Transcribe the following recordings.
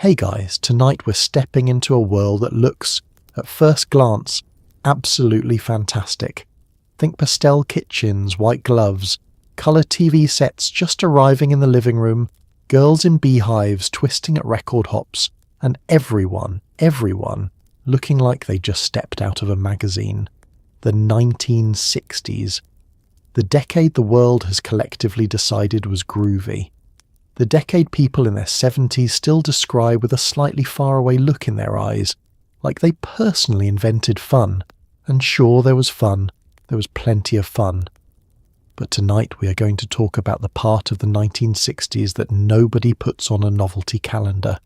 Hey guys, tonight we're stepping into a world that looks, at first glance, absolutely fantastic. Think pastel kitchens, white gloves, colour TV sets just arriving in the living room, girls in beehives twisting at record hops, and everyone looking like they just stepped out of a magazine. The 1960s. The decade the world has collectively decided was groovy. The decade people in their 70s still describe with a slightly faraway look in their eyes, like they personally invented fun. And sure, there was fun. There was plenty of fun. But tonight we are going to talk about the part of the 1960s that nobody puts on a novelty calendar.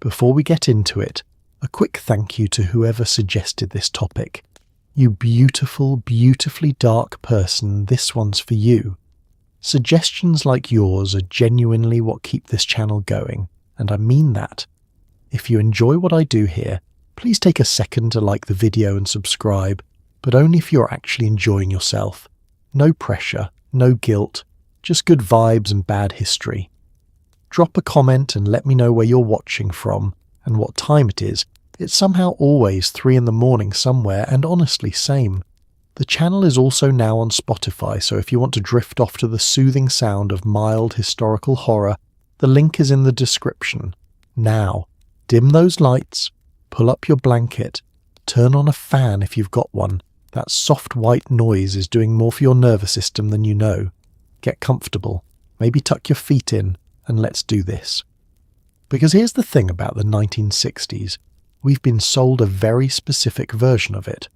Before we get into it, a quick thank you to whoever suggested this topic. You beautiful, beautifully dark person, this one's for you. Suggestions like yours are genuinely what keep this channel going, and I mean that. If you enjoy what I do here, please take a second to like the video and subscribe, but only if you're actually enjoying yourself. No pressure, no guilt, just good vibes and bad history. Drop a comment and let me know where you're watching from and what time it is. It's somehow always 3 in the morning somewhere, and honestly, same. The channel is also now on Spotify, so if you want to drift off to the soothing sound of mild historical horror, the link is in the description. Now, dim those lights, pull up your blanket, turn on a fan if you've got one. That soft white noise is doing more for your nervous system than you know. Get comfortable, maybe tuck your feet in, and let's do this. Because here's the thing about the 1960s. We've been sold a very specific version of it.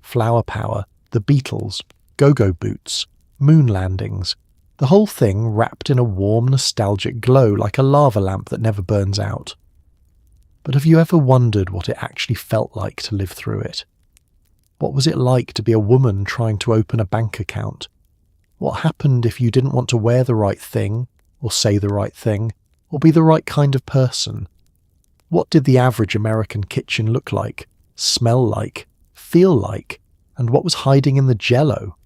Flower power, the Beatles, go-go boots, moon landings, the whole thing wrapped in a warm, nostalgic glow like a lava lamp that never burns out. But have you ever wondered what it actually felt like to live through it? What was it like to be a woman trying to open a bank account? What happened if you didn't want to wear the right thing, or say the right thing, or be the right kind of person? What did the average American kitchen look like, smell like, feel like, and what was hiding in the jello?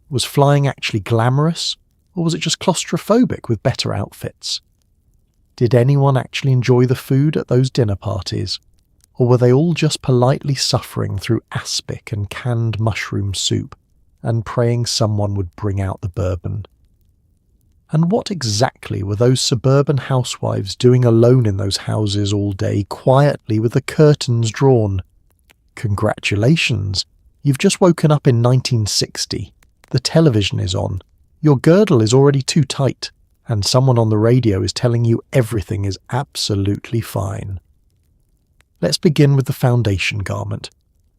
Was flying actually glamorous, or was it just claustrophobic with better outfits? Did anyone actually enjoy the food at those dinner parties? Or were they all just politely suffering through aspic and canned mushroom soup, and praying someone would bring out the bourbon? And what exactly were those suburban housewives doing alone in those houses all day, quietly with the curtains drawn? Congratulations! You've just woken up in 1960. The television is on. Your girdle is already too tight, and someone on the radio is telling you everything is absolutely fine. Let's begin with the foundation garment,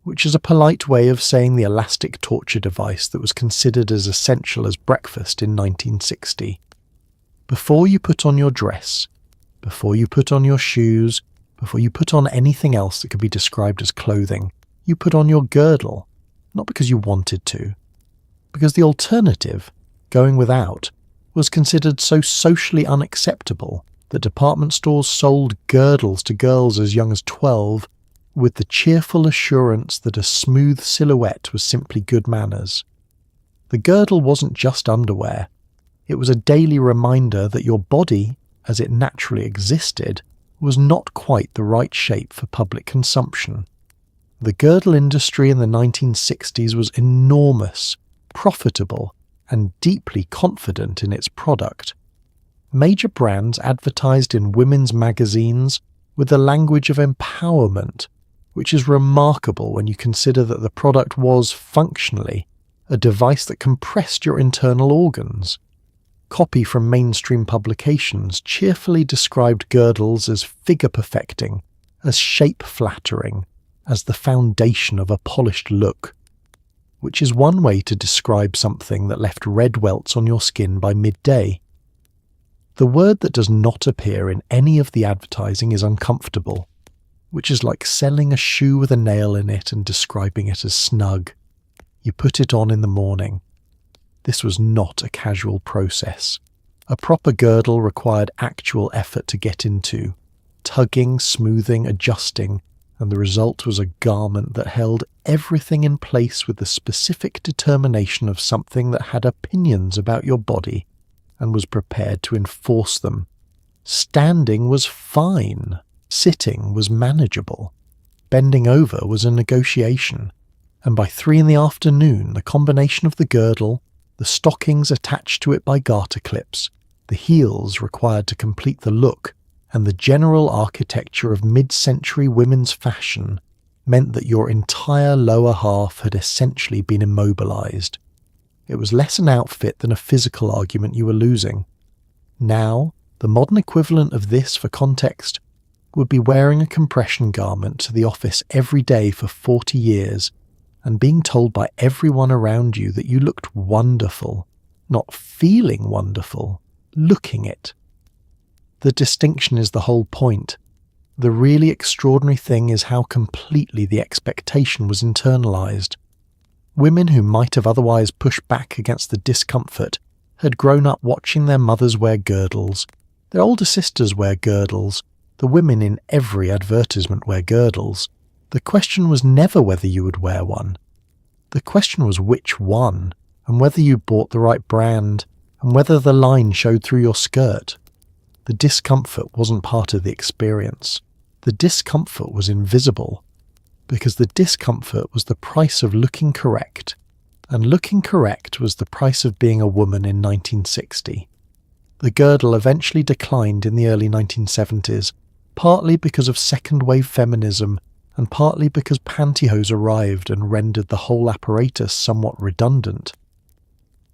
which is a polite way of saying the elastic torture device that was considered as essential as breakfast in 1960. Before you put on your dress, before you put on your shoes, before you put on anything else that could be described as clothing, you put on your girdle, not because you wanted to, because the alternative, going without, was considered so socially unacceptable that department stores sold girdles to girls as young as 12 with the cheerful assurance that a smooth silhouette was simply good manners. The girdle wasn't just underwear. It was a daily reminder that your body, as it naturally existed, was not quite the right shape for public consumption. The girdle industry in the 1960s was enormous, profitable, and deeply confident in its product. Major brands advertised in women's magazines with the language of empowerment, which is remarkable when you consider that the product was, functionally, a device that compressed your internal organs. Copy from mainstream publications cheerfully described girdles as figure-perfecting, as shape-flattering, as the foundation of a polished look, which is one way to describe something that left red welts on your skin by midday. The word that does not appear in any of the advertising is uncomfortable, which is like selling a shoe with a nail in it and describing it as snug. You put it on in the morning. This was not a casual process. A proper girdle required actual effort to get into, tugging, smoothing, adjusting, and the result was a garment that held everything in place with the specific determination of something that had opinions about your body and was prepared to enforce them. Standing was fine. Sitting was manageable. Bending over was a negotiation. And by 3 PM, the combination of the girdle, the stockings attached to it by garter clips, the heels required to complete the look, and the general architecture of mid-century women's fashion meant that your entire lower half had essentially been immobilized. It was less an outfit than a physical argument you were losing. Now, the modern equivalent of this, for context, would be wearing a compression garment to the office every day for 40 years and being told by everyone around you that you looked wonderful, not feeling wonderful, looking it. The distinction is the whole point. The really extraordinary thing is how completely the expectation was internalized. Women who might have otherwise pushed back against the discomfort had grown up watching their mothers wear girdles, their older sisters wear girdles, the women in every advertisement wear girdles. The question was never whether you would wear one. The question was which one, and whether you bought the right brand, and whether the line showed through your skirt. The discomfort wasn't part of the experience. The discomfort was invisible, because the discomfort was the price of looking correct, and looking correct was the price of being a woman in 1960. The girdle eventually declined in the early 1970s, partly because of second-wave feminism, and partly because pantyhose arrived and rendered the whole apparatus somewhat redundant.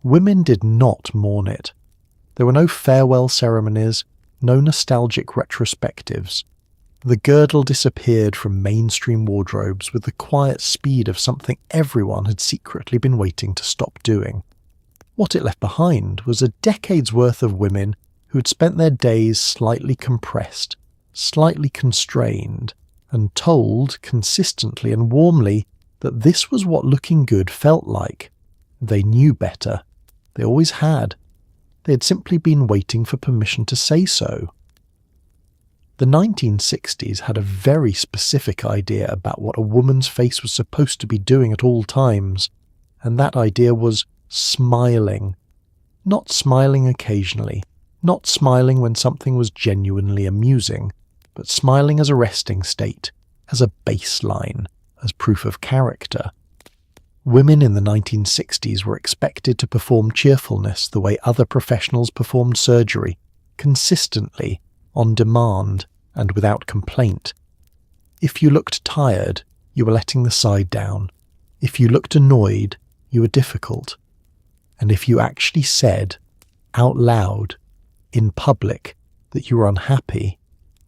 Women did not mourn it. There were no farewell ceremonies, no nostalgic retrospectives. The girdle disappeared from mainstream wardrobes with the quiet speed of something everyone had secretly been waiting to stop doing. What it left behind was a decade's worth of women who had spent their days slightly compressed, slightly constrained, and told consistently and warmly that this was what looking good felt like. They knew better. They always had. They had simply been waiting for permission to say so. The 1960s had a very specific idea about what a woman's face was supposed to be doing at all times, and that idea was smiling. Not smiling occasionally, not smiling when something was genuinely amusing, but smiling as a resting state, as a baseline, as proof of character. Women in the 1960s were expected to perform cheerfulness the way other professionals performed surgery, consistently, on demand, and without complaint. If you looked tired, you were letting the side down. If you looked annoyed, you were difficult. And if you actually said, out loud, in public, that you were unhappy,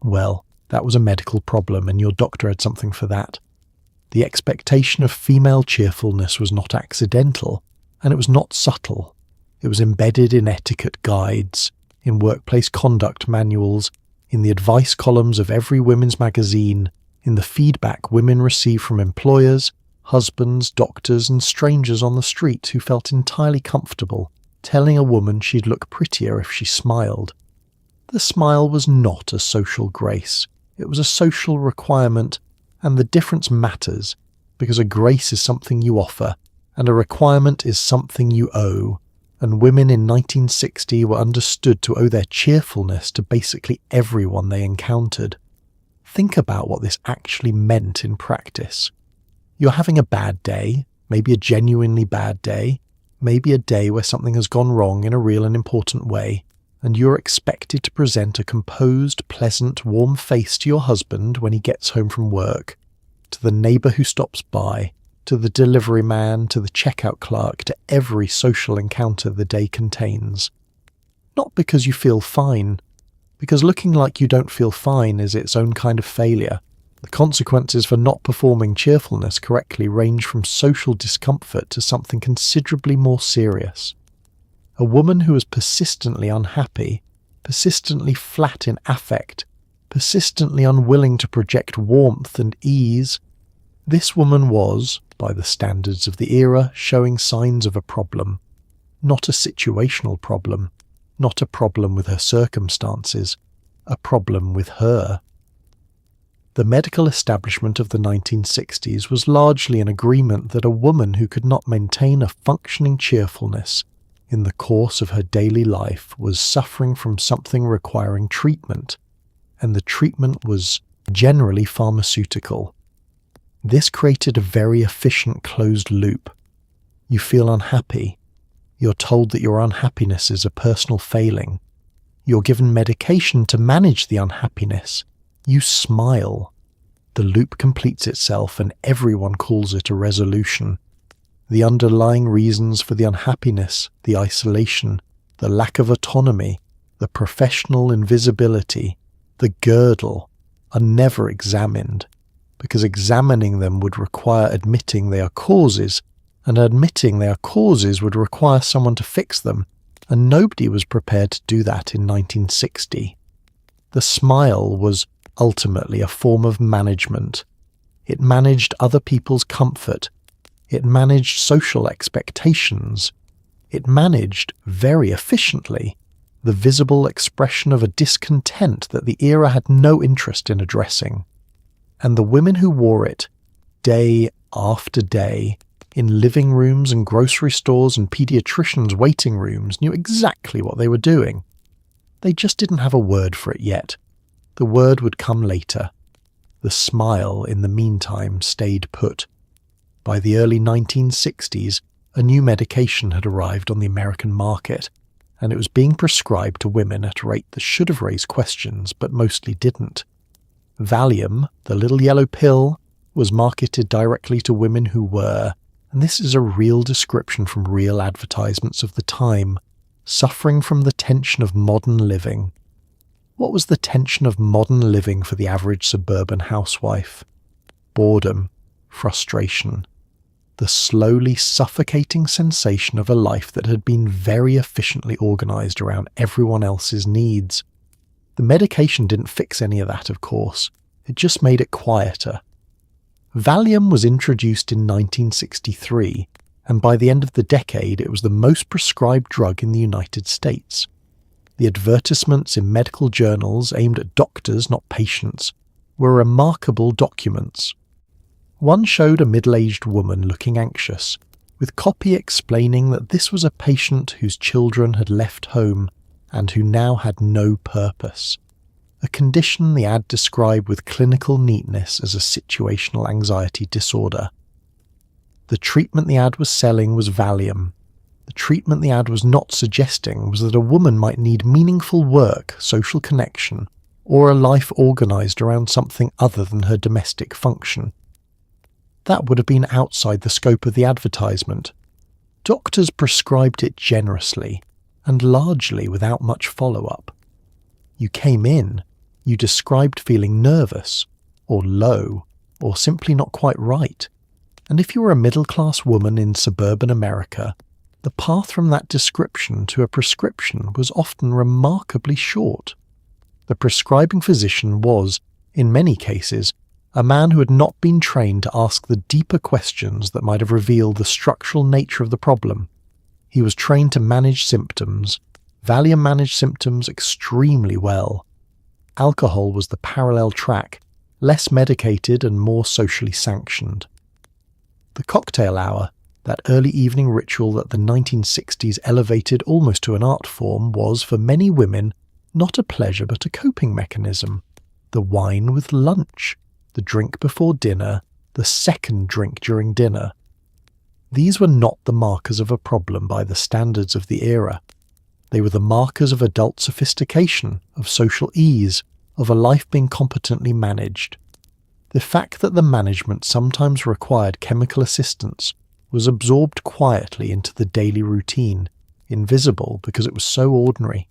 well, that was a medical problem and your doctor had something for that. The expectation of female cheerfulness was not accidental, and it was not subtle. It was embedded in etiquette guides, in workplace conduct manuals, in the advice columns of every women's magazine, in the feedback women receive from employers, husbands, doctors, and strangers on the street who felt entirely comfortable telling a woman she'd look prettier if she smiled. The smile was not a social grace. It was a social requirement, and the difference matters, because a grace is something you offer, and a requirement is something you owe, and women in 1960 were understood to owe their cheerfulness to basically everyone they encountered. Think about what this actually meant in practice. You're having a bad day, maybe a genuinely bad day, maybe a day where something has gone wrong in a real and important way, and you're expected to present a composed, pleasant, warm face to your husband when he gets home from work, to the neighbour who stops by, to the delivery man, to the checkout clerk, to every social encounter the day contains. Not because you feel fine, because looking like you don't feel fine is its own kind of failure. The consequences for not performing cheerfulness correctly range from social discomfort to something considerably more serious. A woman who was persistently unhappy, persistently flat in affect, persistently unwilling to project warmth and ease, this woman was, by the standards of the era, showing signs of a problem. Not a situational problem, not a problem with her circumstances, a problem with her. The medical establishment of the 1960s was largely in agreement that a woman who could not maintain a functioning cheerfulness in the course of her daily life was suffering from something requiring treatment, and the treatment was generally pharmaceutical. This created a very efficient closed loop. You feel unhappy. You're told that your unhappiness is a personal failing. You're given medication to manage the unhappiness. You smile. The loop completes itself and everyone calls it a resolution. The underlying reasons for the unhappiness, the isolation, the lack of autonomy, the professional invisibility, the girdle, are never examined, because examining them would require admitting they are causes, and admitting they are causes would require someone to fix them, and nobody was prepared to do that in 1960. The smile was ultimately a form of management. It managed other people's comfort. It managed social expectations. It managed, very efficiently, the visible expression of a discontent that the era had no interest in addressing. And the women who wore it, day after day, in living rooms and grocery stores and pediatricians' waiting rooms, knew exactly what they were doing. They just didn't have a word for it yet. The word would come later. The smile, in the meantime, stayed put. By the early 1960s, a new medication had arrived on the American market, and it was being prescribed to women at a rate that should have raised questions, but mostly didn't. Valium, the little yellow pill, was marketed directly to women who were, and this is a real description from real advertisements of the time, suffering from the tension of modern living. What was the tension of modern living for the average suburban housewife? Boredom, frustration, the slowly suffocating sensation of a life that had been very efficiently organised around everyone else's needs. The medication didn't fix any of that, of course. It just made it quieter. Valium was introduced in 1963, and by the end of the decade it was the most prescribed drug in the United States. The advertisements in medical journals aimed at doctors, not patients, were remarkable documents. One showed a middle-aged woman looking anxious, with copy explaining that this was a patient whose children had left home and who now had no purpose, a condition the ad described with clinical neatness as a situational anxiety disorder. The treatment the ad was selling was Valium. The treatment the ad was not suggesting was that a woman might need meaningful work, social connection, or a life organised around something other than her domestic function. That would have been outside the scope of the advertisement. Doctors prescribed it generously, and largely without much follow-up. You came in, you described feeling nervous, or low, or simply not quite right. And if you were a middle-class woman in suburban America, the path from that description to a prescription was often remarkably short. The prescribing physician was, in many cases, a man who had not been trained to ask the deeper questions that might have revealed the structural nature of the problem. He was trained to manage symptoms. Valium managed symptoms extremely well. Alcohol was the parallel track, less medicated and more socially sanctioned. The cocktail hour, that early evening ritual that the 1960s elevated almost to an art form, was, for many women, not a pleasure but a coping mechanism. The wine with lunch, the drink before dinner, the second drink during dinner. These were not the markers of a problem by the standards of the era. They were the markers of adult sophistication, of social ease, of a life being competently managed. The fact that the management sometimes required chemical assistance was absorbed quietly into the daily routine, invisible because it was so ordinary.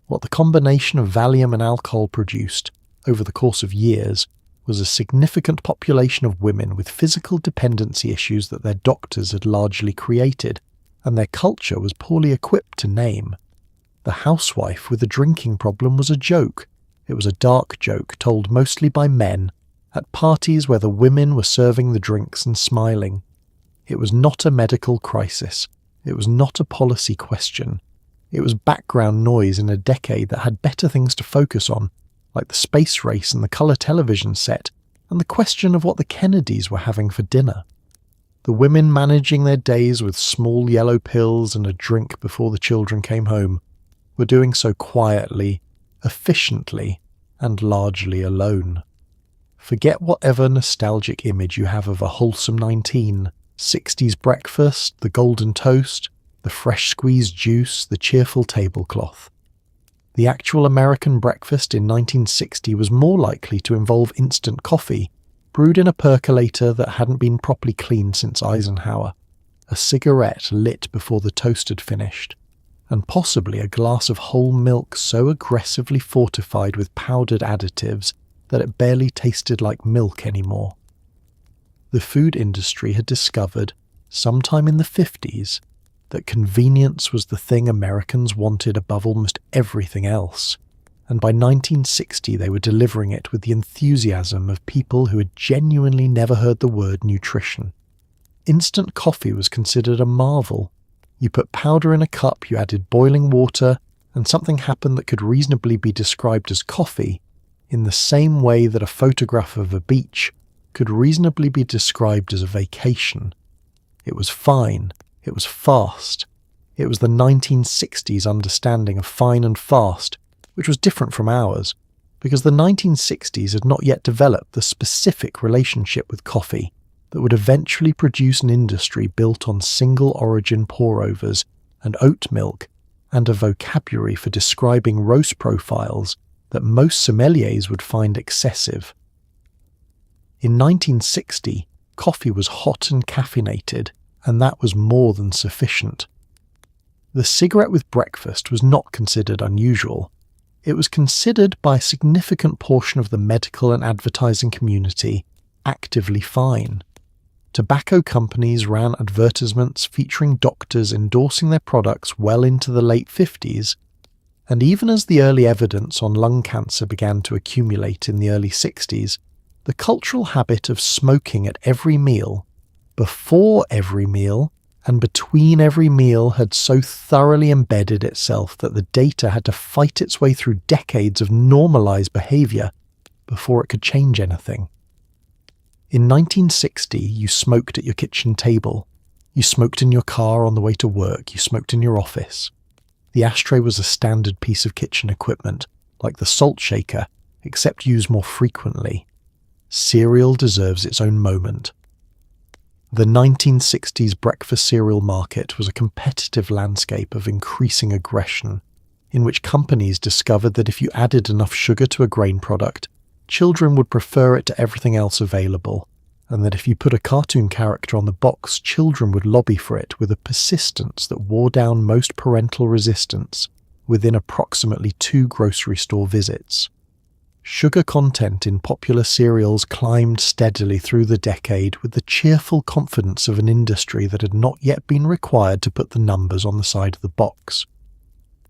What the combination of Valium and alcohol produced, over the course of years, was a significant population of women with physical dependency issues that their doctors had largely created, and their culture was poorly equipped to name. The housewife with a drinking problem was a joke. It was a dark joke told mostly by men, at parties where the women were serving the drinks and smiling. It was not a medical crisis. It was not a policy question. It was background noise in a decade that had better things to focus on, like the space race and the colour television set, and the question of what the Kennedys were having for dinner. The women managing their days with small yellow pills and a drink before the children came home were doing so quietly, efficiently, and largely alone. Forget whatever nostalgic image you have of a wholesome 1960s breakfast, the golden toast, the fresh squeezed juice, the cheerful tablecloth. The actual American breakfast in 1960 was more likely to involve instant coffee, brewed in a percolator that hadn't been properly cleaned since Eisenhower, a cigarette lit before the toast had finished, and possibly a glass of whole milk so aggressively fortified with powdered additives that it barely tasted like milk anymore. The food industry had discovered, sometime in the 50s, that convenience was the thing Americans wanted above almost everything else, and by 1960 they were delivering it with the enthusiasm of people who had genuinely never heard the word nutrition. Instant coffee was considered a marvel. You put powder in a cup, you added boiling water, and something happened that could reasonably be described as coffee, in the same way that a photograph of a beach could reasonably be described as a vacation. It was fine. It was fast. It was the 1960s understanding of fine and fast, which was different from ours, because the 1960s had not yet developed the specific relationship with coffee that would eventually produce an industry built on single-origin pour-overs and oat milk, and a vocabulary for describing roast profiles that most sommeliers would find excessive. In 1960, coffee was hot and caffeinated, and that was more than sufficient. The cigarette with breakfast was not considered unusual. It was considered by a significant portion of the medical and advertising community actively fine. Tobacco companies ran advertisements featuring doctors endorsing their products well into the late 50s, and even as the early evidence on lung cancer began to accumulate in the early 60s, the cultural habit of smoking at every meal, before every meal, and between every meal had so thoroughly embedded itself that the data had to fight its way through decades of normalized behavior before it could change anything. In 1960, you smoked at your kitchen table. You smoked in your car on the way to work. You smoked in your office. The ashtray was a standard piece of kitchen equipment, like the salt shaker, except used more frequently. Cereal deserves its own moment. The 1960s breakfast cereal market was a competitive landscape of increasing aggression, in which companies discovered that if you added enough sugar to a grain product, children would prefer it to everything else available, and that if you put a cartoon character on the box, children would lobby for it with a persistence that wore down most parental resistance within approximately 2 grocery store visits. Sugar content in popular cereals climbed steadily through the decade with the cheerful confidence of an industry that had not yet been required to put the numbers on the side of the box.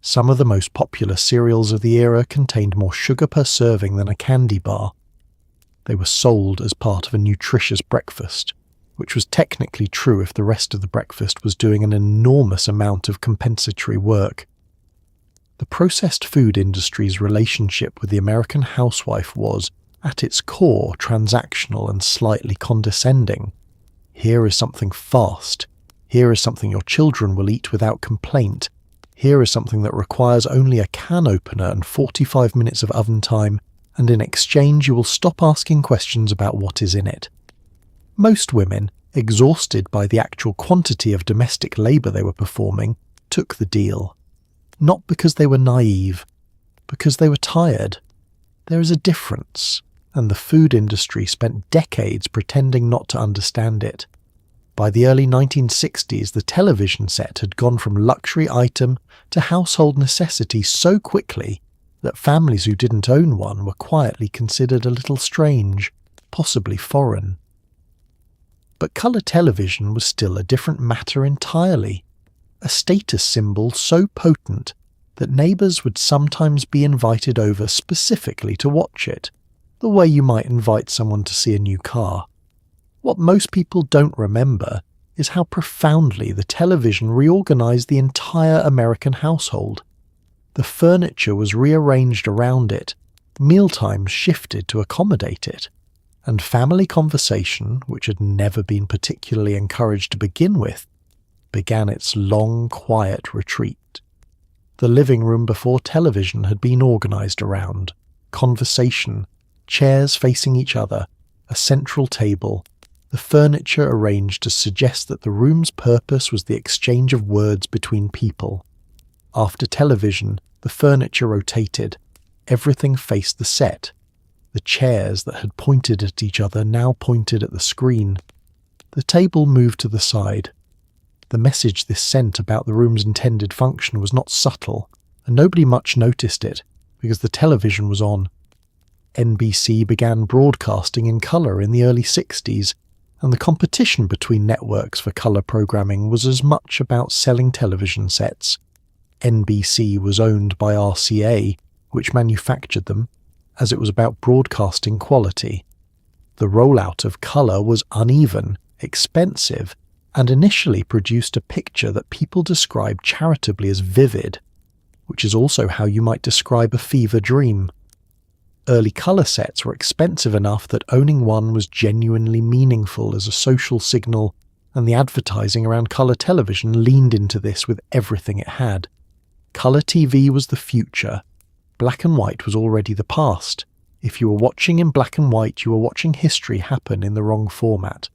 Some of the most popular cereals of the era contained more sugar per serving than a candy bar. They were sold as part of a nutritious breakfast, which was technically true if the rest of the breakfast was doing an enormous amount of compensatory work. The processed food industry's relationship with the American housewife was, at its core, transactional and slightly condescending. Here is something fast. Here is something your children will eat without complaint. Here is something that requires only a can opener and 45 minutes of oven time, and in exchange you will stop asking questions about what is in it. Most women, exhausted by the actual quantity of domestic labour they were performing, took the deal. Not because they were naive, because they were tired. There is a difference, and the food industry spent decades pretending not to understand it. By the early 1960s, the television set had gone from luxury item to household necessity so quickly that families who didn't own one were quietly considered a little strange, possibly foreign. But colour television was still a different matter entirely, a status symbol so potent that neighbours would sometimes be invited over specifically to watch it, the way you might invite someone to see a new car. What most people don't remember is how profoundly the television reorganized the entire American household. The furniture was rearranged around it, mealtimes shifted to accommodate it, and family conversation, which had never been particularly encouraged to begin with, began its long, quiet retreat. The living room before television had been organized around conversation, chairs facing each other, a central table, the furniture arranged to suggest that the room's purpose was the exchange of words between people. After television, the furniture rotated. Everything faced the set. The chairs that had pointed at each other now pointed at the screen. The table moved to the side. The message this sent about the room's intended function was not subtle, and nobody much noticed it, because the television was on. NBC began broadcasting in colour in the early 60s, and the competition between networks for colour programming was as much about selling television sets. NBC was owned by RCA, which manufactured them, as it was about broadcasting quality. The rollout of colour was uneven, expensive, and initially produced a picture that people described charitably as vivid, which is also how you might describe a fever dream. Early colour sets were expensive enough that owning one was genuinely meaningful as a social signal, and the advertising around colour television leaned into this with everything it had. Colour TV was the future. Black and white was already the past. If you were watching in black and white, you were watching history happen in the wrong format.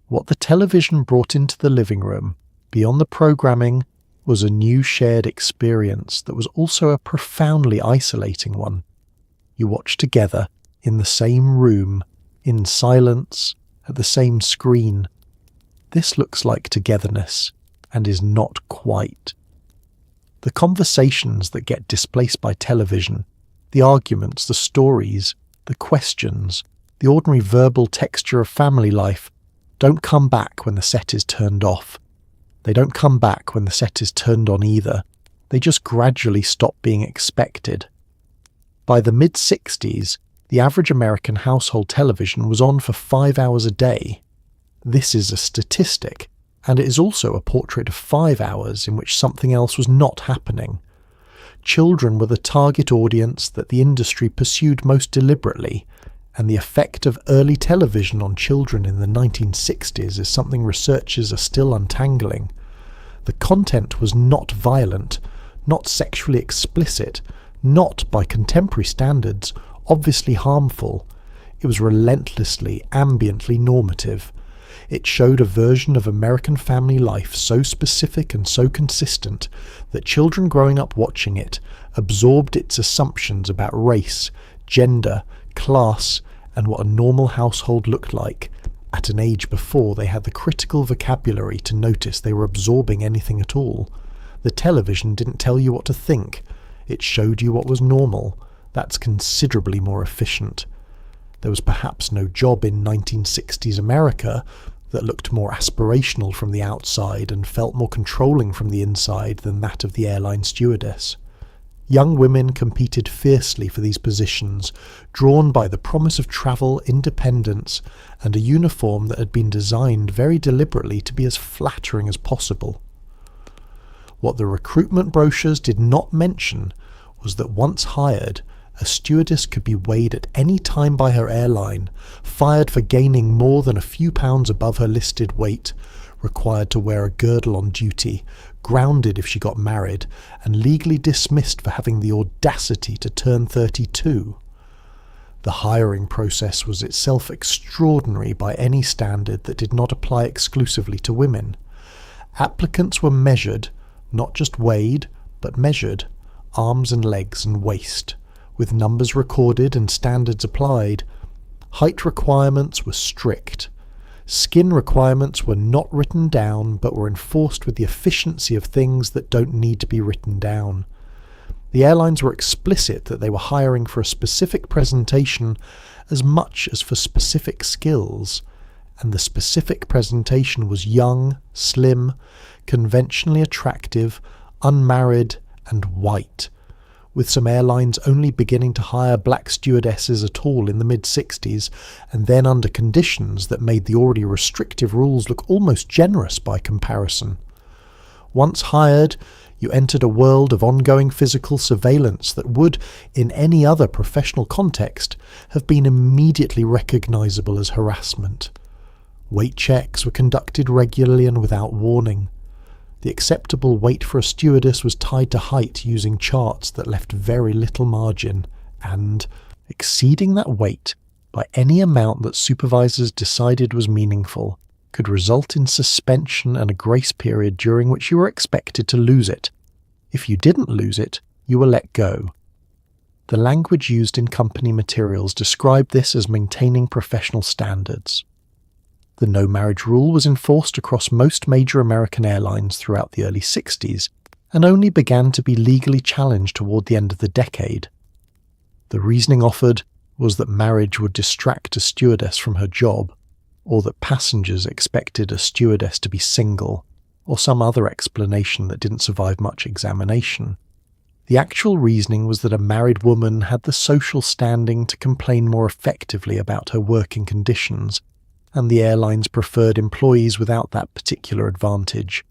What the television brought into the living room, beyond the programming, was a new shared experience that was also a profoundly isolating one. You watched together, in the same room, in silence, at the same screen. This looks like togetherness, and is not quite. The conversations that get displaced by television, the arguments, the stories, the questions, the ordinary verbal texture of family life, don't come back when the set is turned off. They don't come back when the set is turned on either. They just gradually stop being expected. By the mid-60s, the average American household television was on for 5 hours a day. This is a statistic, and it is also a portrait of 5 hours in which something else was not happening. Children were the target audience that the industry pursued most deliberately, and the effect of early television on children in the 1960s is something researchers are still untangling. The content was not violent, not sexually explicit, not, by contemporary standards, obviously harmful. It was relentlessly, ambiently normative. It showed a version of American family life so specific and so consistent that children growing up watching it absorbed its assumptions about race, gender, class, and what a normal household looked like, at an age before they had the critical vocabulary to notice they were absorbing anything at all. The television didn't tell you what to think. It showed you what was normal. That's considerably more efficient. There was perhaps no job in 1960s America that looked more aspirational from the outside and felt more controlling from the inside than that of the airline stewardess. Young women competed fiercely for these positions, drawn by the promise of travel, independence, and a uniform that had been designed very deliberately to be as flattering as possible. What the recruitment brochures did not mention was that once hired, a stewardess could be weighed at any time by her airline, fired for gaining more than a few pounds above her listed weight, required to wear a girdle on duty, grounded if she got married, and legally dismissed for having the audacity to turn 32. The hiring process was itself extraordinary by any standard that did not apply exclusively to women. Applicants were measured, not just weighed, but measured, arms and legs and waist, with numbers recorded and standards applied. Height requirements were strict. Skin requirements were not written down, but were enforced with the efficiency of things that don't need to be written down. The airlines were explicit that they were hiring for a specific presentation as much as for specific skills, and the specific presentation was young, slim, conventionally attractive, unmarried, and white, with some airlines only beginning to hire black stewardesses at all in the mid-60s, and then under conditions that made the already restrictive rules look almost generous by comparison. Once hired, you entered a world of ongoing physical surveillance that would, in any other professional context, have been immediately recognizable as harassment. Weight checks were conducted regularly and without warning. The acceptable weight for a stewardess was tied to height using charts that left very little margin, and, Exceeding that weight by any amount that supervisors decided was meaningful could result in suspension and a grace period during which you were expected to lose it. If you didn't lose it, you were let go. The language used in company materials described this as maintaining professional standards. The no marriage rule was enforced across most major American airlines throughout the early 60s and only began to be legally challenged toward the end of the decade. The reasoning offered was that marriage would distract a stewardess from her job, or that passengers expected a stewardess to be single, or some other explanation that didn't survive much examination. The actual reasoning was that a married woman had the social standing to complain more effectively about her working conditions, and the airlines preferred employees without that particular advantage.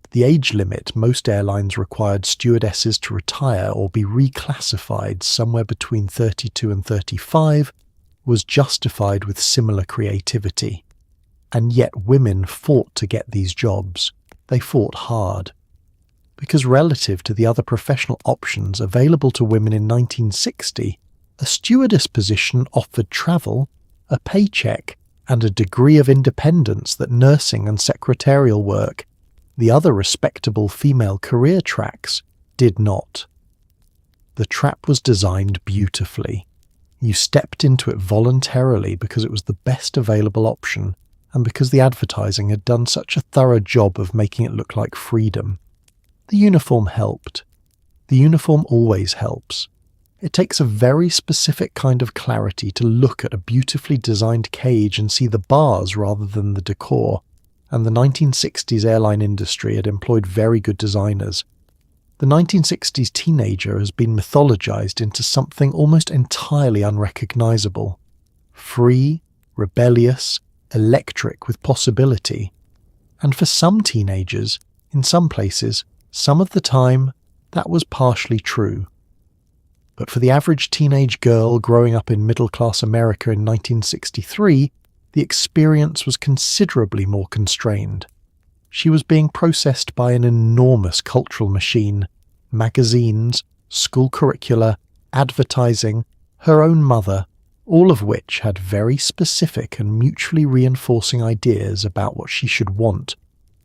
The age limit most airlines required stewardesses to retire or be reclassified somewhere between 32 and 35 was justified with similar creativity. And yet women fought to get these jobs. They fought hard. Because relative to the other professional options available to women in 1960, a stewardess position offered travel, a paycheck, and a degree of independence that nursing and secretarial work, the other respectable female career tracks, did not. The trap was designed beautifully. You stepped into it voluntarily because it was the best available option and because the advertising had done such a thorough job of making it look like freedom. The uniform helped. The uniform always helps. It takes a very specific kind of clarity to look at a beautifully designed cage and see the bars rather than the decor, and the 1960s airline industry had employed very good designers. The 1960s teenager has been mythologized into something almost entirely unrecognizable. Free, rebellious, electric with possibility. And for some teenagers, in some places, some of the time, that was partially true. But for the average teenage girl growing up in middle-class America in 1963, the experience was considerably more constrained. She was being processed by an enormous cultural machine: magazines, school curricula, advertising, her own mother, all of which had very specific and mutually reinforcing ideas about what she should want,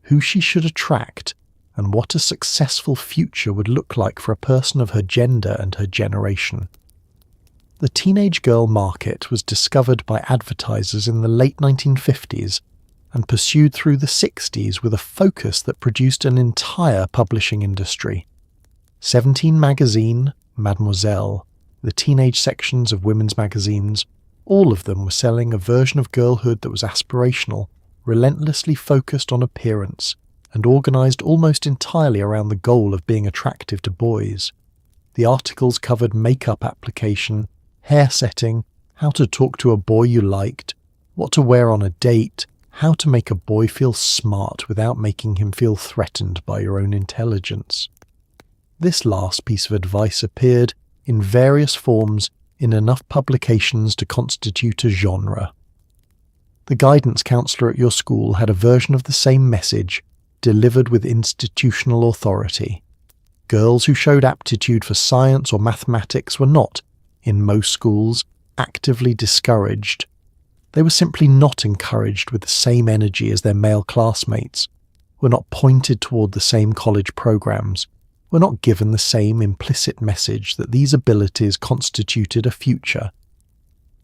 who she should attract, and what a successful future would look like for a person of her gender and her generation. The teenage girl market was discovered by advertisers in the late 1950s and pursued through the 60s with a focus that produced an entire publishing industry. 17 Magazine, Mademoiselle, the teenage sections of women's magazines, all of them were selling a version of girlhood that was aspirational, relentlessly focused on appearance, and organized almost entirely around the goal of being attractive to boys. The articles covered makeup application, hair setting, how to talk to a boy you liked, what to wear on a date, how to make a boy feel smart without making him feel threatened by your own intelligence. This last piece of advice appeared, in various forms, in enough publications to constitute a genre. The guidance counselor at your school had a version of the same message, delivered with institutional authority. Girls who showed aptitude for science or mathematics were not, in most schools, actively discouraged. They were simply not encouraged with the same energy as their male classmates, were not pointed toward the same college programs, were not given the same implicit message that these abilities constituted a future.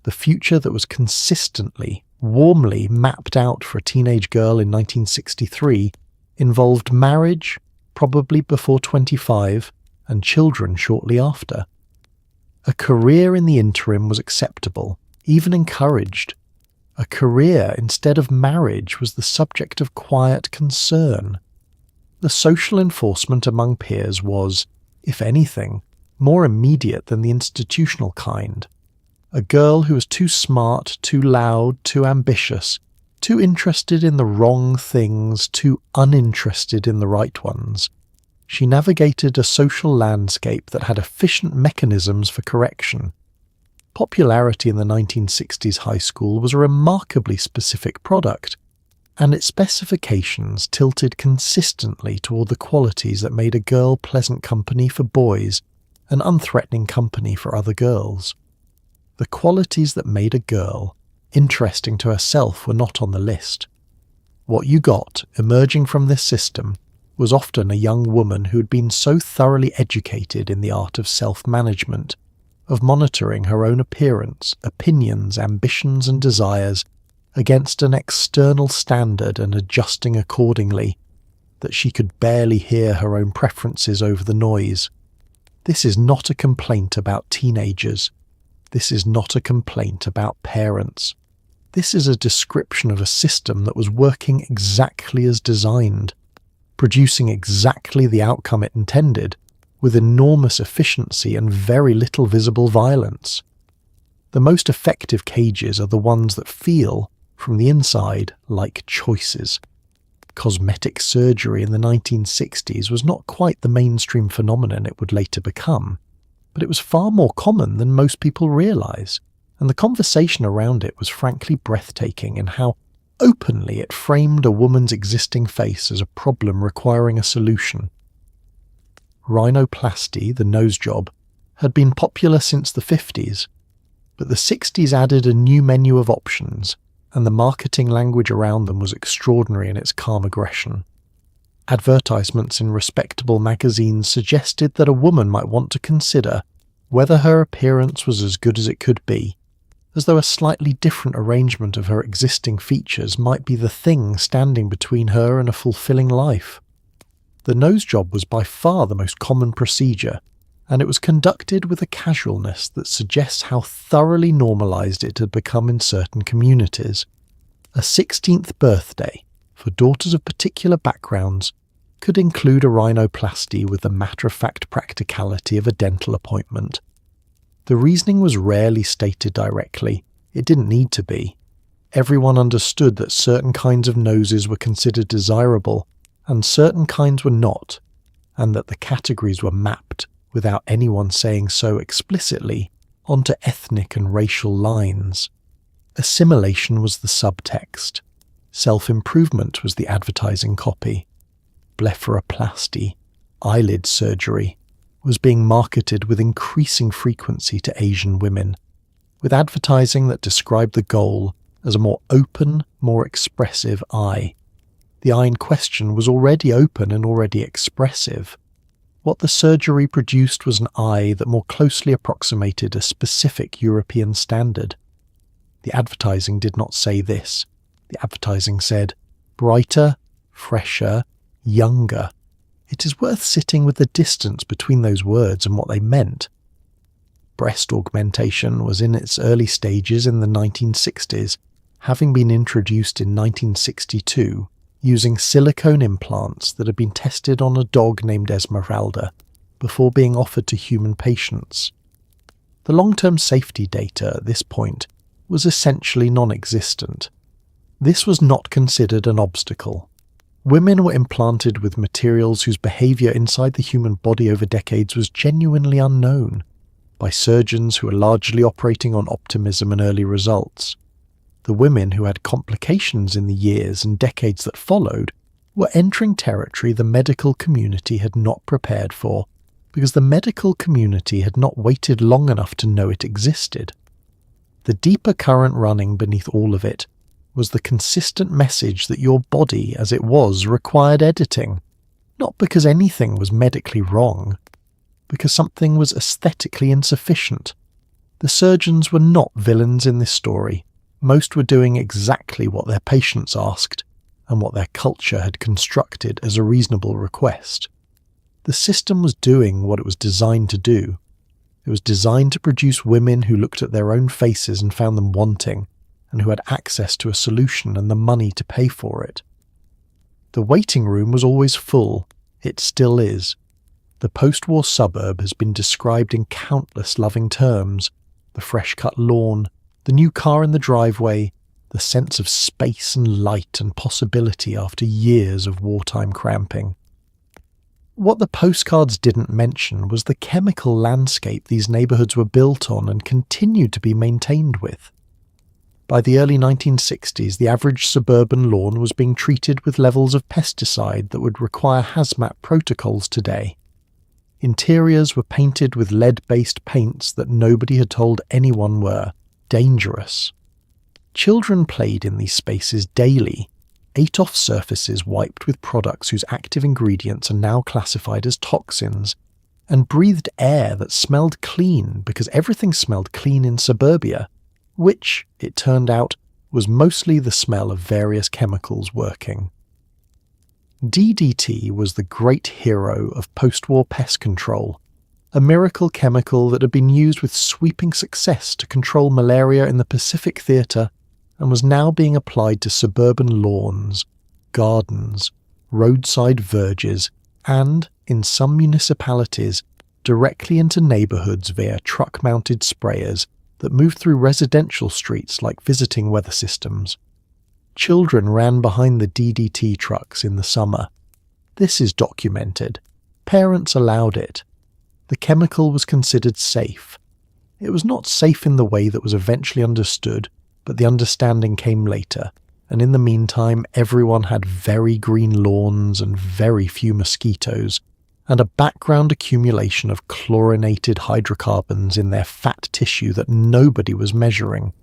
The future that was consistently, warmly mapped out for a teenage girl in 1963 involved marriage, probably before 25, and children shortly after. A career in the interim was acceptable, even encouraged. A career instead of marriage was the subject of quiet concern. The social enforcement among peers was, if anything, more immediate than the institutional kind. A girl who was too smart, too loud, too ambitious, too interested in the wrong things, too uninterested in the right ones. She navigated a social landscape that had efficient mechanisms for correction. Popularity in the 1960s high school was a remarkably specific product, and its specifications tilted consistently toward the qualities that made a girl pleasant company for boys and unthreatening company for other girls. the qualities that made a girl interesting to herself were not on the list. What you got emerging from this system was often a young woman who had been so thoroughly educated in the art of self-management, of monitoring her own appearance, opinions, ambitions and desires against an external standard and adjusting accordingly, that she could barely hear her own preferences over the noise. This is not a complaint about teenagers. This is not a complaint about parents. This is a description of a system that was working exactly as designed, producing exactly the outcome it intended, with enormous efficiency and very little visible violence. The most effective cages are the ones that feel, from the inside, like choices. Cosmetic surgery in the 1960s was not quite the mainstream phenomenon it would later become, but it was far more common than most people realise, and the conversation around it was frankly breathtaking in how openly it framed a woman's existing face as a problem requiring a solution. Rhinoplasty, the nose job, had been popular since the 50s, but the 60s added a new menu of options, and the marketing language around them was extraordinary in its calm aggression. Advertisements in respectable magazines suggested that a woman might want to consider whether her appearance was as good as it could be, as though a slightly different arrangement of her existing features might be the thing standing between her and a fulfilling life. The nose job was by far the most common procedure, and it was conducted with a casualness that suggests how thoroughly normalized it had become in certain communities. A 16th birthday, for daughters of particular backgrounds, could include a rhinoplasty with the matter-of-fact practicality of a dental appointment. The reasoning was rarely stated directly. It didn't need to be. Everyone understood that certain kinds of noses were considered desirable, and certain kinds were not, and that the categories were mapped, without anyone saying so explicitly, onto ethnic and racial lines. Assimilation was the subtext. Self-improvement was the advertising copy. Blepharoplasty, eyelid surgery, was being marketed with increasing frequency to Asian women, with advertising that described the goal as a more open, more expressive eye. The eye in question was already open and already expressive. What the surgery produced was an eye that more closely approximated a specific European standard. The advertising did not say this. The advertising said, brighter, fresher, younger. It is worth sitting with the distance between those words and what they meant. Breast augmentation was in its early stages in the 1960s, having been introduced in 1962, using silicone implants that had been tested on a dog named Esmeralda before being offered to human patients. The long-term safety data at this point was essentially non-existent. This was not considered an obstacle. Women were implanted with materials whose behaviour inside the human body over decades was genuinely unknown, by surgeons who were largely operating on optimism and early results. The women who had complications in the years and decades that followed were entering territory the medical community had not prepared for, because the medical community had not waited long enough to know it existed. The deeper current running beneath all of it was the consistent message that your body as it was required editing, not because anything was medically wrong, because something was aesthetically insufficient. The surgeons were not villains in this story. Most were doing exactly what their patients asked, and what their culture had constructed as a reasonable request. The system was doing what it was designed to do. It was designed to produce women who looked at their own faces and found them wanting, and who had access to a solution and the money to pay for it. The waiting room was always full. It still is. The post-war suburb has been described in countless loving terms: the fresh-cut lawn, the new car in the driveway, the sense of space and light and possibility after years of wartime cramping. What the postcards didn't mention was the chemical landscape these neighbourhoods were built on and continued to be maintained with. By the early 1960s, the average suburban lawn was being treated with levels of pesticide that would require hazmat protocols today. Interiors were painted with lead-based paints that nobody had told anyone were dangerous. Children played in these spaces daily, ate off surfaces wiped with products whose active ingredients are now classified as toxins, and breathed air that smelled clean because everything smelled clean in suburbia, which, it turned out, was mostly the smell of various chemicals working. DDT was the great hero of post-war pest control, a miracle chemical that had been used with sweeping success to control malaria in the Pacific Theatre and was now being applied to suburban lawns, gardens, roadside verges, and, in some municipalities, directly into neighbourhoods via truck-mounted sprayers that moved through residential streets like visiting weather systems. Children ran behind the DDT trucks in the summer. This is documented. Parents allowed it. The chemical was considered safe. It was not safe in the way that was eventually understood, but the understanding came later, and in the meantime everyone had very green lawns and very few mosquitoes, and a background accumulation of chlorinated hydrocarbons in their fat tissue that nobody was measuring.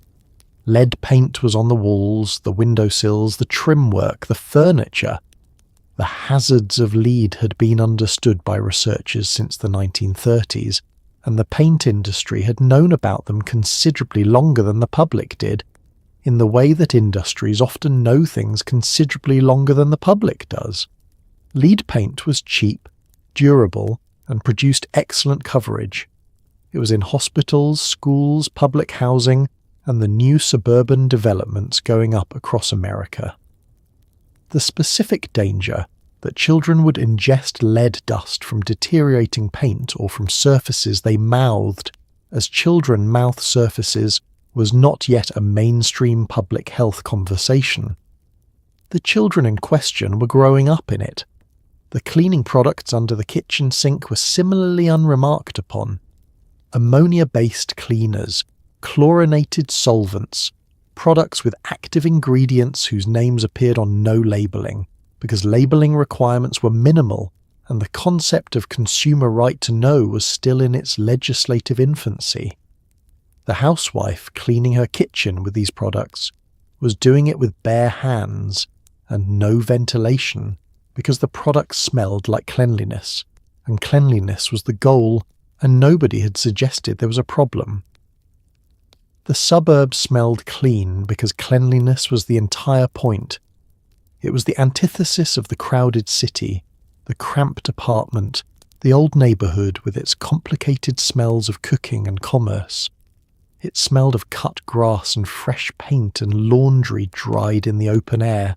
Lead paint was on the walls, the windowsills, the trim work, the furniture. The hazards of lead had been understood by researchers since the 1930s, and the paint industry had known about them considerably longer than the public did, in the way that industries often know things considerably longer than the public does. Lead paint was cheap, durable, and produced excellent coverage. It was in hospitals, schools, public housing, and the new suburban developments going up across America. The specific danger that children would ingest lead dust from deteriorating paint or from surfaces they mouthed, as children mouth surfaces, was not yet a mainstream public health conversation. The children in question were growing up in it. The cleaning products under the kitchen sink were similarly unremarked upon. Ammonia-based cleaners, chlorinated solvents, products with active ingredients whose names appeared on no labelling, because labelling requirements were minimal and the concept of consumer right to know was still in its legislative infancy. The housewife cleaning her kitchen with these products was doing it with bare hands and no ventilation because the products smelled like cleanliness, and cleanliness was the goal, and nobody had suggested there was a problem. The suburbs smelled clean because cleanliness was the entire point. It was the antithesis of the crowded city, the cramped apartment, the old neighbourhood with its complicated smells of cooking and commerce. It smelled of cut grass and fresh paint and laundry dried in the open air,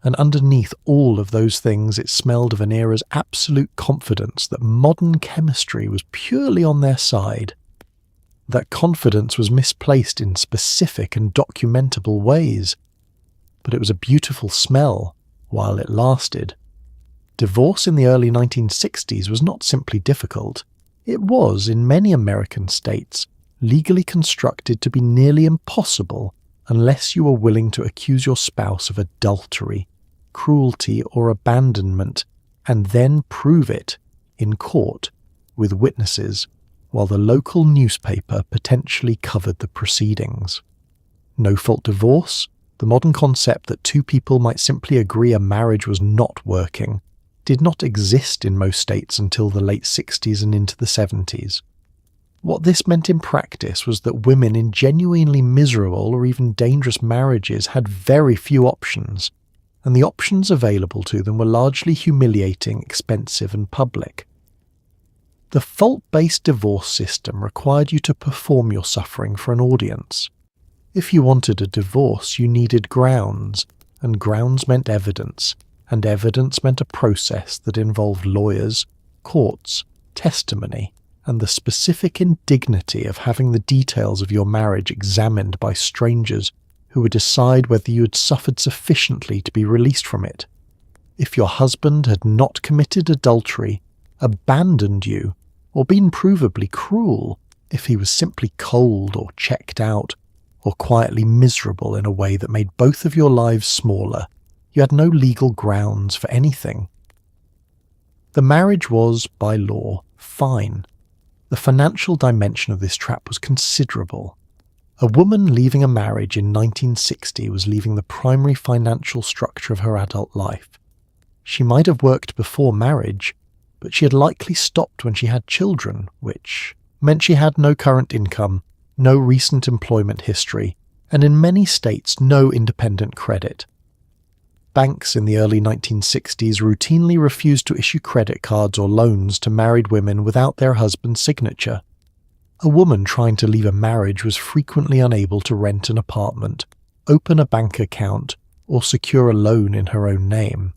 and underneath all of those things it smelled of an era's absolute confidence that modern chemistry was purely on their side. That confidence was misplaced in specific and documentable ways. But it was a beautiful smell while it lasted. Divorce in the early 1960s was not simply difficult. It was, in many American states, legally constructed to be nearly impossible unless you were willing to accuse your spouse of adultery, cruelty, or abandonment, and then prove it in court with witnesses, while the local newspaper potentially covered the proceedings. No-fault divorce, the modern concept that two people might simply agree a marriage was not working, did not exist in most states until the late 60s and into the 70s. What this meant in practice was that women in genuinely miserable or even dangerous marriages had very few options, and the options available to them were largely humiliating, expensive, and public. The fault-based divorce system required you to perform your suffering for an audience. If you wanted a divorce, you needed grounds, and grounds meant evidence, and evidence meant a process that involved lawyers, courts, testimony, and the specific indignity of having the details of your marriage examined by strangers who would decide whether you had suffered sufficiently to be released from it. If your husband had not committed adultery, abandoned you, or been provably cruel, if he was simply cold or checked out, or quietly miserable in a way that made both of your lives smaller, you had no legal grounds for anything. The marriage was, by law, fine. The financial dimension of this trap was considerable. A woman leaving a marriage in 1960 was leaving the primary financial structure of her adult life. She might have worked before marriage, but she had likely stopped when she had children, which meant she had no current income, no recent employment history, and in many states no independent credit. Banks in the early 1960s routinely refused to issue credit cards or loans to married women without their husband's signature. A woman trying to leave a marriage was frequently unable to rent an apartment, open a bank account, or secure a loan in her own name.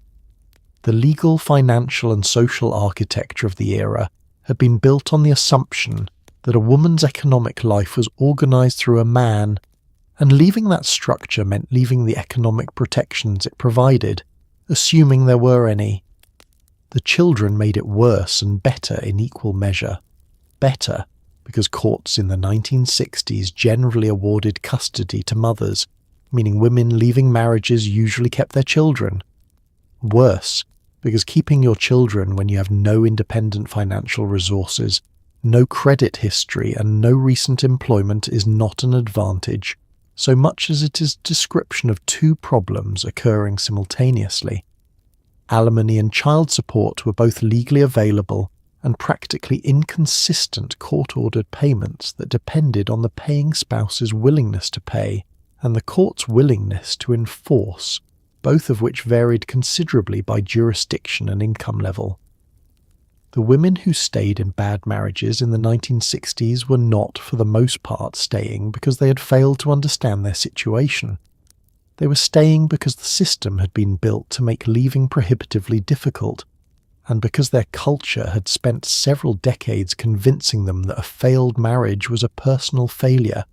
The legal, financial, and social architecture of the era had been built on the assumption that a woman's economic life was organized through a man, and leaving that structure meant leaving the economic protections it provided, assuming there were any. The children made it worse and better in equal measure. Better, because courts in the 1960s generally awarded custody to mothers, meaning women leaving marriages usually kept their children. Worse, because keeping your children when you have no independent financial resources, no credit history, and no recent employment is not an advantage, so much as it is a description of two problems occurring simultaneously. Alimony and child support were both legally available and practically inconsistent court-ordered payments that depended on the paying spouse's willingness to pay and the court's willingness to enforce, both of which varied considerably by jurisdiction and income level. The women who stayed in bad marriages in the 1960s were not, for the most part, staying because they had failed to understand their situation. They were staying because the system had been built to make leaving prohibitively difficult, and because their culture had spent several decades convincing them that a failed marriage was a personal failure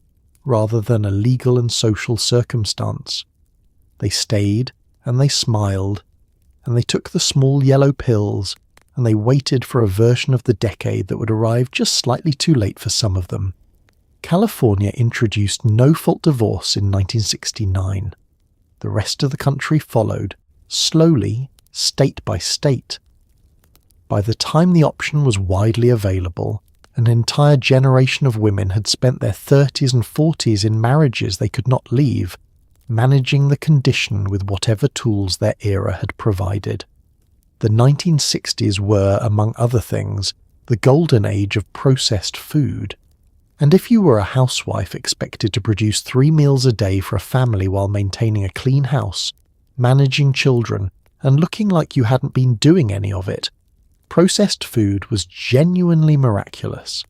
rather than a legal and social circumstance. They stayed, and they smiled, and they took the small yellow pills, and they waited for a version of the decade that would arrive just slightly too late for some of them. California introduced no-fault divorce in 1969. The rest of the country followed, slowly, state by state. By the time the option was widely available, an entire generation of women had spent their 30s and 40s in marriages they could not leave, managing the condition with whatever tools their era had provided. The 1960s were, among other things, the golden age of processed food. And if you were a housewife expected to produce 3 meals a day for a family while maintaining a clean house, managing children, and looking like you hadn't been doing any of it, processed food was genuinely miraculous.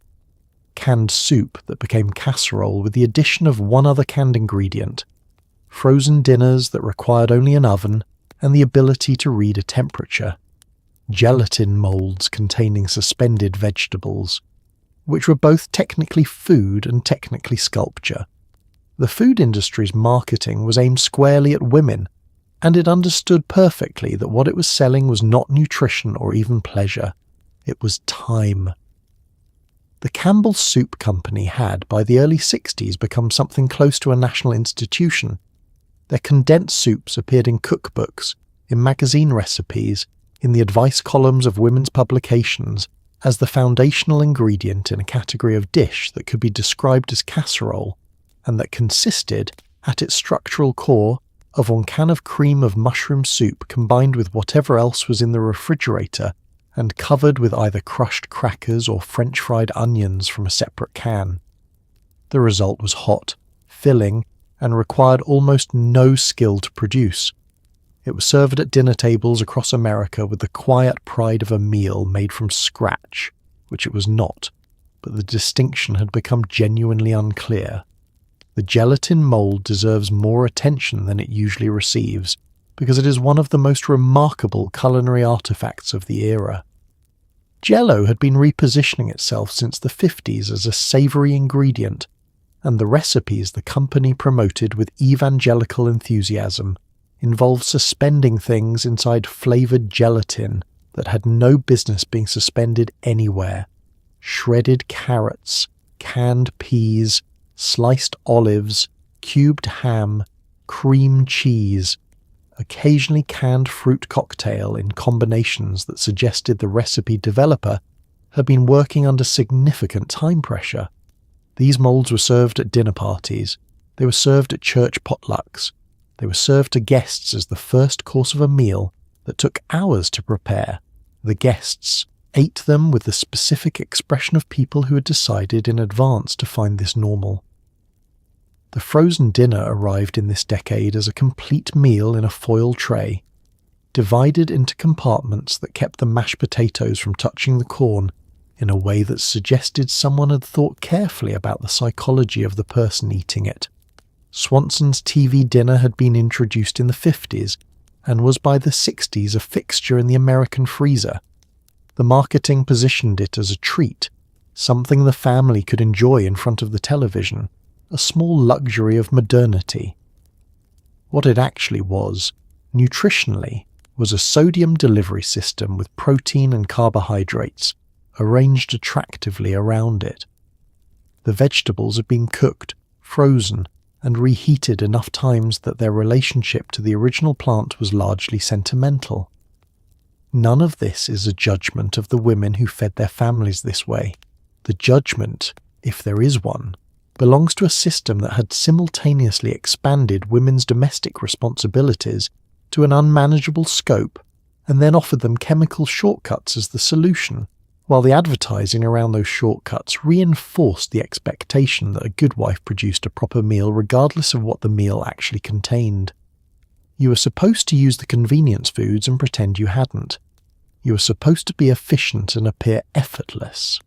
Canned soup that became casserole with the addition of one other canned ingredient, frozen dinners that required only an oven and the ability to read a temperature, gelatin molds containing suspended vegetables, which were both technically food and technically sculpture. The food industry's marketing was aimed squarely at women, and it understood perfectly that what it was selling was not nutrition or even pleasure. It was time. The Campbell's Soup Company had, by the early 60s, become something close to a national institution. Their condensed soups appeared in cookbooks, in magazine recipes, in the advice columns of women's publications, as the foundational ingredient in a category of dish that could be described as casserole, and that consisted, at its structural core, of 1 can of cream of mushroom soup combined with whatever else was in the refrigerator and covered with either crushed crackers or French fried onions from a separate can. The result was hot, filling, and required almost no skill to produce. It was served at dinner tables across America with the quiet pride of a meal made from scratch, which it was not, but the distinction had become genuinely unclear. The gelatin mold deserves more attention than it usually receives, because it is one of the most remarkable culinary artifacts of the era. Jell-O had been repositioning itself since the 50s as a savoury ingredient, and the recipes the company promoted with evangelical enthusiasm involved suspending things inside flavoured gelatin that had no business being suspended anywhere. Shredded carrots, canned peas, sliced olives, cubed ham, cream cheese, occasionally canned fruit cocktail in combinations that suggested the recipe developer had been working under significant time pressure. These molds were served at dinner parties, they were served at church potlucks, they were served to guests as the first course of a meal that took hours to prepare. The guests ate them with the specific expression of people who had decided in advance to find this normal. The frozen dinner arrived in this decade as a complete meal in a foil tray, divided into compartments that kept the mashed potatoes from touching the corn in a way that suggested someone had thought carefully about the psychology of the person eating it. Swanson's TV dinner had been introduced in the 50s and was by the 60s a fixture in the American freezer. The marketing positioned it as a treat, something the family could enjoy in front of the television, a small luxury of modernity. What it actually was, nutritionally, was a sodium delivery system with protein and carbohydrates arranged attractively around it. The vegetables had been cooked, frozen, and reheated enough times that their relationship to the original plant was largely sentimental. None of this is a judgment of the women who fed their families this way. The judgment, if there is one, belongs to a system that had simultaneously expanded women's domestic responsibilities to an unmanageable scope and then offered them chemical shortcuts as the solution, while the advertising around those shortcuts reinforced the expectation that a good wife produced a proper meal regardless of what the meal actually contained. You were supposed to use the convenience foods and pretend you hadn't. You were supposed to be efficient and appear effortless.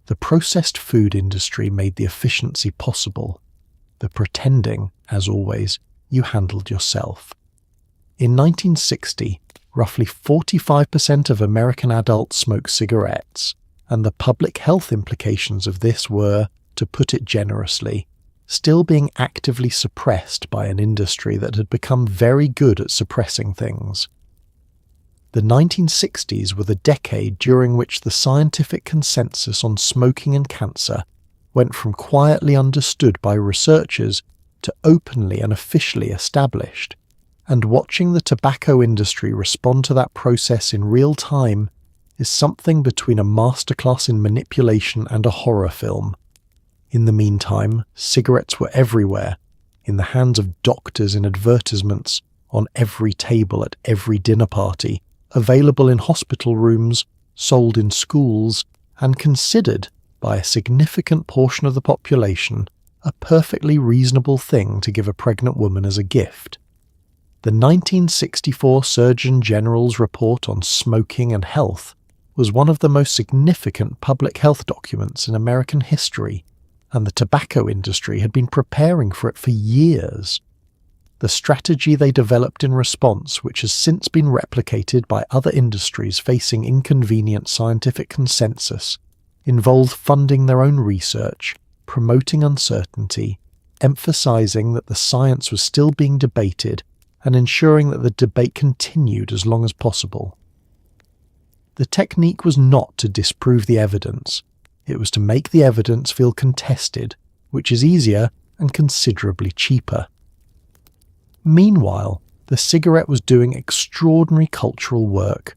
The processed food industry made the efficiency possible. The pretending, as always, you handled yourself. In 1960, roughly 45% of American adults smoked cigarettes, and the public health implications of this were, to put it generously, still being actively suppressed by an industry that had become very good at suppressing things. The 1960s were the decade during which the scientific consensus on smoking and cancer went from quietly understood by researchers to openly and officially established, and watching the tobacco industry respond to that process in real time is something between a masterclass in manipulation and a horror film. In the meantime, cigarettes were everywhere, in the hands of doctors in advertisements, on every table at every dinner party, available in hospital rooms, sold in schools, and considered, by a significant portion of the population, a perfectly reasonable thing to give a pregnant woman as a gift. The 1964 Surgeon General's report on smoking and health was one of the most significant public health documents in American history, and the tobacco industry had been preparing for it for years. The strategy they developed in response, which has since been replicated by other industries facing inconvenient scientific consensus, involved funding their own research, promoting uncertainty, emphasizing that the science was still being debated, and ensuring that the debate continued as long as possible. The technique was not to disprove the evidence, it was to make the evidence feel contested, which is easier and considerably cheaper. Meanwhile, the cigarette was doing extraordinary cultural work.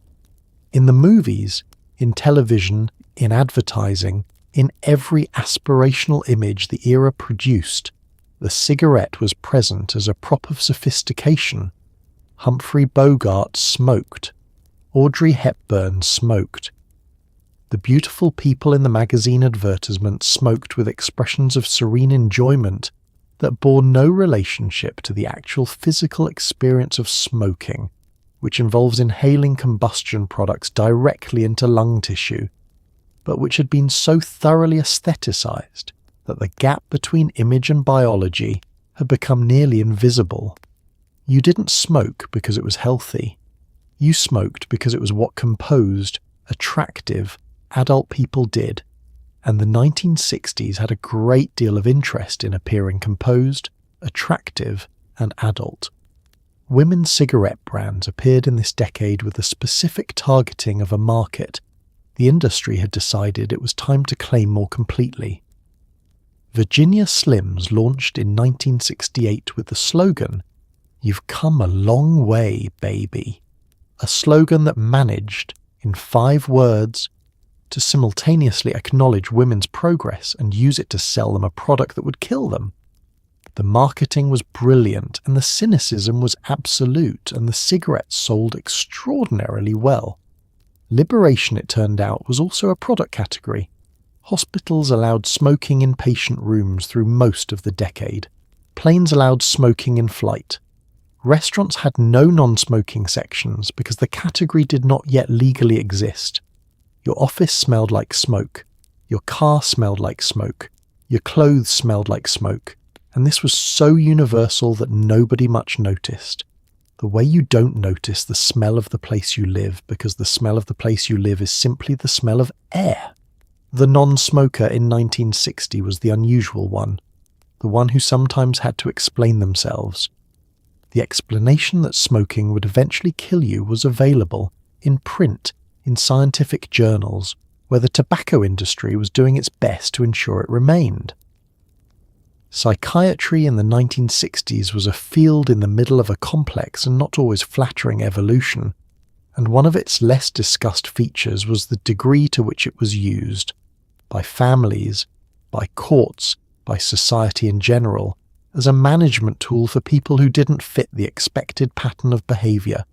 In the movies, in television, in advertising, in every aspirational image the era produced, the cigarette was present as a prop of sophistication. Humphrey Bogart smoked. Audrey Hepburn smoked. The beautiful people in the magazine advertisements smoked with expressions of serene enjoyment that bore no relationship to the actual physical experience of smoking, which involves inhaling combustion products directly into lung tissue, but which had been so thoroughly aestheticized that the gap between image and biology had become nearly invisible. You didn't smoke because it was healthy. You smoked because it was what composed, attractive, adult people did, and the 1960s had a great deal of interest in appearing composed, attractive, and adult. Women's cigarette brands appeared in this decade with a specific targeting of a market the industry had decided it was time to claim more completely. Virginia Slims launched in 1968 with the slogan, "You've come a long way, baby." A slogan that managed, in 5 words, to simultaneously acknowledge women's progress and use it to sell them a product that would kill them. The marketing was brilliant, and the cynicism was absolute, and the cigarettes sold extraordinarily well. Liberation, it turned out, was also a product category. Hospitals allowed smoking in patient rooms through most of the decade. Planes allowed smoking in flight. Restaurants had no non-smoking sections because the category did not yet legally exist. Your office smelled like smoke. Your car smelled like smoke. Your clothes smelled like smoke. And this was so universal that nobody much noticed. The way you don't notice the smell of the place you live because the smell of the place you live is simply the smell of air. The non-smoker in 1960 was the unusual one, the one who sometimes had to explain themselves. The explanation that smoking would eventually kill you was available, in print, in scientific journals, where the tobacco industry was doing its best to ensure it remained. Psychiatry in the 1960s was a field in the middle of a complex and not always flattering evolution, and one of its less discussed features was the degree to which it was used, by families, by courts, by society in general, as a management tool for people who didn't fit the expected pattern of behaviour.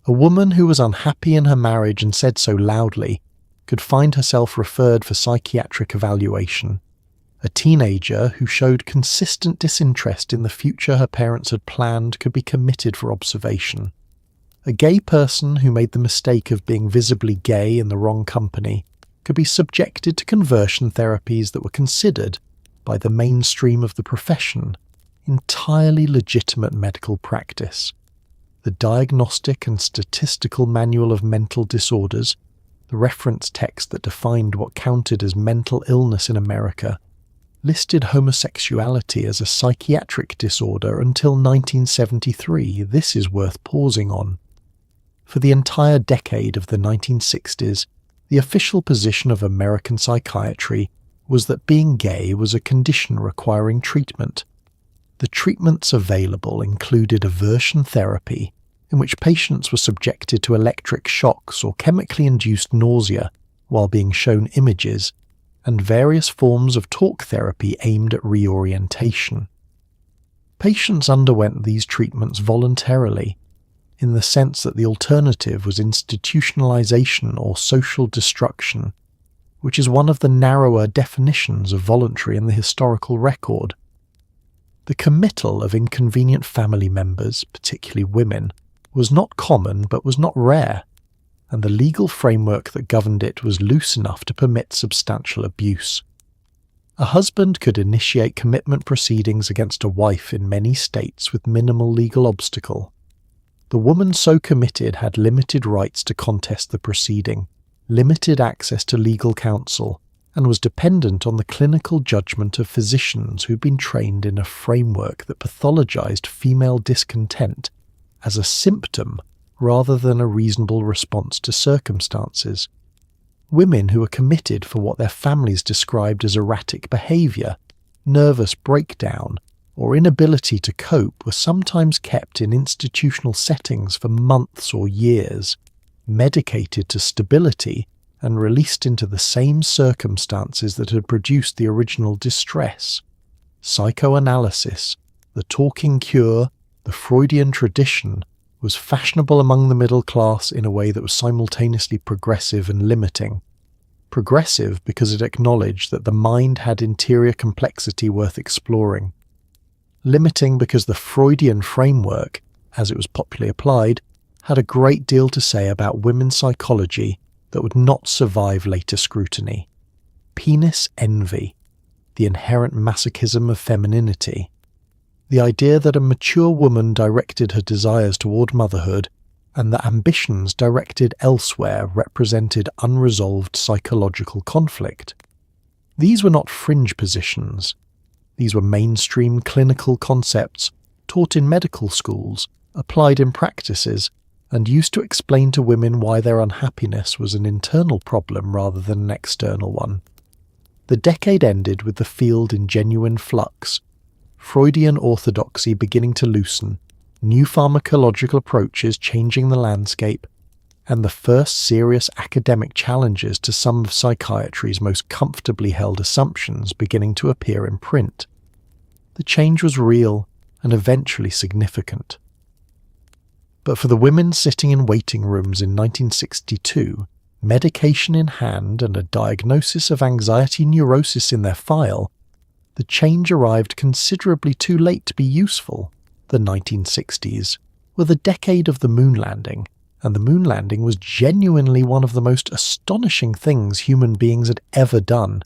A woman who was unhappy in her marriage and said so loudly could find herself referred for psychiatric evaluation. A teenager who showed consistent disinterest in the future her parents had planned could be committed for observation. A gay person who made the mistake of being visibly gay in the wrong company could be subjected to conversion therapies that were considered, by the mainstream of the profession, entirely legitimate medical practice. The Diagnostic and Statistical Manual of Mental Disorders, the reference text that defined what counted as mental illness in America, listed homosexuality as a psychiatric disorder until 1973. This is worth pausing on. For the entire decade of the 1960s, the official position of American psychiatry was that being gay was a condition requiring treatment. The treatments available included aversion therapy, in which patients were subjected to electric shocks or chemically induced nausea while being shown images, and various forms of talk therapy aimed at reorientation. Patients underwent these treatments voluntarily, in the sense that the alternative was institutionalization or social destruction, which is one of the narrower definitions of voluntary in the historical record. The committal of inconvenient family members, particularly women, was not common but was not rare, and the legal framework that governed it was loose enough to permit substantial abuse. A husband could initiate commitment proceedings against a wife in many states with minimal legal obstacle. The woman so committed had limited rights to contest the proceeding, limited access to legal counsel, and was dependent on the clinical judgment of physicians who'd been trained in a framework that pathologized female discontent as a symptom rather than a reasonable response to circumstances. Women who were committed for what their families described as erratic behaviour, nervous breakdown, or inability to cope were sometimes kept in institutional settings for months or years, medicated to stability, and released into the same circumstances that had produced the original distress. Psychoanalysis, the talking cure, the Freudian tradition, was fashionable among the middle class in a way that was simultaneously progressive and limiting. Progressive because it acknowledged that the mind had interior complexity worth exploring. Limiting because the Freudian framework, as it was popularly applied, had a great deal to say about women's psychology that would not survive later scrutiny. Penis envy, the inherent masochism of femininity. The idea that a mature woman directed her desires toward motherhood and that ambitions directed elsewhere represented unresolved psychological conflict. These were not fringe positions. These were mainstream clinical concepts taught in medical schools, applied in practices, and used to explain to women why their unhappiness was an internal problem rather than an external one. The decade ended with the field in genuine flux, Freudian orthodoxy beginning to loosen, new pharmacological approaches changing the landscape, and the first serious academic challenges to some of psychiatry's most comfortably held assumptions beginning to appear in print. The change was real and eventually significant. But for the women sitting in waiting rooms in 1962, medication in hand and a diagnosis of anxiety neurosis in their file, the change arrived considerably too late to be useful. The 1960s were the decade of the moon landing, and the moon landing was genuinely one of the most astonishing things human beings had ever done,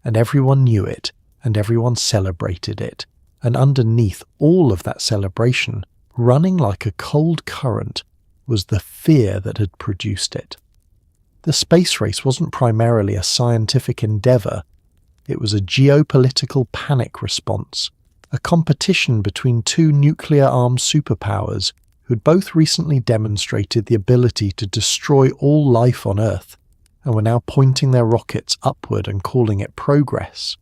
and everyone knew it, and everyone celebrated it, and underneath all of that celebration, running like a cold current, was the fear that had produced it. The space race wasn't primarily a scientific endeavour, it was a geopolitical panic response, a competition between two nuclear-armed superpowers who'd both recently demonstrated the ability to destroy all life on Earth, and were now pointing their rockets upward and calling it progress.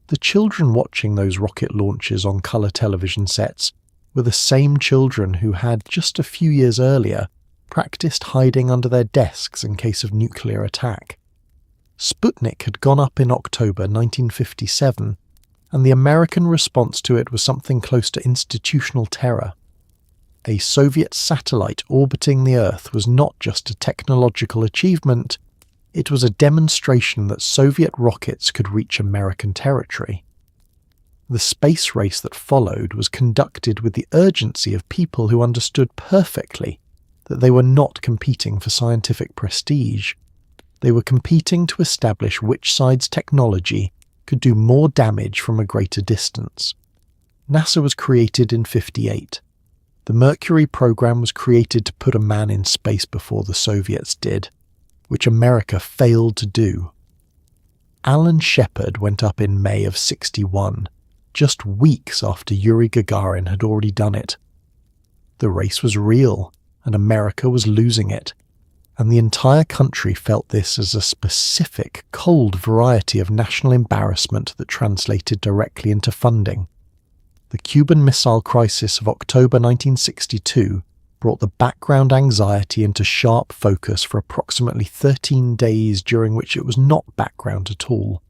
The children watching those rocket launches on colour television sets were the same children who had, just a few years earlier, practiced hiding under their desks in case of nuclear attack. Sputnik had gone up in October 1957, and the American response to it was something close to institutional terror. A Soviet satellite orbiting the Earth was not just a technological achievement, it was a demonstration that Soviet rockets could reach American territory. The space race that followed was conducted with the urgency of people who understood perfectly that they were not competing for scientific prestige. They were competing to establish which side's technology could do more damage from a greater distance. NASA was created in '58. The Mercury program was created to put a man in space before the Soviets did, which America failed to do. Alan Shepard went up in May of '61, just weeks after Yuri Gagarin had already done it. The race was real, and America was losing it, and the entire country felt this as a specific, cold variety of national embarrassment that translated directly into funding. The Cuban Missile Crisis of October 1962 brought the background anxiety into sharp focus for approximately 13 days, during which it was not background at all.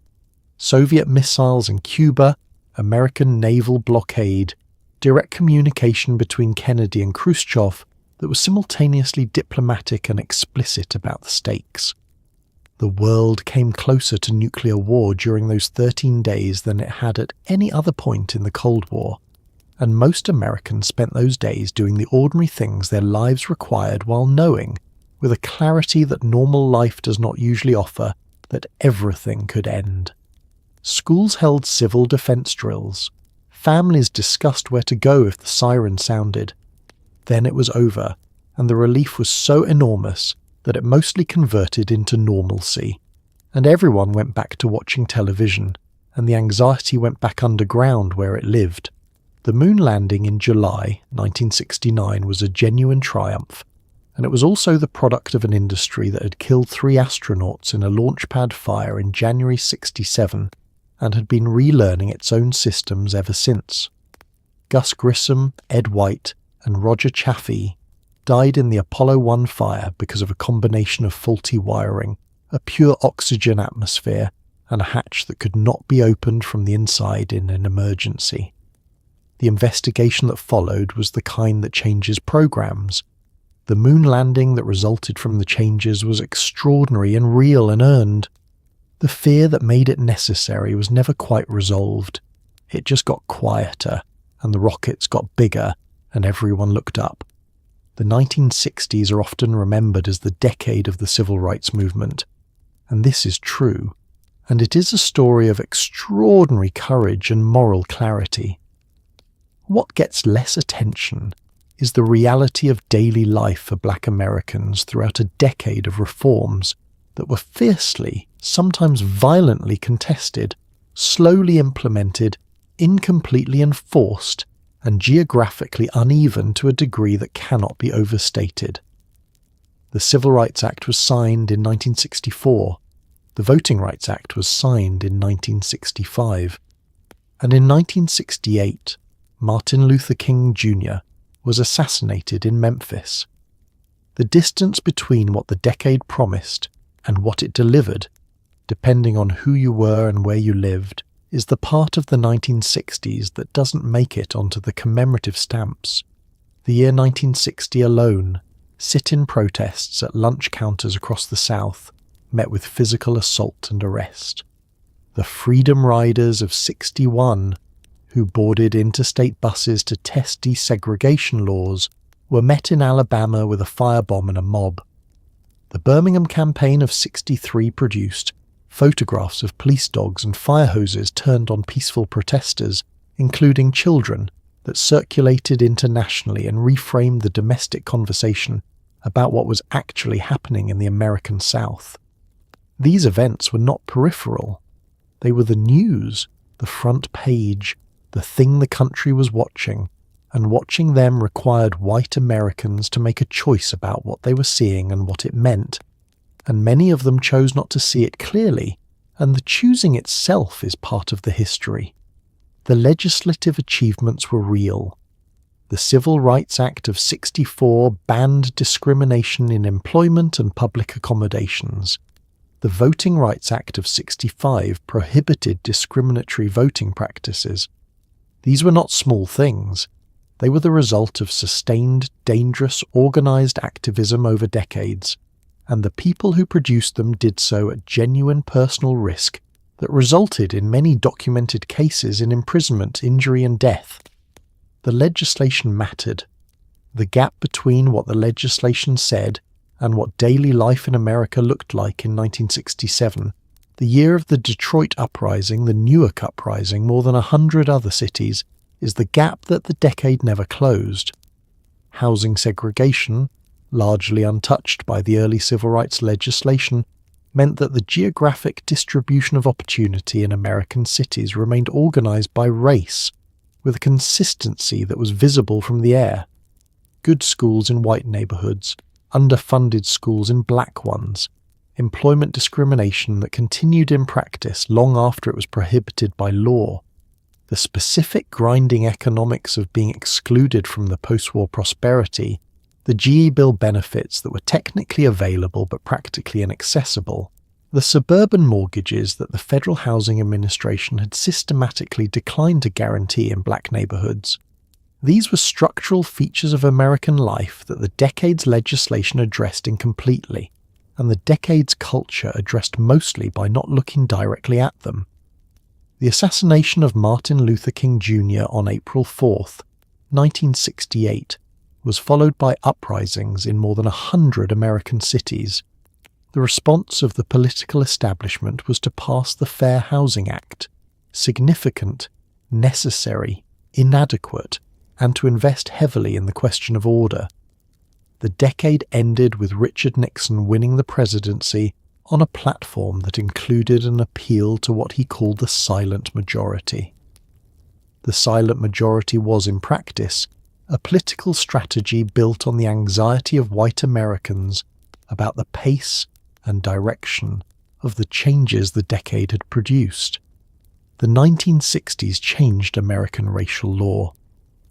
Soviet missiles in Cuba, American naval blockade, direct communication between Kennedy and Khrushchev that was simultaneously diplomatic and explicit about the stakes. The world came closer to nuclear war during those 13 days than it had at any other point in the Cold War, and most Americans spent those days doing the ordinary things their lives required while knowing, with a clarity that normal life does not usually offer, that everything could end. Schools held civil defense drills. Families discussed where to go if the siren sounded. Then it was over, and the relief was so enormous that it mostly converted into normalcy, and everyone went back to watching television, and the anxiety went back underground where it lived. The moon landing in July 1969 was a genuine triumph, and it was also the product of an industry that had killed 3 astronauts in a launchpad fire in January '67 and had been relearning its own systems ever since. Gus Grissom, Ed White, and Roger Chaffee died in the Apollo 1 fire because of a combination of faulty wiring, a pure oxygen atmosphere, and a hatch that could not be opened from the inside in an emergency. The investigation that followed was the kind that changes programs. The moon landing that resulted from the changes was extraordinary and real and earned. The fear that made it necessary was never quite resolved. It just got quieter, and the rockets got bigger, and everyone looked up. The 1960s are often remembered as the decade of the civil rights movement, and this is true, and it is a story of extraordinary courage and moral clarity. What gets less attention is the reality of daily life for Black Americans throughout a decade of reforms that were fiercely, sometimes violently contested, slowly implemented, incompletely enforced, and geographically uneven to a degree that cannot be overstated. The Civil Rights Act was signed in 1964, the Voting Rights Act was signed in 1965, and in 1968, Martin Luther King Jr. was assassinated in Memphis. The distance between what the decade promised and what it delivered, depending on who you were and where you lived, is the part of the 1960s that doesn't make it onto the commemorative stamps. The year 1960 alone, sit-in protests at lunch counters across the South met with physical assault and arrest. The Freedom Riders of 61, who boarded interstate buses to test desegregation laws, were met in Alabama with a firebomb and a mob. The Birmingham campaign of 63 produced photographs of police dogs and fire hoses turned on peaceful protesters, including children, that circulated internationally and reframed the domestic conversation about what was actually happening in the American South. These events were not peripheral. They were the news, the front page, the thing the country was watching, and watching them required white Americans to make a choice about what they were seeing and what it meant, and many of them chose not to see it clearly, and the choosing itself is part of the history. The legislative achievements were real. The Civil Rights Act of 64 banned discrimination in employment and public accommodations. The Voting Rights Act of 65 prohibited discriminatory voting practices. These were not small things. They were the result of sustained, dangerous, organized activism over decades, and the people who produced them did so at genuine personal risk that resulted in many documented cases in imprisonment, injury, and death. The legislation mattered. The gap between what the legislation said and what daily life in America looked like in 1967, the year of the Detroit Uprising, the Newark Uprising, more than 100 other cities, is the gap that the decade never closed. Housing segregation, largely untouched by the early civil rights legislation, meant that the geographic distribution of opportunity in American cities remained organized by race, with a consistency that was visible from the air. Good schools in white neighborhoods, underfunded schools in black ones, employment discrimination that continued in practice long after it was prohibited by law, the specific grinding economics of being excluded from the post-war prosperity, the GE Bill benefits that were technically available but practically inaccessible, the suburban mortgages that the Federal Housing Administration had systematically declined to guarantee in black neighborhoods. These were structural features of American life that the decade's legislation addressed incompletely, and the decade's culture addressed mostly by not looking directly at them. The assassination of Martin Luther King Jr. on April 4th, 1968, was followed by uprisings in more than 100 American cities. The response of the political establishment was to pass the Fair Housing Act, significant, necessary, inadequate, and to invest heavily in the question of order. The decade ended with Richard Nixon winning the presidency on a platform that included an appeal to what he called the silent majority. The silent majority was, in practice, a political strategy built on the anxiety of white Americans about the pace and direction of the changes the decade had produced. The 1960s changed American racial law.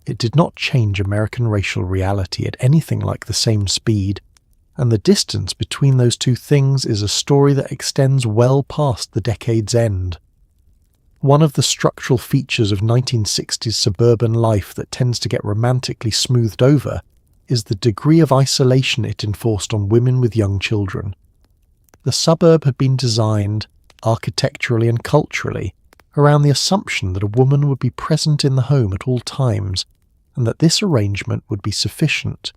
It did not change American racial reality at anything like the same speed, and the distance between those two things is a story that extends well past the decade's end. One of the structural features of 1960s suburban life that tends to get romantically smoothed over is the degree of isolation it enforced on women with young children. The suburb had been designed, architecturally and culturally, around the assumption that a woman would be present in the home at all times, and that this arrangement would be sufficient.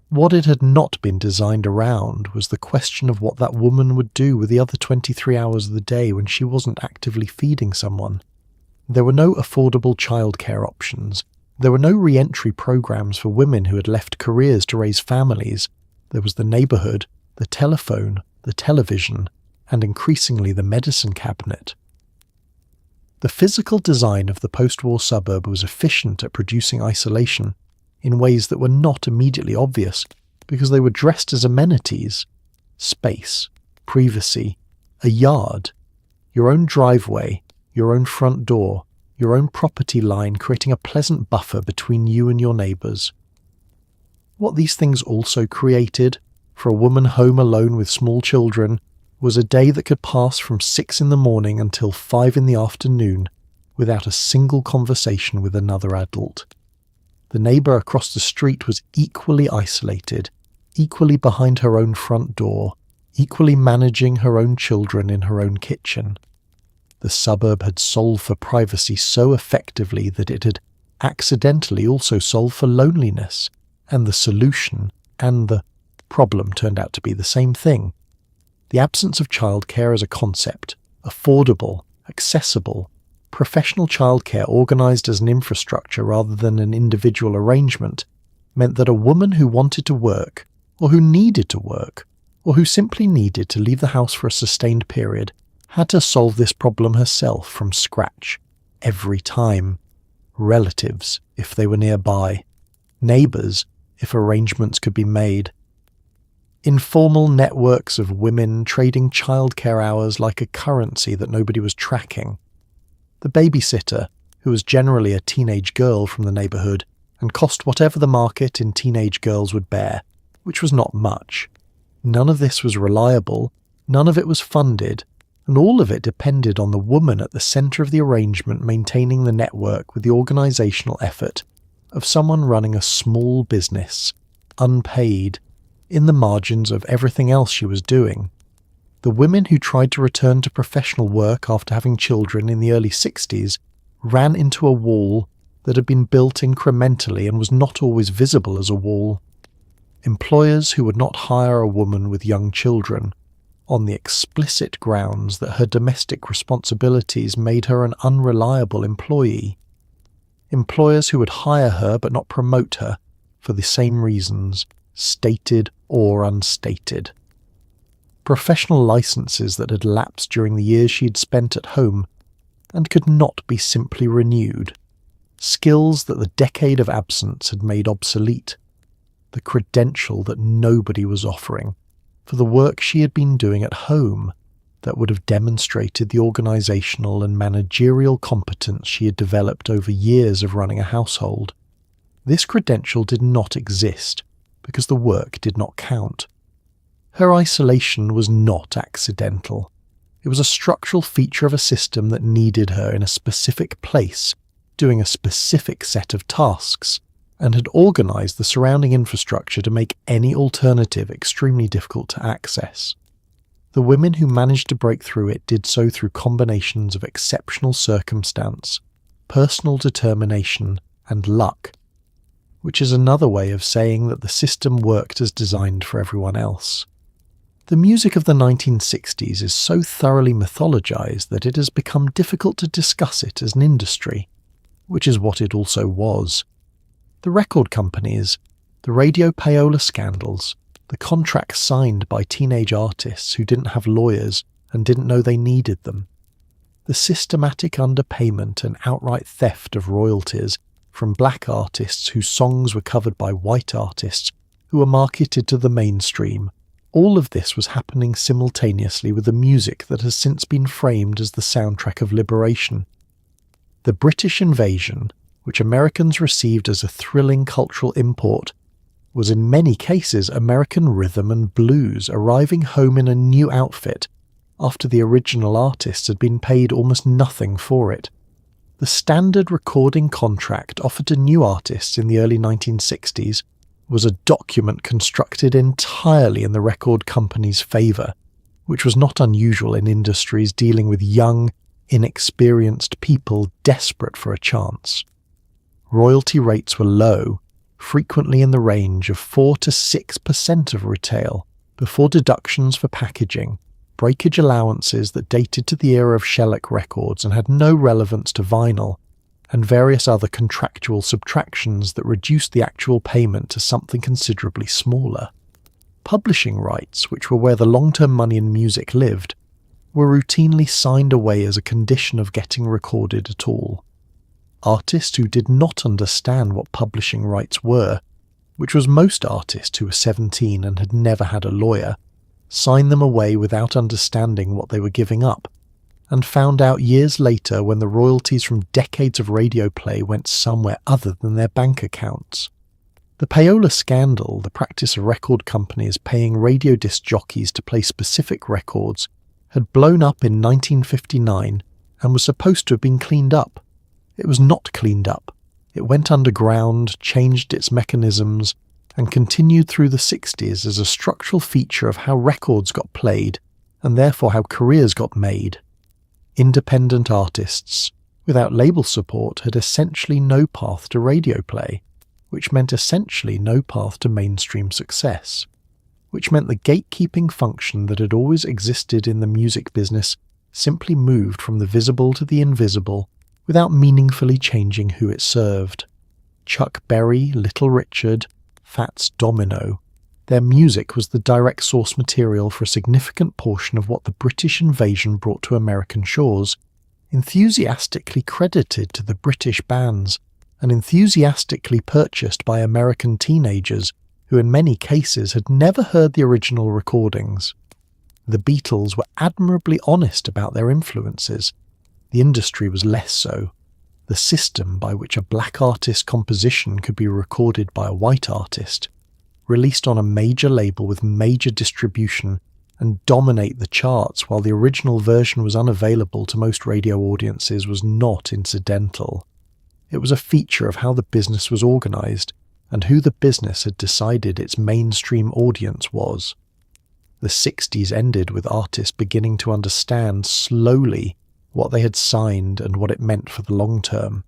What it had not been designed around was the question of what that woman would do with the other 23 hours of the day when she wasn't actively feeding someone. There were no affordable childcare options. There were no re-entry programs for women who had left careers to raise families. There was the neighborhood, the telephone, the television, and increasingly the medicine cabinet. The physical design of the post-war suburb was efficient at producing isolation in ways that were not immediately obvious because they were dressed as amenities: space, privacy, a yard, your own driveway, your own front door, your own property line creating a pleasant buffer between you and your neighbors. What these things also created, for a woman home alone with small children, was a day that could pass from 6 in the morning until 5 in the afternoon without a single conversation with another adult. The neighbour across the street was equally isolated, equally behind her own front door, equally managing her own children in her own kitchen. The suburb had solved for privacy so effectively that it had accidentally also solved for loneliness, and the solution and the problem turned out to be the same thing. The absence of childcare as a concept, affordable, accessible, professional childcare organised as an infrastructure rather than an individual arrangement, meant that a woman who wanted to work, or who needed to work, or who simply needed to leave the house for a sustained period, had to solve this problem herself from scratch, every time. Relatives, if they were nearby. Neighbours, if arrangements could be made. Informal networks of women trading childcare hours like a currency that nobody was tracking. The babysitter, who was generally a teenage girl from the neighbourhood, and cost whatever the market in teenage girls would bear, which was not much. None of this was reliable, none of it was funded, and all of it depended on the woman at the centre of the arrangement maintaining the network with the organisational effort of someone running a small business, unpaid, in the margins of everything else she was doing. The women who tried to return to professional work after having children in the early 60s ran into a wall that had been built incrementally and was not always visible as a wall. Employers who would not hire a woman with young children, on the explicit grounds that her domestic responsibilities made her an unreliable employee. Employers who would hire her but not promote her, for the same reasons, stated or unstated. Professional licenses that had lapsed during the years she had spent at home and could not be simply renewed. Skills that the decade of absence had made obsolete. The credential that nobody was offering for the work she had been doing at home that would have demonstrated the organisational and managerial competence she had developed over years of running a household. This credential did not exist because the work did not count. Her isolation was not accidental. It was a structural feature of a system that needed her in a specific place, doing a specific set of tasks, and had organised the surrounding infrastructure to make any alternative extremely difficult to access. The women who managed to break through it did so through combinations of exceptional circumstance, personal determination, and luck, which is another way of saying that the system worked as designed for everyone else. The music of the 1960s is so thoroughly mythologized that it has become difficult to discuss it as an industry, which is what it also was. The record companies, the radio payola scandals, the contracts signed by teenage artists who didn't have lawyers and didn't know they needed them, the systematic underpayment and outright theft of royalties from black artists whose songs were covered by white artists who were marketed to the mainstream. All of this was happening simultaneously with the music that has since been framed as the soundtrack of liberation. The British invasion, which Americans received as a thrilling cultural import, was in many cases American rhythm and blues arriving home in a new outfit after the original artists had been paid almost nothing for it. The standard recording contract offered to new artists in the early 1960s was a document constructed entirely in the record company's favour, which was not unusual in industries dealing with young, inexperienced people desperate for a chance. Royalty rates were low, frequently in the range of 4 to 6% of retail, before deductions for packaging, breakage allowances that dated to the era of shellac records and had no relevance to vinyl, and various other contractual subtractions that reduced the actual payment to something considerably smaller. Publishing rights, which were where the long-term money in music lived, were routinely signed away as a condition of getting recorded at all. Artists who did not understand what publishing rights were, which was most artists who were 17 and had never had a lawyer, signed them away without understanding what they were giving up, and found out years later when the royalties from decades of radio play went somewhere other than their bank accounts. The payola scandal, the practice of record companies paying radio disc jockeys to play specific records, had blown up in 1959 and was supposed to have been cleaned up. It was not cleaned up. It went underground, changed its mechanisms, and continued through the 60s as a structural feature of how records got played and therefore how careers got made. Independent artists, without label support, had essentially no path to radio play, which meant essentially no path to mainstream success, which meant the gatekeeping function that had always existed in the music business simply moved from the visible to the invisible without meaningfully changing who it served. Chuck Berry, Little Richard, Fats Domino, their music was the direct source material for a significant portion of what the British invasion brought to American shores, enthusiastically credited to the British bands and enthusiastically purchased by American teenagers who in many cases had never heard the original recordings. The Beatles were admirably honest about their influences. The industry was less so. The system by which a black artist's composition could be recorded by a white artist, released on a major label with major distribution, and dominate the charts while the original version was unavailable to most radio audiences was not incidental. It was a feature of how the business was organized and who the business had decided its mainstream audience was. The 60s ended with artists beginning to understand slowly what they had signed and what it meant for the long term.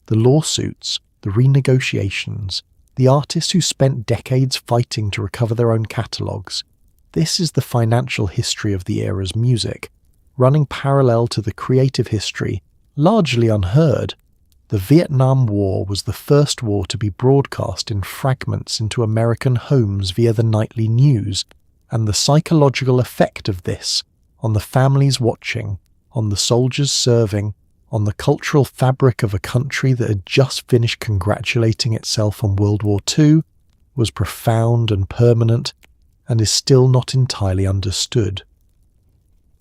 The lawsuits, the renegotiations, the artists who spent decades fighting to recover their own catalogues. This is the financial history of the era's music, running parallel to the creative history, largely unheard. The Vietnam War was the first war to be broadcast in fragments into American homes via the nightly news, and the psychological effect of this on the families watching, on the soldiers serving, on the cultural fabric of a country that had just finished congratulating itself on World War II was profound and permanent, and is still not entirely understood.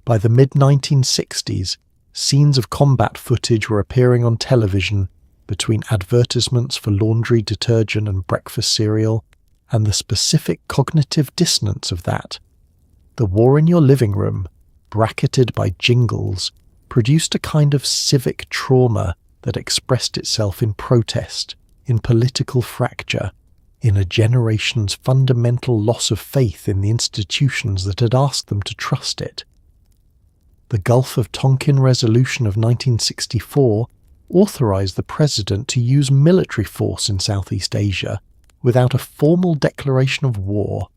By the mid-1960s, scenes of combat footage were appearing on television between advertisements for laundry detergent and breakfast cereal, and the specific cognitive dissonance of that. The war in your living room, bracketed by jingles, produced a kind of civic trauma that expressed itself in protest, in political fracture, in a generation's fundamental loss of faith in the institutions that had asked them to trust it. The Gulf of Tonkin Resolution of 1964 authorized the president to use military force in Southeast Asia without a formal declaration of war,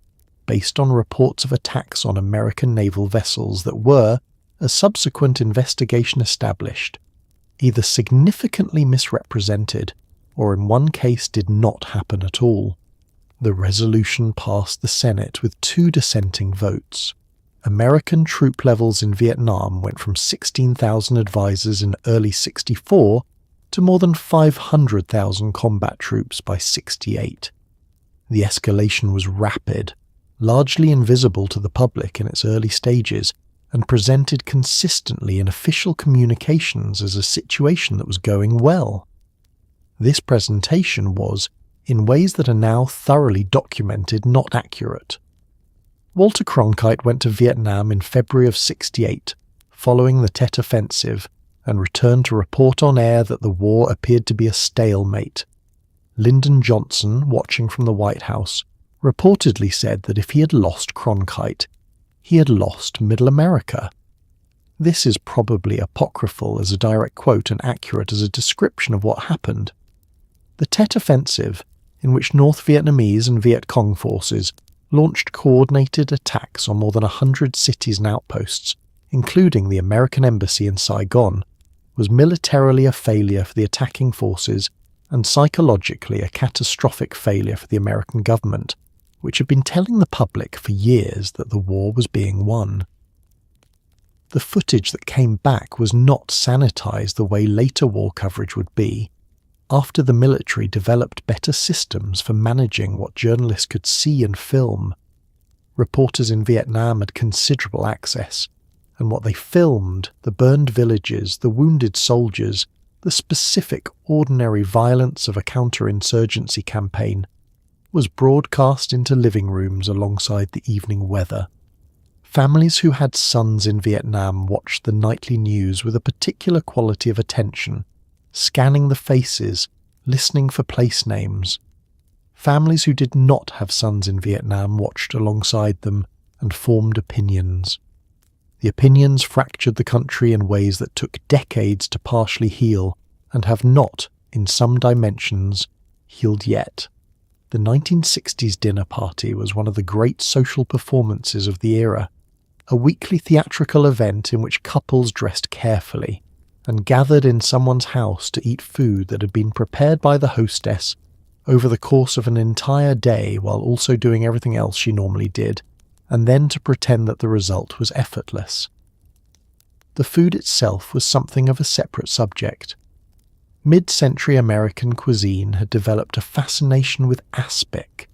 based on reports of attacks on American naval vessels that were, as subsequent investigation established, either significantly misrepresented or in one case did not happen at all. The resolution passed the Senate with 2 dissenting votes. American troop levels in Vietnam went from 16,000 advisors in early 64 to more than 500,000 combat troops by 68. The escalation was rapid, largely invisible to the public in its early stages, and presented consistently in official communications as a situation that was going well. This presentation was, in ways that are now thoroughly documented, not accurate. Walter Cronkite went to Vietnam in February of 68, following the Tet Offensive, and returned to report on air that the war appeared to be a stalemate. Lyndon Johnson, watching from the White House, reportedly said that if he had lost Cronkite, he had lost Middle America. This is probably apocryphal as a direct quote and accurate as a description of what happened. The Tet Offensive, in which North Vietnamese and Viet Cong forces launched coordinated attacks on more than 100 cities and outposts, including the American embassy in Saigon, was militarily a failure for the attacking forces and psychologically a catastrophic failure for the American government, which had been telling the public for years that the war was being won. The footage that came back was not sanitized the way later war coverage would be, after the military developed better systems for managing what journalists could see and film. Reporters in Vietnam had considerable access, and what they filmed, the burned villages, the wounded soldiers, the specific ordinary violence of a counterinsurgency campaign, was broadcast into living rooms alongside the evening weather. Families who had sons in Vietnam watched the nightly news with a particular quality of attention, scanning the faces, listening for place names. Families who did not have sons in Vietnam watched alongside them and formed opinions. The opinions fractured the country in ways that took decades to partially heal and have not, in some dimensions, healed yet. The 1960s dinner party was one of the great social performances of the era, a weekly theatrical event in which couples dressed carefully and gathered in someone's house to eat food that had been prepared by the hostess over the course of an entire day while also doing everything else she normally did, and then to pretend that the result was effortless. The food itself was something of a separate subject. Mid-century American cuisine had developed a fascination with aspic,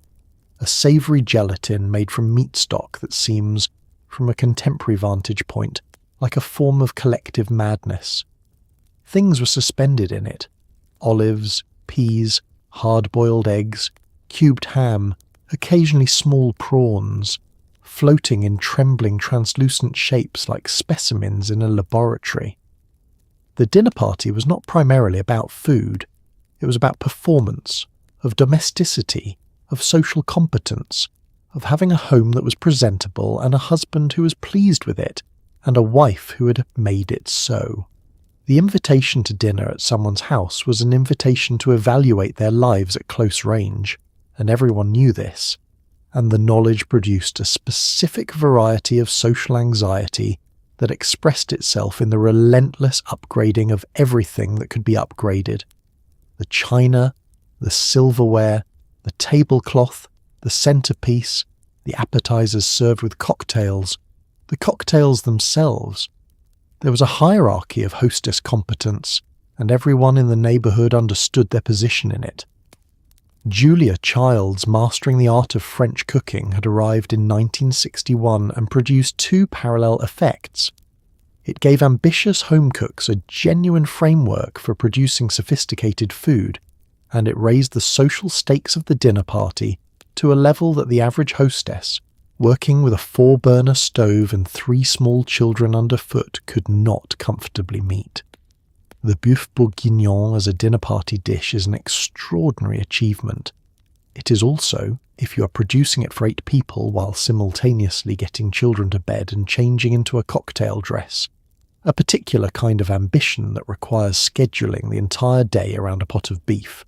a savoury gelatin made from meat stock that seems, from a contemporary vantage point, like a form of collective madness. Things were suspended in it: olives, peas, hard-boiled eggs, cubed ham, occasionally small prawns, floating in trembling translucent shapes like specimens in a laboratory. The dinner party was not primarily about food. It was about performance, of domesticity, of social competence, of having a home that was presentable and a husband who was pleased with it, and a wife who had made it so. The invitation to dinner at someone's house was an invitation to evaluate their lives at close range, and everyone knew this, and the knowledge produced a specific variety of social anxiety that expressed itself in the relentless upgrading of everything that could be upgraded. The china, the silverware, the tablecloth, the centerpiece, the appetizers served with cocktails, the cocktails themselves. There was a hierarchy of hostess competence, and everyone in the neighbourhood understood their position in it. Julia Child's Mastering the Art of French Cooking had arrived in 1961 and produced two parallel effects. It gave ambitious home cooks a genuine framework for producing sophisticated food, and it raised the social stakes of the dinner party to a level that the average hostess, working with a 4-burner stove and 3 small children underfoot, could not comfortably meet. The boeuf bourguignon as a dinner party dish is an extraordinary achievement. It is also, if you are producing it for 8 people while simultaneously getting children to bed and changing into a cocktail dress, a particular kind of ambition that requires scheduling the entire day around a pot of beef.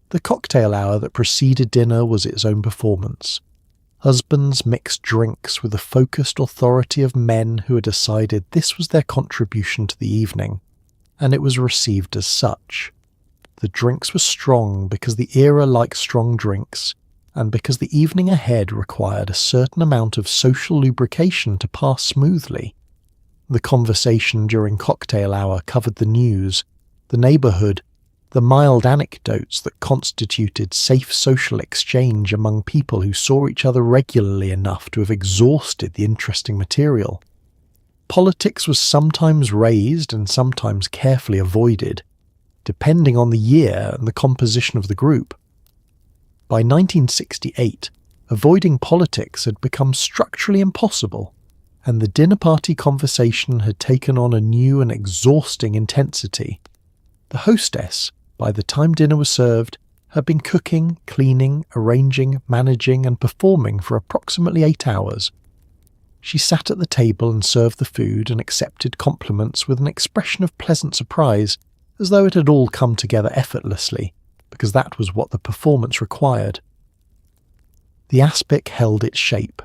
The cocktail hour that preceded dinner was its own performance. Husbands mixed drinks with the focused authority of men who had decided this was their contribution to the evening, and it was received as such. The drinks were strong because the era liked strong drinks, and because the evening ahead required a certain amount of social lubrication to pass smoothly. The conversation during cocktail hour covered the news, the neighbourhood, the mild anecdotes that constituted safe social exchange among people who saw each other regularly enough to have exhausted the interesting material. Politics was sometimes raised and sometimes carefully avoided, depending on the year and the composition of the group. By 1968, avoiding politics had become structurally impossible, and the dinner party conversation had taken on a new and exhausting intensity. The hostess, by the time dinner was served, had been cooking, cleaning, arranging, managing and performing for approximately 8 hours. She sat at the table and served the food and accepted compliments with an expression of pleasant surprise, as though it had all come together effortlessly, because that was what the performance required. The aspic held its shape.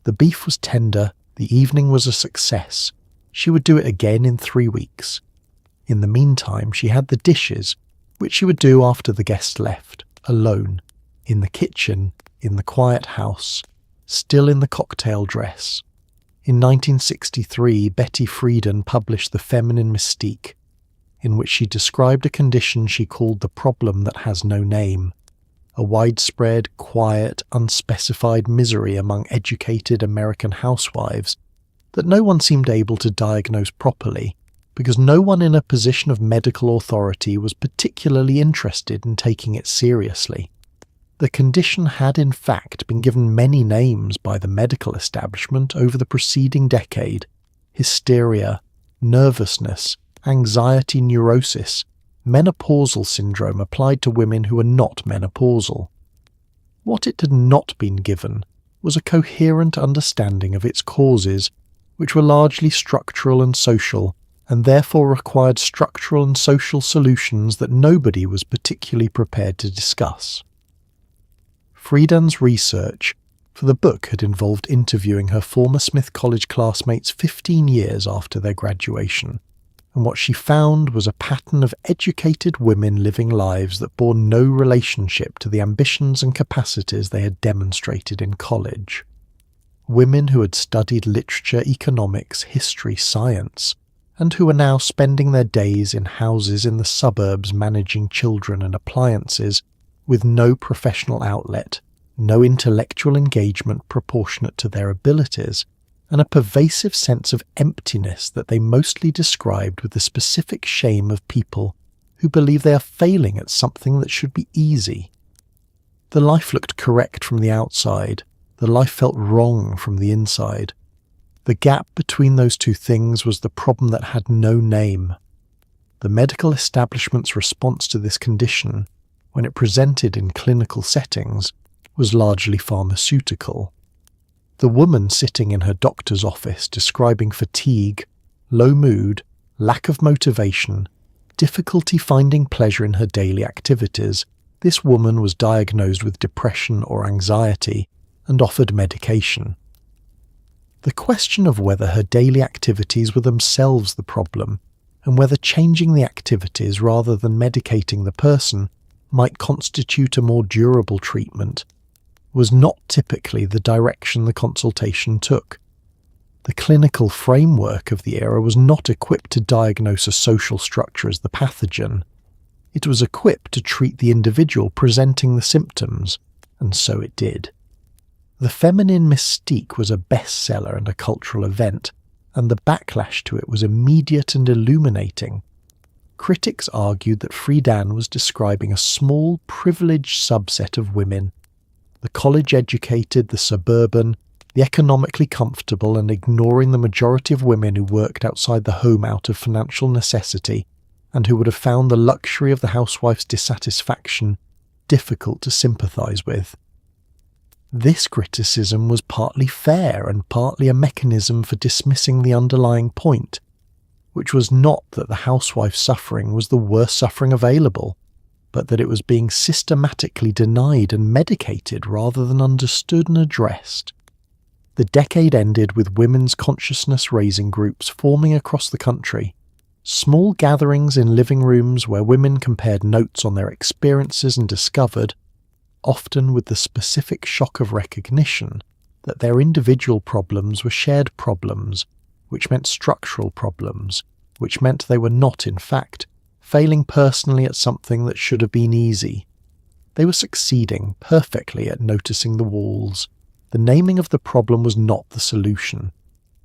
The beef was tender, the evening was a success. She would do it again in 3 weeks. In the meantime, she had the dishes, which she would do after the guests left, alone, in the kitchen, in the quiet house, still in the cocktail dress. In 1963, Betty Friedan published The Feminine Mystique, in which she described a condition she called the problem that has no name, a widespread, quiet, unspecified misery among educated American housewives that no one seemed able to diagnose properly, because no one in a position of medical authority was particularly interested in taking it seriously. The condition had in fact been given many names by the medical establishment over the preceding decade: hysteria, nervousness, anxiety neurosis, menopausal syndrome applied to women who were not menopausal. What it had not been given was a coherent understanding of its causes, which were largely structural and social, and therefore required structural and social solutions that nobody was particularly prepared to discuss. Friedan's research for the book had involved interviewing her former Smith College classmates 15 years after their graduation, and what she found was a pattern of educated women living lives that bore no relationship to the ambitions and capacities they had demonstrated in college. Women who had studied literature, economics, history, science, and who were now spending their days in houses in the suburbs managing children and appliances, with no professional outlet, no intellectual engagement proportionate to their abilities, and a pervasive sense of emptiness that they mostly described with the specific shame of people who believe they are failing at something that should be easy. The life looked correct from the outside, the life felt wrong from the inside. The gap between those two things was the problem that had no name. The medical establishment's response to this condition, when it presented in clinical settings, was largely pharmaceutical. The woman sitting in her doctor's office describing fatigue, low mood, lack of motivation, difficulty finding pleasure in her daily activities, this woman was diagnosed with depression or anxiety and offered medication. The question of whether her daily activities were themselves the problem, and whether changing the activities rather than medicating the person might constitute a more durable treatment, was not typically the direction the consultation took. The clinical framework of the era was not equipped to diagnose a social structure as the pathogen. It was equipped to treat the individual presenting the symptoms, and so it did. The Feminine Mystique was a bestseller and a cultural event, and the backlash to it was immediate and illuminating. Critics argued that Friedan was describing a small, privileged subset of women: the college-educated, the suburban, the economically comfortable, and ignoring the majority of women who worked outside the home out of financial necessity, and who would have found the luxury of the housewife's dissatisfaction difficult to sympathise with. This criticism was partly fair and partly a mechanism for dismissing the underlying point, which was not that the housewife's suffering was the worst suffering available, but that it was being systematically denied and medicated rather than understood and addressed. The decade ended with women's consciousness-raising groups forming across the country, small gatherings in living rooms where women compared notes on their experiences and discovered, often with the specific shock of recognition, that their individual problems were shared problems, which meant structural problems, which meant they were not, in fact, failing personally at something that should have been easy. They were succeeding perfectly at noticing the walls. The naming of the problem was not the solution.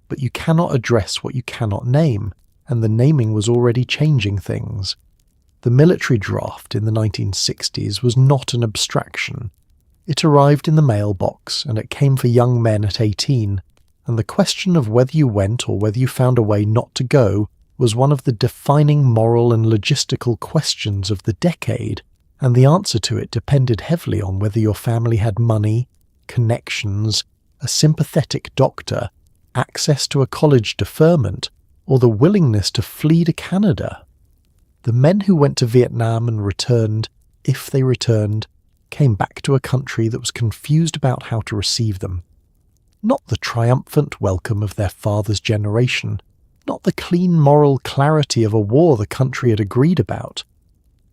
But you cannot address what you cannot name, and the naming was already changing things. The military draft in the 1960s was not an abstraction. It arrived in the mailbox, and it came for young men at 18, and the question of whether you went or whether you found a way not to go was one of the defining moral and logistical questions of the decade, and the answer to it depended heavily on whether your family had money, connections, a sympathetic doctor, access to a college deferment, or the willingness to flee to Canada. The men who went to Vietnam and returned, if they returned, came back to a country that was confused about how to receive them. Not the triumphant welcome of their father's generation, not the clean moral clarity of a war the country had agreed about,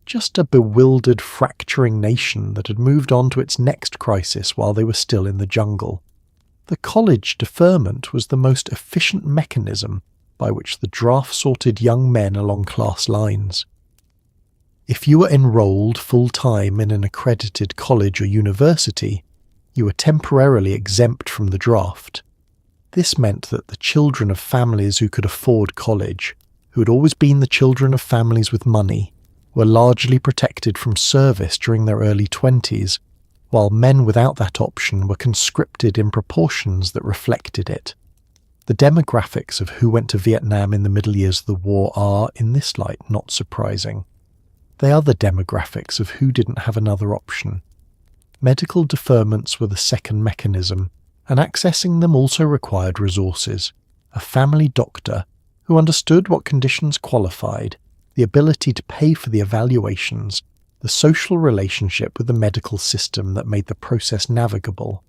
just a bewildered, fracturing nation that had moved on to its next crisis while they were still in the jungle. The college deferment was the most efficient mechanism by which the draft sorted young men along class lines. If you were enrolled full-time in an accredited college or university, you were temporarily exempt from the draft. This meant that the children of families who could afford college, who had always been the children of families with money, were largely protected from service during their early 20s, while men without that option were conscripted in proportions that reflected it. The demographics of who went to Vietnam in the middle years of the war are, in this light, not surprising. They are the demographics of who didn't have another option. Medical deferments were the second mechanism, and accessing them also required resources. A family doctor who understood what conditions qualified, the ability to pay for the evaluations, the social relationship with the medical system that made the process navigable.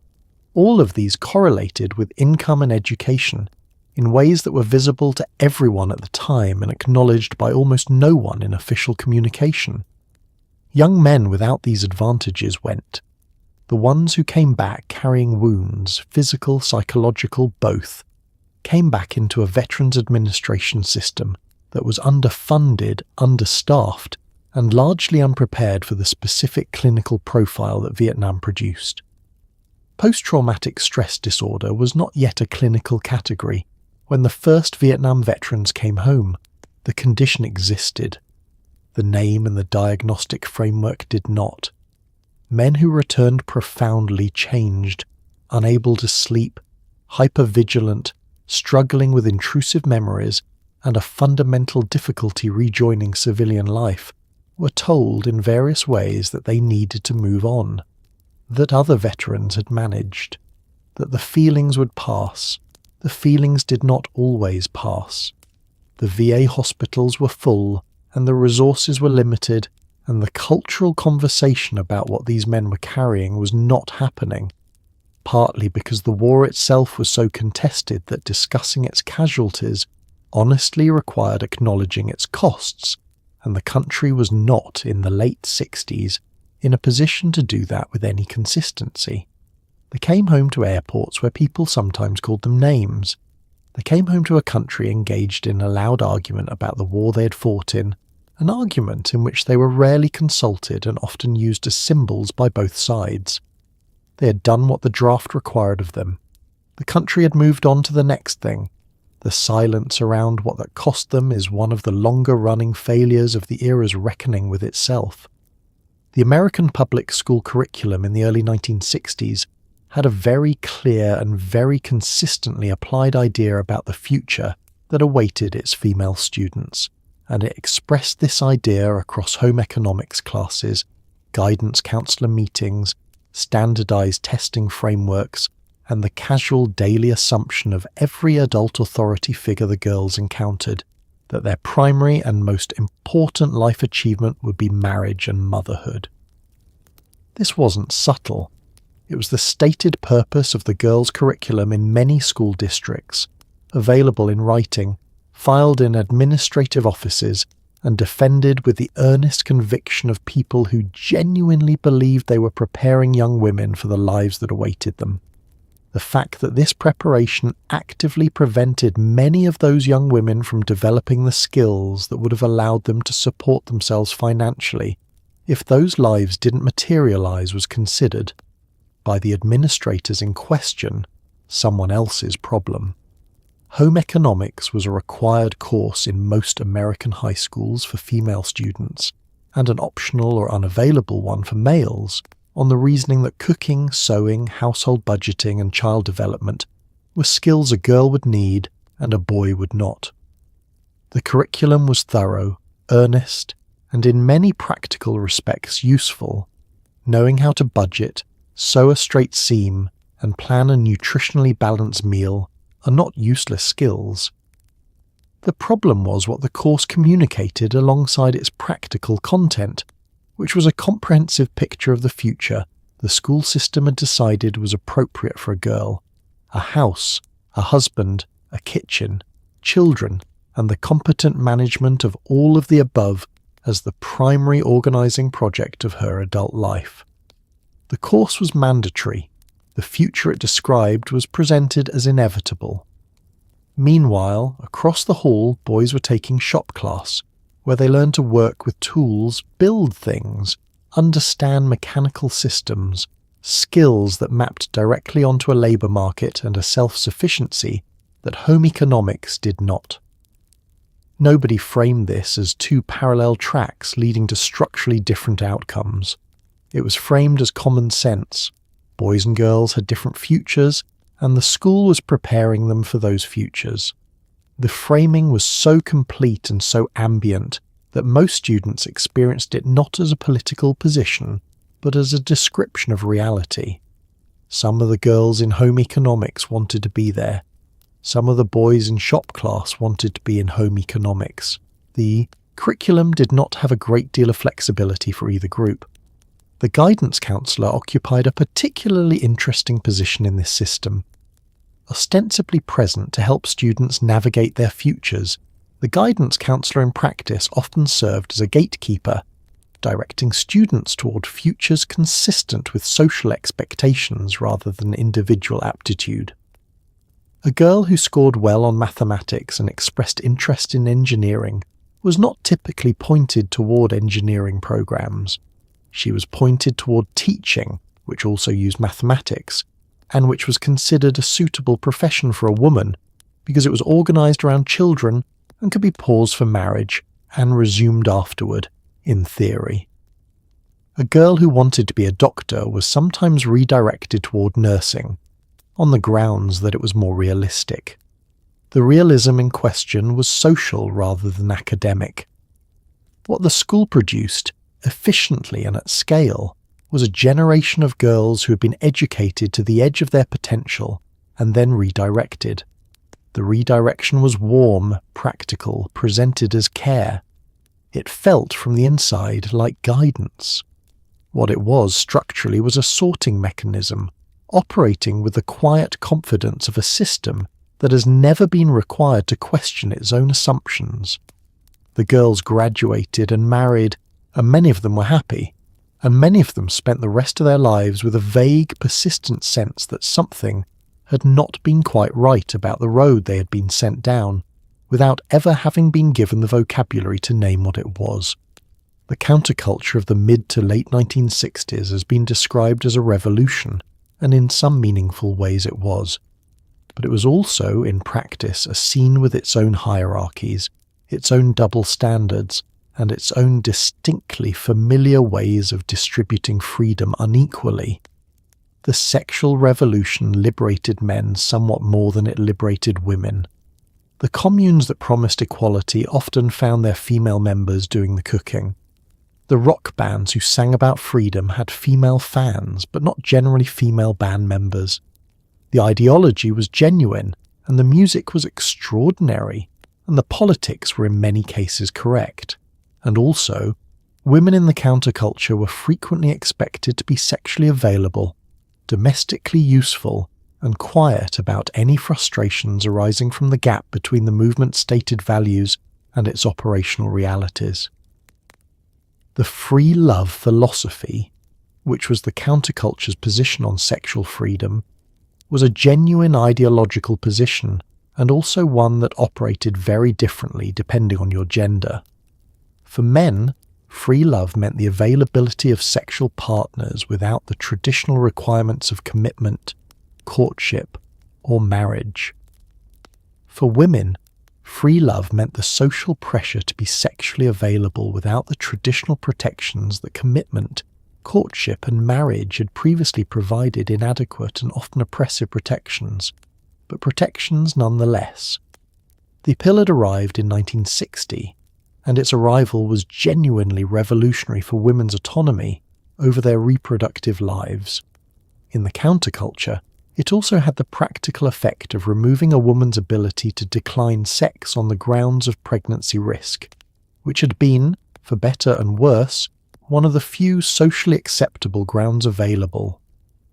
All of these correlated with income and education in ways that were visible to everyone at the time and acknowledged by almost no one in official communication. Young men without these advantages went. The ones who came back carrying wounds, physical, psychological, both, came back into a Veterans Administration system that was underfunded, understaffed, and largely unprepared for the specific clinical profile that Vietnam produced. Post-traumatic stress disorder was not yet a clinical category. When the first Vietnam veterans came home, the condition existed. The name and the diagnostic framework did not. Men who returned profoundly changed, unable to sleep, hypervigilant, struggling with intrusive memories, and a fundamental difficulty rejoining civilian life, were told in various ways that they needed to move on, that other veterans had managed, that the feelings would pass. The feelings did not always pass. The VA hospitals were full, and the resources were limited, and the cultural conversation about what these men were carrying was not happening, partly because the war itself was so contested that discussing its casualties honestly required acknowledging its costs, and the country was not, in the late 60s, in a position to do that with any consistency. They came home to airports where people sometimes called them names. They came home to a country engaged in a loud argument about the war they had fought in, an argument in which they were rarely consulted and often used as symbols by both sides. They had done what the draft required of them. The country had moved on to the next thing. The silence around what that cost them is one of the longer-running failures of the era's reckoning with itself. The American public school curriculum in the early 1960s had a very clear and very consistently applied idea about the future that awaited its female students, and it expressed this idea across home economics classes, guidance counselor meetings, standardized testing frameworks, and the casual daily assumption of every adult authority figure the girls encountered, that their primary and most important life achievement would be marriage and motherhood. This wasn't subtle. It was the stated purpose of the girls' curriculum in many school districts, available in writing, filed in administrative offices, and defended with the earnest conviction of people who genuinely believed they were preparing young women for the lives that awaited them. The fact that this preparation actively prevented many of those young women from developing the skills that would have allowed them to support themselves financially if those lives didn't materialize was considered, by the administrators in question, someone else's problem. Home economics was a required course in most American high schools for female students, and an optional or unavailable one for males, on the reasoning that cooking, sewing, household budgeting, and child development were skills a girl would need and a boy would not. The curriculum was thorough, earnest, and in many practical respects useful. Knowing how to budget, sew a straight seam, and plan a nutritionally balanced meal are not useless skills. The problem was what the course communicated alongside its practical content, which was a comprehensive picture of the future the school system had decided was appropriate for a girl: a house, a husband, a kitchen, children, and the competent management of all of the above as the primary organising project of her adult life. The course was mandatory. The future it described was presented as inevitable. Meanwhile, across the hall, boys were taking shop class, where they learned to work with tools, build things, understand mechanical systems, skills that mapped directly onto a labour market and a self-sufficiency that home economics did not. Nobody framed this as two parallel tracks leading to structurally different outcomes. It was framed as common sense. Boys and girls had different futures, and the school was preparing them for those futures. The framing was so complete and so ambient that most students experienced it not as a political position, but as a description of reality. Some of the girls in home economics wanted to be there. Some of the boys in shop class wanted to be in home economics. The curriculum did not have a great deal of flexibility for either group. The guidance counsellor occupied a particularly interesting position in this system. Ostensibly present to help students navigate their futures, the guidance counsellor in practice often served as a gatekeeper, directing students toward futures consistent with social expectations rather than individual aptitude. A girl who scored well on mathematics and expressed interest in engineering was not typically pointed toward engineering programs. She was pointed toward teaching, which also used mathematics, and which was considered a suitable profession for a woman because it was organised around children and could be paused for marriage and resumed afterward, in theory. A girl who wanted to be a doctor was sometimes redirected toward nursing, on the grounds that it was more realistic. The realism in question was social rather than academic. What the school produced, efficiently and at scale, was a generation of girls who had been educated to the edge of their potential and then redirected. The redirection was warm, practical, presented as care. It felt from the inside like guidance. What it was structurally was a sorting mechanism, operating with the quiet confidence of a system that has never been required to question its own assumptions. The girls graduated and married, and many of them were happy, and many of them spent the rest of their lives with a vague, persistent sense that something had not been quite right about the road they had been sent down, without ever having been given the vocabulary to name what it was. The counterculture of the mid to late 1960s has been described as a revolution, and in some meaningful ways it was. But it was also, in practice, a scene with its own hierarchies, its own double standards, and its own distinctly familiar ways of distributing freedom unequally. The sexual revolution liberated men somewhat more than it liberated women. The communes that promised equality often found their female members doing the cooking. The rock bands who sang about freedom had female fans, but not generally female band members. The ideology was genuine, and the music was extraordinary, and the politics were in many cases correct. And also, women in the counterculture were frequently expected to be sexually available, domestically useful, and quiet about any frustrations arising from the gap between the movement's stated values and its operational realities. The free love philosophy, which was the counterculture's position on sexual freedom, was a genuine ideological position, and also one that operated very differently depending on your gender. For men, free love meant the availability of sexual partners without the traditional requirements of commitment, courtship, or marriage. For women, free love meant the social pressure to be sexually available without the traditional protections that commitment, courtship, and marriage had previously provided inadequate and often oppressive protections, but protections nonetheless. The pill had arrived in 1960, and its arrival was genuinely revolutionary for women's autonomy over their reproductive lives. In the counterculture, it also had the practical effect of removing a woman's ability to decline sex on the grounds of pregnancy risk, which had been, for better and worse, one of the few socially acceptable grounds available.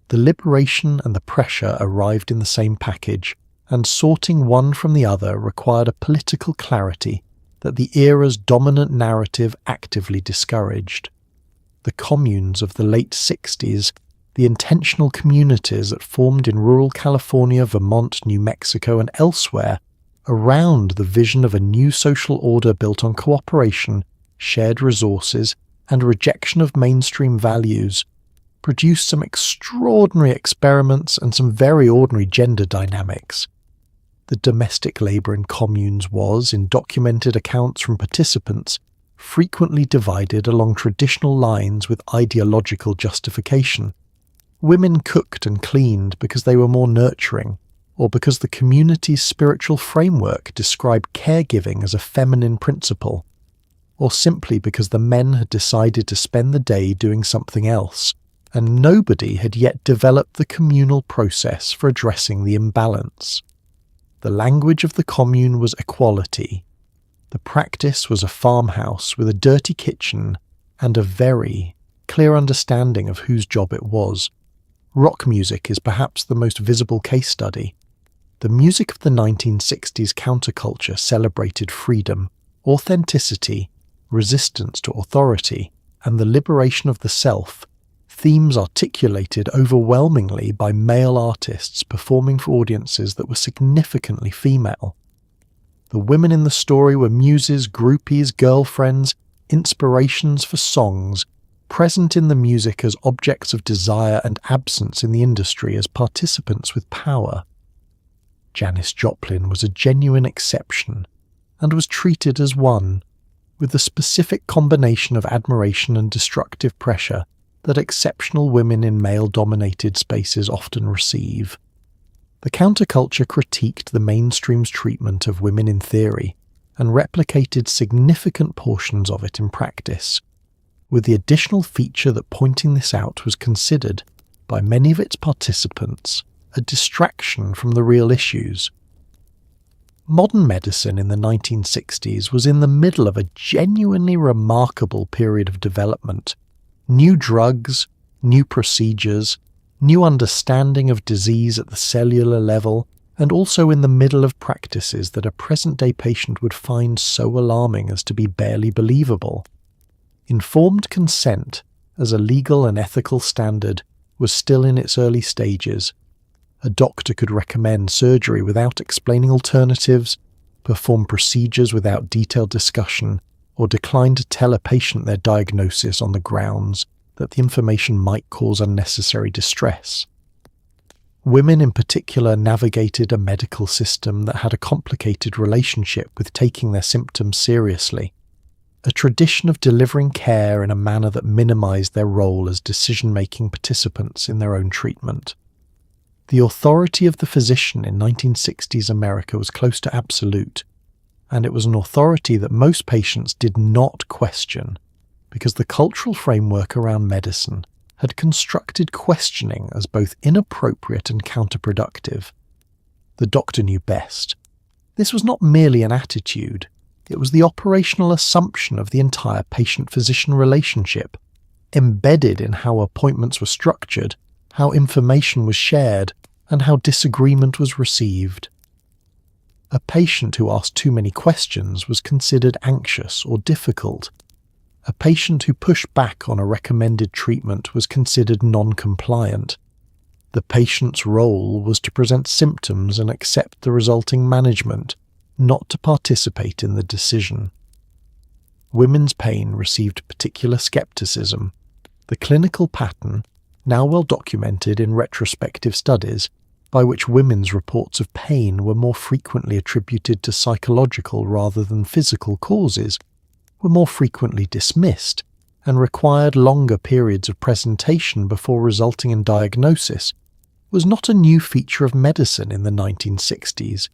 The liberation and the pressure arrived in the same package, and sorting one from the other required a political clarity that the era's dominant narrative actively discouraged. The communes of the late 60s, the intentional communities that formed in rural California, Vermont, New Mexico, and elsewhere around the vision of a new social order built on cooperation, shared resources, and rejection of mainstream values, produced some extraordinary experiments and some very ordinary gender dynamics. The domestic labour in communes was, in documented accounts from participants, frequently divided along traditional lines with ideological justification. Women cooked and cleaned because they were more nurturing, or because the community's spiritual framework described caregiving as a feminine principle, or simply because the men had decided to spend the day doing something else, and nobody had yet developed the communal process for addressing the imbalance. The language of the commune was equality. The practice was a farmhouse with a dirty kitchen and a very clear understanding of whose job it was. Rock music is perhaps the most visible case study. The music of the 1960s counterculture celebrated freedom, authenticity, resistance to authority, and the liberation of the self, themes articulated overwhelmingly by male artists performing for audiences that were significantly female. The women in the story were muses, groupies, girlfriends, inspirations for songs, present in the music as objects of desire and absence in the industry as participants with power. Janis Joplin was a genuine exception, and was treated as one, with the specific combination of admiration and destructive pressure that exceptional women in male-dominated spaces often receive. The counterculture critiqued the mainstream's treatment of women in theory, and replicated significant portions of it in practice, with the additional feature that pointing this out was considered, by many of its participants, a distraction from the real issues. Modern medicine in the 1960s was in the middle of a genuinely remarkable period of development. New drugs, new procedures, new understanding of disease at the cellular level, and also in the middle of practices that a present-day patient would find so alarming as to be barely believable. Informed consent, as a legal and ethical standard, was still in its early stages. A doctor could recommend surgery without explaining alternatives, perform procedures without detailed discussion, or decline to tell a patient their diagnosis on the grounds that the information might cause unnecessary distress. Women in particular navigated a medical system that had a complicated relationship with taking their symptoms seriously, a tradition of delivering care in a manner that minimized their role as decision-making participants in their own treatment. The authority of the physician in 1960s America was close to absolute, and it was an authority that most patients did not question, because the cultural framework around medicine had constructed questioning as both inappropriate and counterproductive. The doctor knew best. This was not merely an attitude, it was the operational assumption of the entire patient-physician relationship, embedded in how appointments were structured, how information was shared, and how disagreement was received. A patient who asked too many questions was considered anxious or difficult. A patient who pushed back on a recommended treatment was considered non-compliant. The patient's role was to present symptoms and accept the resulting management, not to participate in the decision. Women's pain received particular skepticism. The clinical pattern, now well documented in retrospective studies, by which women's reports of pain were more frequently attributed to psychological rather than physical causes, were more frequently dismissed, and required longer periods of presentation before resulting in diagnosis, was not a new feature of medicine in the 1960s.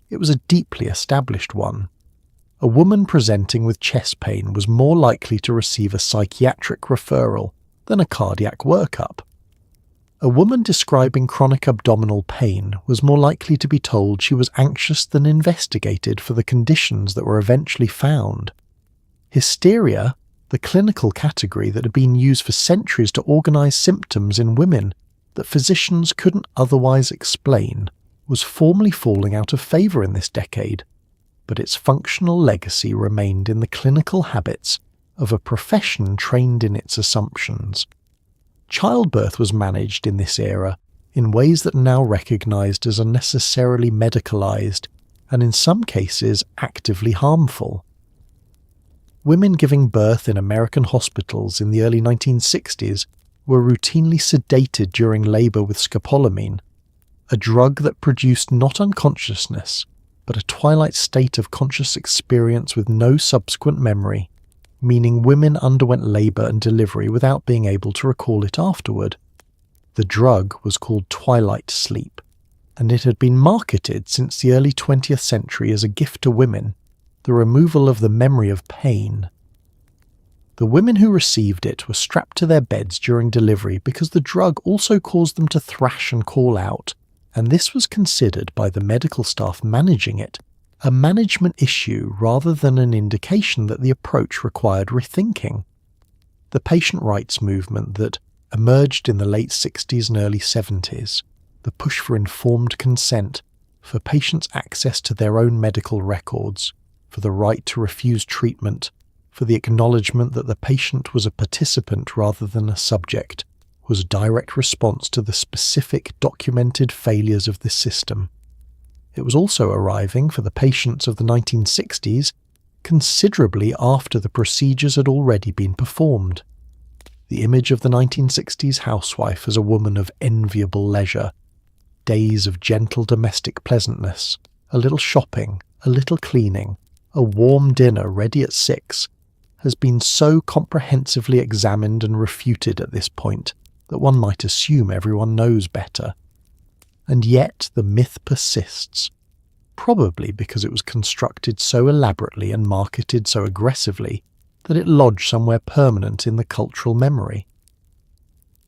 It was a deeply established one. A woman presenting with chest pain was more likely to receive a psychiatric referral than a cardiac workup. A woman describing chronic abdominal pain was more likely to be told she was anxious than investigated for the conditions that were eventually found. Hysteria, the clinical category that had been used for centuries to organize symptoms in women that physicians couldn't otherwise explain, was formally falling out of favor in this decade, but its functional legacy remained in the clinical habits of a profession trained in its assumptions. Childbirth was managed in this era in ways that are now recognized as unnecessarily medicalized and in some cases actively harmful. Women giving birth in American hospitals in the early 1960s were routinely sedated during labor with scopolamine, a drug that produced not unconsciousness, but a twilight state of conscious experience with no subsequent memory, meaning women underwent labour and delivery without being able to recall it afterward. The drug was called twilight sleep, and it had been marketed since the early 20th century as a gift to women, the removal of the memory of pain. The women who received it were strapped to their beds during delivery because the drug also caused them to thrash and call out, and this was considered by the medical staff managing it a management issue rather than an indication that the approach required rethinking. The patient rights movement that emerged in the late 60s and early 70s, the push for informed consent, for patients' access to their own medical records, for the right to refuse treatment, for the acknowledgement that the patient was a participant rather than a subject, was a direct response to the specific documented failures of this system. It was also arriving for the patients of the 1960s considerably after the procedures had already been performed. The image of the 1960s housewife as a woman of enviable leisure, days of gentle domestic pleasantness, a little shopping, a little cleaning, a warm dinner ready at 6, has been so comprehensively examined and refuted at this point that one might assume everyone knows better. And yet the myth persists, probably because it was constructed so elaborately and marketed so aggressively that it lodged somewhere permanent in the cultural memory.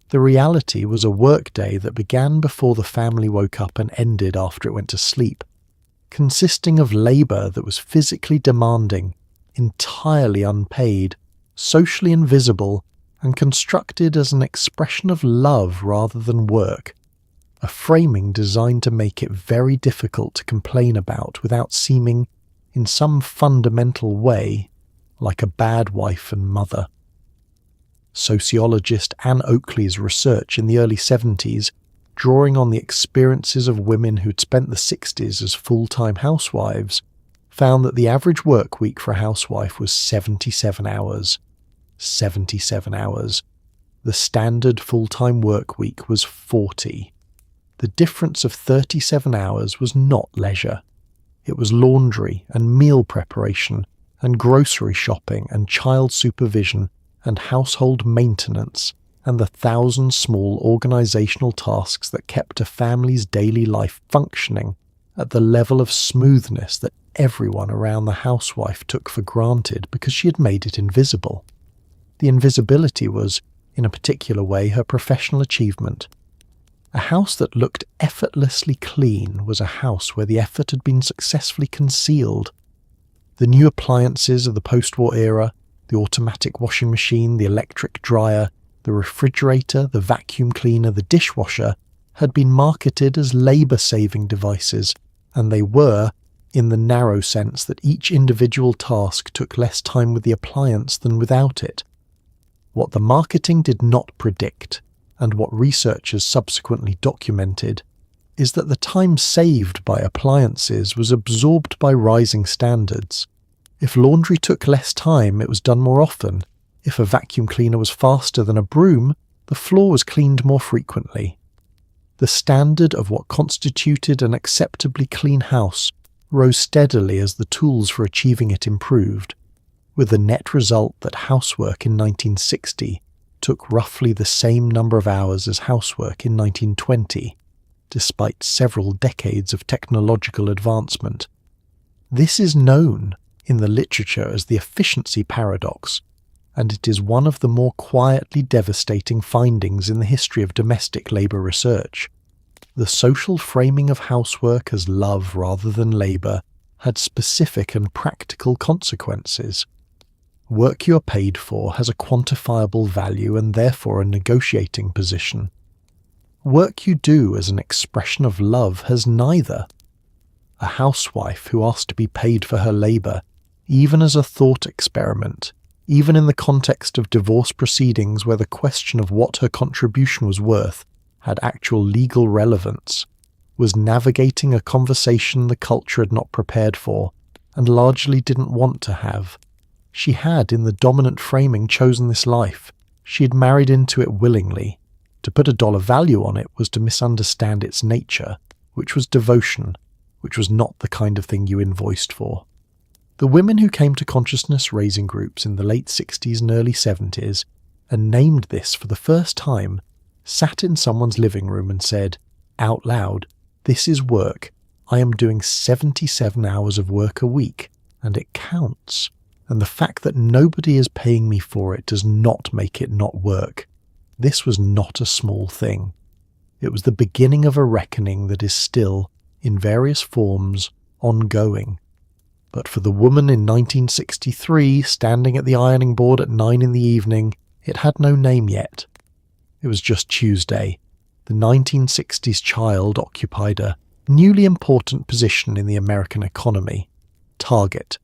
The reality was a workday that began before the family woke up and ended after it went to sleep, consisting of labour that was physically demanding, entirely unpaid, socially invisible, and constructed as an expression of love rather than work, a framing designed to make it very difficult to complain about without seeming, in some fundamental way, like a bad wife and mother. Sociologist Anne Oakley's research in the early 70s, drawing on the experiences of women who'd spent the 60s as full-time housewives, found that the average work week for a housewife was 77 hours. 77 hours. The standard full-time work week was 40. The difference of 37 hours was not leisure. It was laundry and meal preparation and grocery shopping and child supervision and household maintenance and the 1,000 small organisational tasks that kept a family's daily life functioning at the level of smoothness that everyone around the housewife took for granted because she had made it invisible. The invisibility was, in a particular way, her professional achievement. A house that looked effortlessly clean was a house where the effort had been successfully concealed. The new appliances of the post-war era, the automatic washing machine, the electric dryer, the refrigerator, the vacuum cleaner, the dishwasher, had been marketed as labour-saving devices, and they were, in the narrow sense that each individual task took less time with the appliance than without it. What the marketing did not predict, and what researchers subsequently documented, is that the time saved by appliances was absorbed by rising standards. If laundry took less time, it was done more often. If a vacuum cleaner was faster than a broom, the floor was cleaned more frequently. The standard of what constituted an acceptably clean house rose steadily as the tools for achieving it improved, with the net result that housework in 1960 took roughly the same number of hours as housework in 1920, despite several decades of technological advancement. This is known in the literature as the efficiency paradox, and it is one of the more quietly devastating findings in the history of domestic labour research. The social framing of housework as love rather than labour had specific and practical consequences. Work you are paid for has a quantifiable value and therefore a negotiating position. Work you do as an expression of love has neither. A housewife who asked to be paid for her labour, even as a thought experiment, even in the context of divorce proceedings where the question of what her contribution was worth had actual legal relevance, was navigating a conversation the culture had not prepared for and largely didn't want to have. She had, in the dominant framing, chosen this life. She had married into it willingly. To put a dollar value on it was to misunderstand its nature, which was devotion, which was not the kind of thing you invoiced for. The women who came to consciousness-raising groups in the late 60s and early 70s and named this for the first time sat in someone's living room and said, out loud, "This is work. I am doing 77 hours of work a week, and it counts. And the fact that nobody is paying me for it does not make it not work." This was not a small thing. It was the beginning of a reckoning that is still, in various forms, ongoing. But for the woman in 1963 standing at the ironing board at 9 in the evening, it had no name yet. It was just Tuesday. The 1960s child occupied a newly important position in the American economy: Target.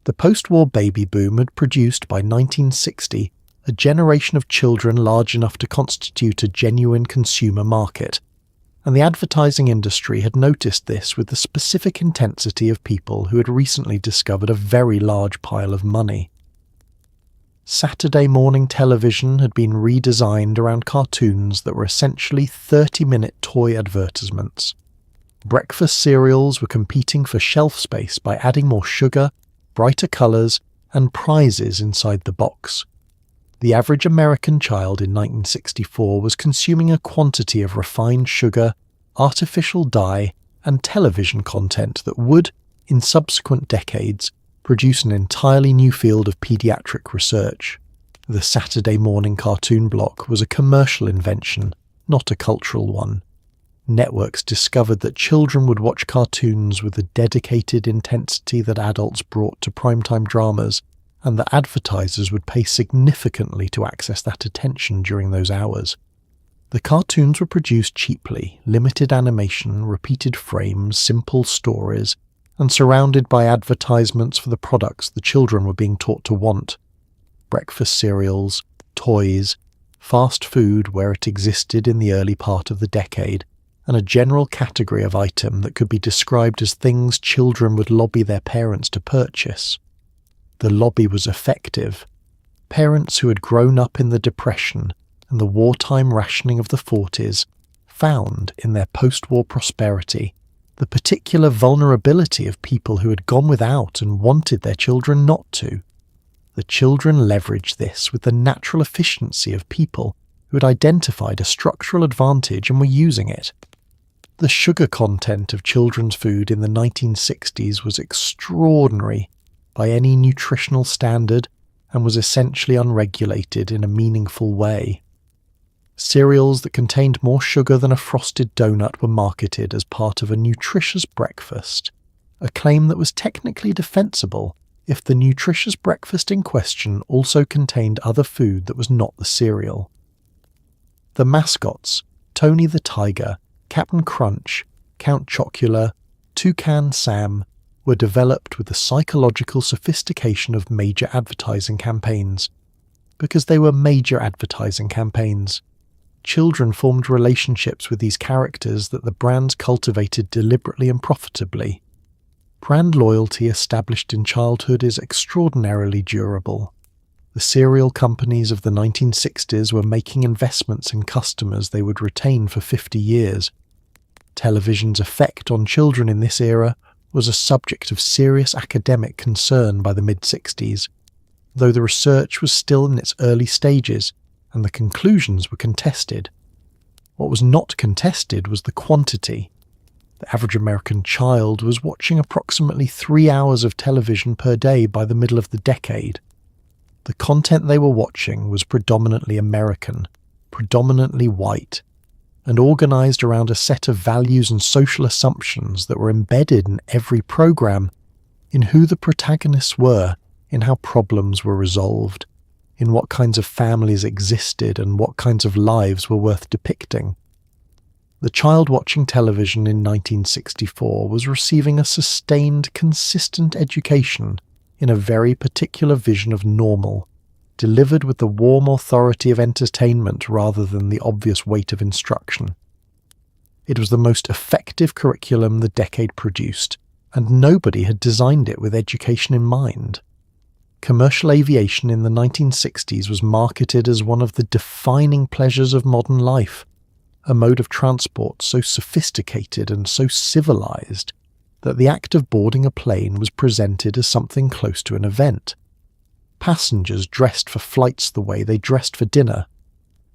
The post-war baby boom had produced by 1960 a generation of children large enough to constitute a genuine consumer market, and the advertising industry had noticed this with the specific intensity of people who had recently discovered a very large pile of money. Saturday morning television had been redesigned around cartoons that were essentially 30-minute toy advertisements. Breakfast cereals were competing for shelf space by adding more sugar, brighter colours, and prizes inside the box. The average American child in 1964 was consuming a quantity of refined sugar, artificial dye, and television content that would, in subsequent decades, produce an entirely new field of pediatric research. The Saturday morning cartoon block was a commercial invention, not a cultural one. Networks discovered that children would watch cartoons with the dedicated intensity that adults brought to primetime dramas, and that advertisers would pay significantly to access that attention during those hours. The cartoons were produced cheaply, limited animation, repeated frames, simple stories, and surrounded by advertisements for the products the children were being taught to want. Breakfast cereals, toys, fast food where it existed in the early part of the decade, and a general category of item that could be described as things children would lobby their parents to purchase. The lobby was effective. Parents who had grown up in the Depression and the wartime rationing of the 40s found in their post-war prosperity the particular vulnerability of people who had gone without and wanted their children not to. The children leveraged this with the natural efficiency of people who had identified a structural advantage and were using it. The sugar content of children's food in the 1960s was extraordinary by any nutritional standard and was essentially unregulated in a meaningful way. Cereals that contained more sugar than a frosted donut were marketed as part of a nutritious breakfast, a claim that was technically defensible if the nutritious breakfast in question also contained other food that was not the cereal. The mascots, Tony the Tiger, Captain Crunch, Count Chocula, Toucan Sam, were developed with the psychological sophistication of major advertising campaigns. Because they were major advertising campaigns, children formed relationships with these characters that the brands cultivated deliberately and profitably. Brand loyalty established in childhood is extraordinarily durable. The cereal companies of the 1960s were making investments in customers they would retain for 50 years. Television's effect on children in this era was a subject of serious academic concern by the mid-60s, though the research was still in its early stages and the conclusions were contested. What was not contested was the quantity. The average American child was watching approximately 3 hours of television per day by the middle of the decade. The content they were watching was predominantly American, predominantly white, and organized around a set of values and social assumptions that were embedded in every program, in who the protagonists were, in how problems were resolved, in what kinds of families existed and what kinds of lives were worth depicting. The child watching television in 1964 was receiving a sustained, consistent education in a very particular vision of normal, delivered with the warm authority of entertainment rather than the obvious weight of instruction. It was the most effective curriculum the decade produced, and nobody had designed it with education in mind. Commercial aviation in the 1960s was marketed as one of the defining pleasures of modern life, a mode of transport so sophisticated and so civilized that the act of boarding a plane was presented as something close to an event. Passengers dressed for flights the way they dressed for dinner.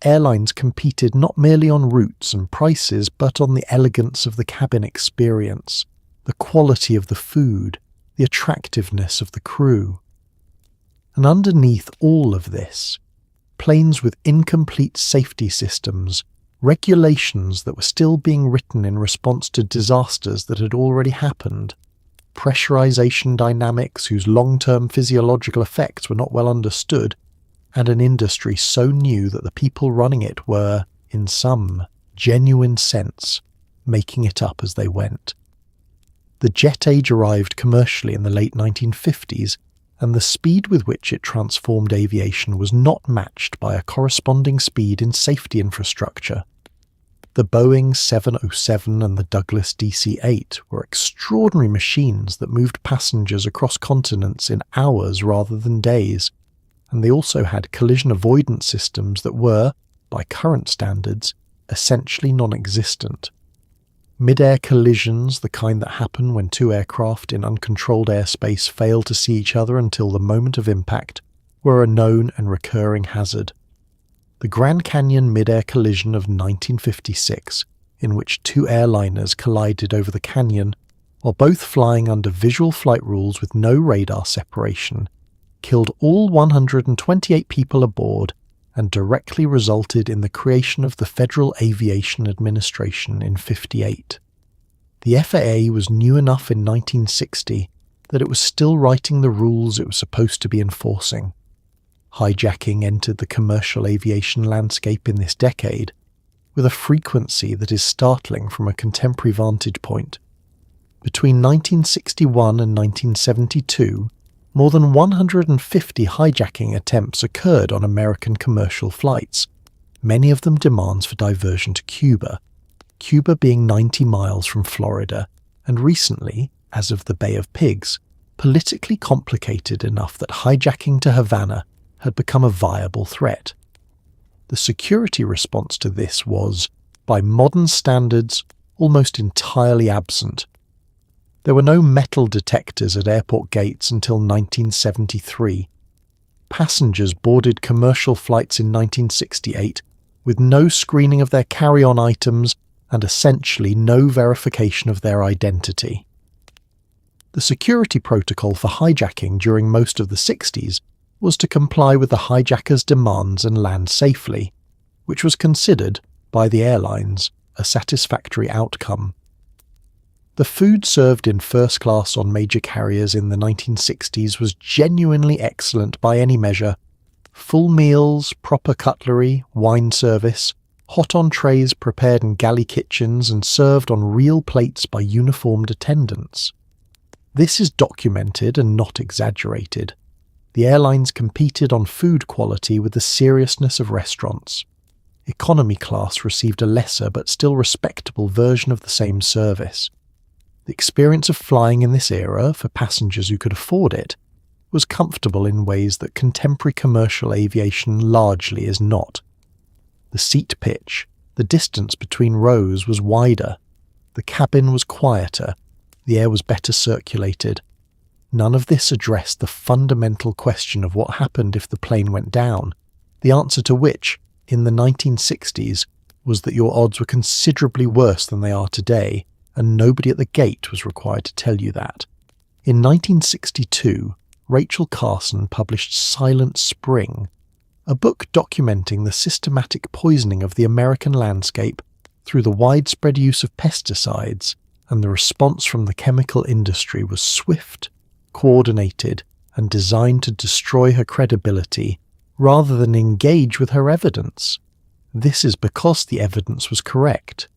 Airlines competed not merely on routes and prices, but on the elegance of the cabin experience, the quality of the food, the attractiveness of the crew. And underneath all of this, planes with incomplete safety systems, regulations that were still being written in response to disasters that had already happened, pressurization dynamics whose long-term physiological effects were not well understood, and an industry so new that the people running it were, in some genuine sense, making it up as they went. The jet age arrived commercially in the late 1950s, and the speed with which it transformed aviation was not matched by a corresponding speed in safety infrastructure. The Boeing 707 and the Douglas DC-8 were extraordinary machines that moved passengers across continents in hours rather than days, and they also had collision avoidance systems that were, by current standards, essentially non-existent. Mid-air collisions, the kind that happen when two aircraft in uncontrolled airspace fail to see each other until the moment of impact, were a known and recurring hazard. The Grand Canyon mid-air collision of 1956, in which two airliners collided over the canyon, while both flying under visual flight rules with no radar separation, killed all 128 people aboard and directly resulted in the creation of the Federal Aviation Administration in '58. The FAA was new enough in 1960 that it was still writing the rules it was supposed to be enforcing. Hijacking entered the commercial aviation landscape in this decade with a frequency that is startling from a contemporary vantage point. Between 1961 and 1972, more than 150 hijacking attempts occurred on American commercial flights, many of them demands for diversion to Cuba being 90 miles from Florida, and recently, as of the Bay of Pigs, politically complicated enough that hijacking to Havana had become a viable threat. The security response to this was, by modern standards, almost entirely absent. There were no metal detectors at airport gates until 1973. Passengers boarded commercial flights in 1968 with no screening of their carry-on items and essentially no verification of their identity. The security protocol for hijacking during most of the 60s was to comply with the hijacker's demands and land safely, which was considered, by the airlines, a satisfactory outcome. The food served in first class on major carriers in the 1960s was genuinely excellent by any measure. Full meals, proper cutlery, wine service, hot on trays prepared in galley kitchens and served on real plates by uniformed attendants. This is documented and not exaggerated. The airlines competed on food quality with the seriousness of restaurants. Economy class received a lesser but still respectable version of the same service. The experience of flying in this era, for passengers who could afford it, was comfortable in ways that contemporary commercial aviation largely is not. The seat pitch, the distance between rows was wider, the cabin was quieter, the air was better circulated. None of this addressed the fundamental question of what happened if the plane went down, the answer to which, in the 1960s, was that your odds were considerably worse than they are today, and nobody at the gate was required to tell you that. In 1962, Rachel Carson published Silent Spring, a book documenting the systematic poisoning of the American landscape through the widespread use of pesticides, and the response from the chemical industry was swift, coordinated, and designed to destroy her credibility rather than engage with her evidence. This is because the evidence was correct.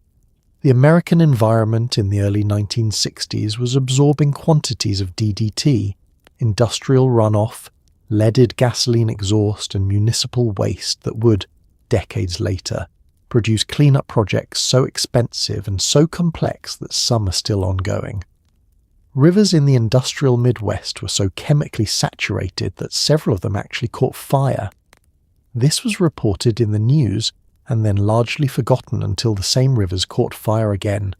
The American environment in the early 1960s was absorbing quantities of DDT, industrial runoff, leaded gasoline exhaust and municipal waste that would, decades later, produce cleanup projects so expensive and so complex that some are still ongoing. Rivers in the industrial Midwest were so chemically saturated that several of them actually caught fire. This was reported in the news and then largely forgotten until the same rivers caught fire again.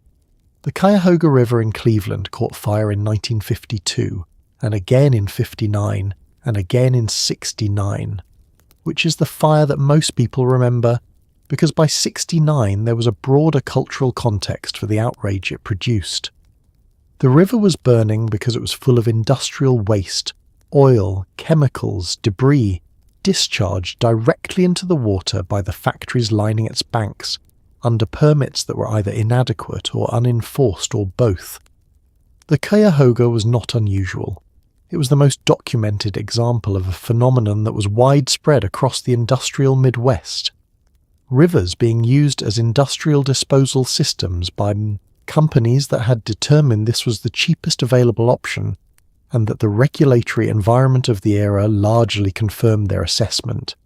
The Cuyahoga River in Cleveland caught fire in 1952, and again in 59, and again in 69, which is the fire that most people remember because by 69 there was a broader cultural context for the outrage it produced. The river was burning because it was full of industrial waste, oil, chemicals, debris, discharged directly into the water by the factories lining its banks, under permits that were either inadequate or unenforced or both. The Cuyahoga was not unusual. It was the most documented example of a phenomenon that was widespread across the industrial Midwest. Rivers being used as industrial disposal systems by companies that had determined this was the cheapest available option, and that the regulatory environment of the era largely confirmed their assessment.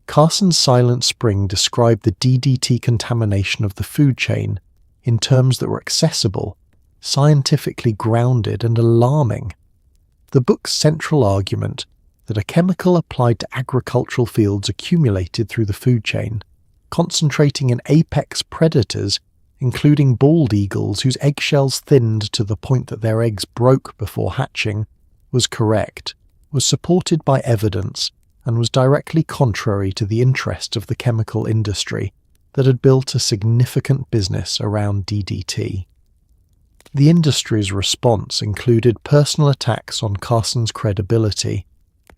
Carson's Silent Spring described the DDT contamination of the food chain in terms that were accessible, scientifically grounded, and alarming. The book's central argument, that a chemical applied to agricultural fields accumulated through the food chain, concentrating in apex predators, including bald eagles whose eggshells thinned to the point that their eggs broke before hatching, was correct, was supported by evidence, and was directly contrary to the interest of the chemical industry that had built a significant business around DDT. The industry's response included personal attacks on Carson's credibility,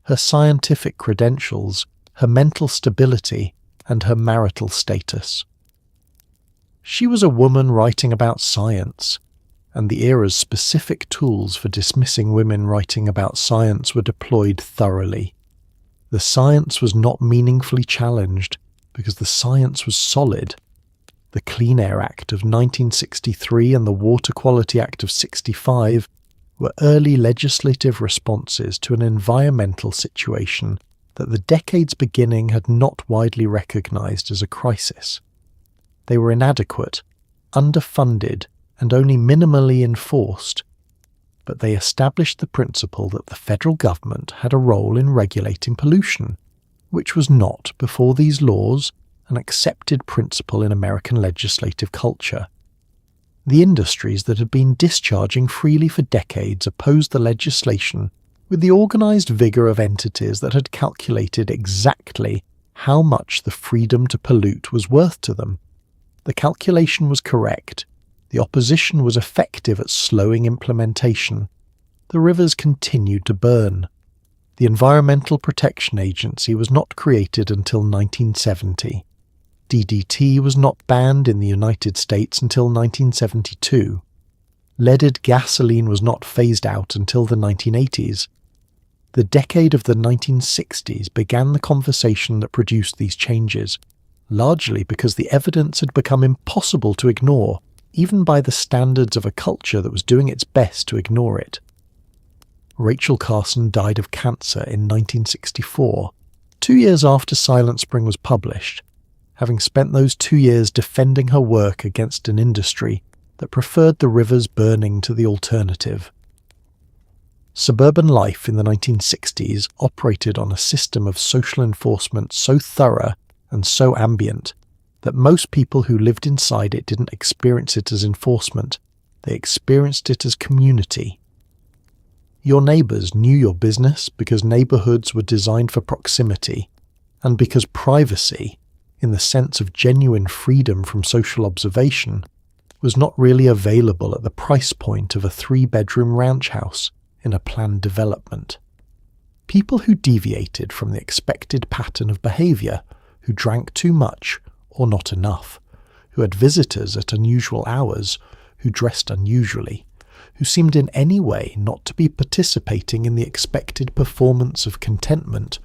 her scientific credentials, her mental stability, and her marital status. She was a woman writing about science, and the era's specific tools for dismissing women writing about science were deployed thoroughly. The science was not meaningfully challenged because the science was solid. The Clean Air Act of 1963 and the Water Quality Act of 65 were early legislative responses to an environmental situation that the decade's beginning had not widely recognized as a crisis. They were inadequate, underfunded, and only minimally enforced, but they established the principle that the federal government had a role in regulating pollution, which was not, before these laws, an accepted principle in American legislative culture. The industries that had been discharging freely for decades opposed the legislation with the organized vigor of entities that had calculated exactly how much the freedom to pollute was worth to them. The calculation was correct. The opposition was effective at slowing implementation. The rivers continued to burn. The Environmental Protection Agency was not created until 1970. DDT was not banned in the United States until 1972. Leaded gasoline was not phased out until the 1980s. The decade of the 1960s began the conversation that produced these changes, largely because the evidence had become impossible to ignore, even by the standards of a culture that was doing its best to ignore it. Rachel Carson died of cancer in 1964, 2 years after Silent Spring was published, having spent those 2 years defending her work against an industry that preferred the rivers burning to the alternative. Suburban life in the 1960s operated on a system of social enforcement so thorough and so ambient that most people who lived inside it didn't experience it as enforcement, they experienced it as community. Your neighbours knew your business because neighbourhoods were designed for proximity, and because privacy, in the sense of genuine freedom from social observation, was not really available at the price point of a 3-bedroom ranch house in a planned development. People who deviated from the expected pattern of behaviour, who drank too much or not enough, who had visitors at unusual hours, who dressed unusually, who seemed in any way not to be participating in the expected performance of contentment,